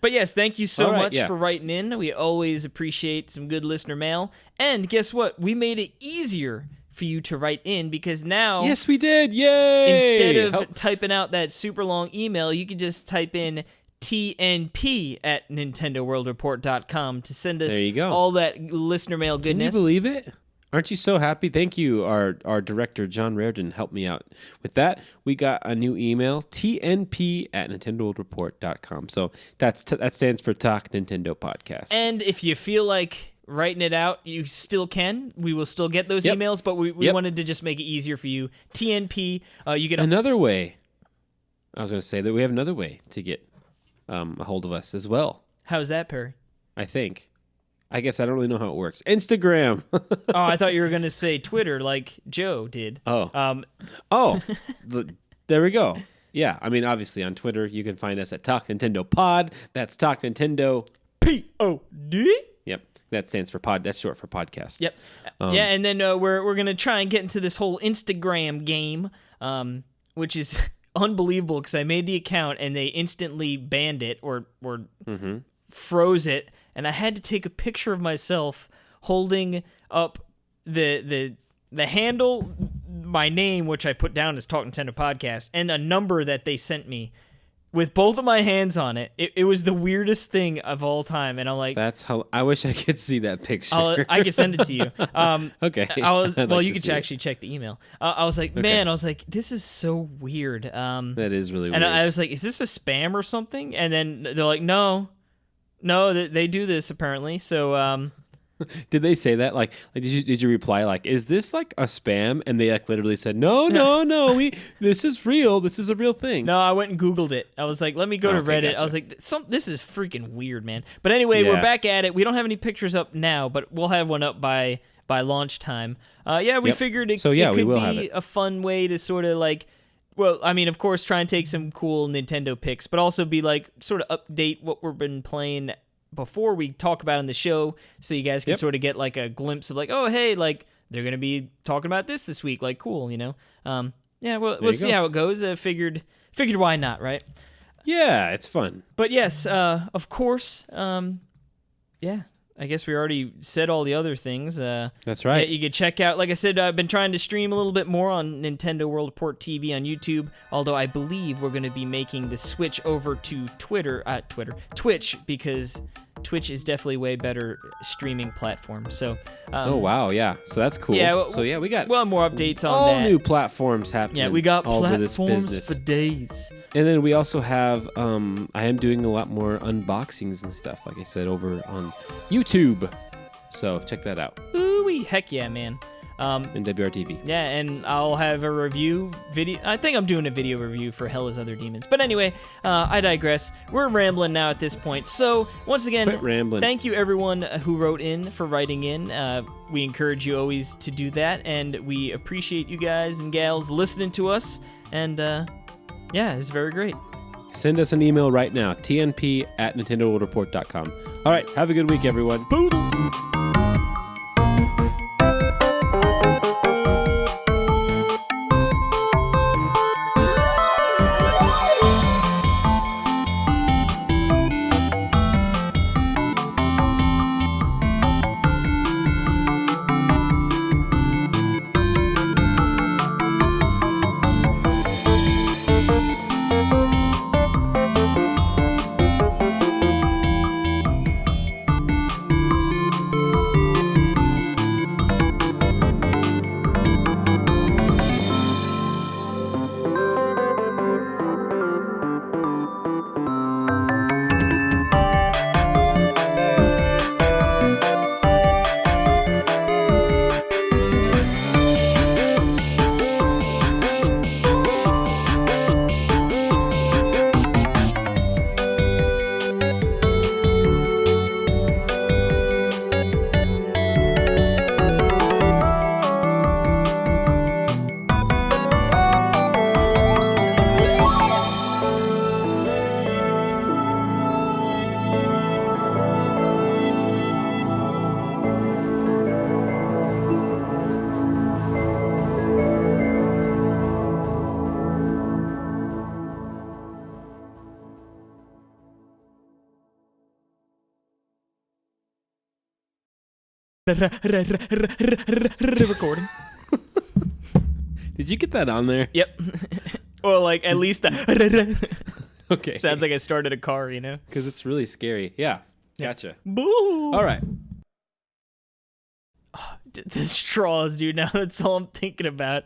But yes, thank you so much for writing in. We always appreciate some good listener mail. And guess what? We made it easier for you to write in because now... Yes, we did. Yay! Instead of typing out that super long email, you can just type in TNP@NintendoWorldReport.com to send us all that listener mail goodness. Can you believe it? Aren't you so happy? Thank you. Our director, John Reardon, helped me out with that. We got a new email, TNP@NintendoWorldReport.com. So that stands for Talk Nintendo Podcast. And if you feel like writing it out, you still can. We will still get those emails, but we wanted to just make it easier for you. TNP, you get another way. I was going to say that we have another way to get a hold of us as well. How's that, Perry? I guess I don't really know how it works. Instagram. Oh, I thought you were going to say Twitter like Joe did. There we go. Yeah, I mean, obviously on Twitter, you can find us at Talk Nintendo Pod. That's Talk Nintendo P-O-D. Yep, that stands for pod. That's short for podcast. Yep. And then we're going to try and get into this whole Instagram game, which is unbelievable because I made the account and they instantly banned it or froze it. And I had to take a picture of myself holding up the handle, my name, which I put down as Talk Nintendo Podcast, and a number that they sent me with both of my hands on it. It was the weirdest thing of all time. And I'm like... I wish I could see that picture. I can send it to you. Okay. You can actually check the email. I was like, this is so weird. That is really weird. And I was like, is this a spam or something? And then they're like, No, they do this apparently. So, did they say that? Like, did you reply like, "Is this like a spam?" And they like literally said, "No, this is real. This is a real thing." No, I went and Googled it. I was like, "Let me go to Reddit." Gotcha. I was like, "This is freaking weird, man." But anyway, we're back at it. We don't have any pictures up now, but we'll have one up by launch time. We figured it could be a fun way to sort of like. Well, I mean, of course, try and take some cool Nintendo picks, but also be like sort of update what we've been playing before we talk about in the show, so you guys can sort of get like a glimpse of like, oh, hey, like they're gonna be talking about this week, like cool, you know? We'll see how it goes. Figured why not, right? Yeah, it's fun. But yes, of course, I guess we already said all the other things. That's right. You could check out, like I said, I've been trying to stream a little bit more on Nintendo World Report TV on YouTube, although I believe we're going to be making the switch over to Twitch, because Twitch is definitely way better streaming platform. So. Oh wow, yeah. So that's cool. Yeah. So yeah, we got more updates on all that. new platforms happening. Yeah, we got all over this platforms business. for days. And then we also have, I am doing a lot more unboxings and stuff, like I said, over on YouTube. So check that out. Ooh-wee, heck yeah, man. In WRTV. Yeah, and I'll have a review video. I think I'm doing a video review for Hell is Other Demons. But anyway, I digress. We're rambling now at this point. So, once again, Quit rambling. Thank you everyone who wrote in for writing in. We encourage you always to do that, and we appreciate you guys and gals listening to us. And, yeah, it's very great. Send us an email right now, tnp@nintendoworldreport.com. All right, have a good week, everyone. Poodles! Recording. Did you get that on there? Yep. Or like at least the Okay. sounds like I started a car, you know? Because it's really scary. Yeah. Gotcha. Boo! All right. The straws, dude. Now that's all I'm thinking about.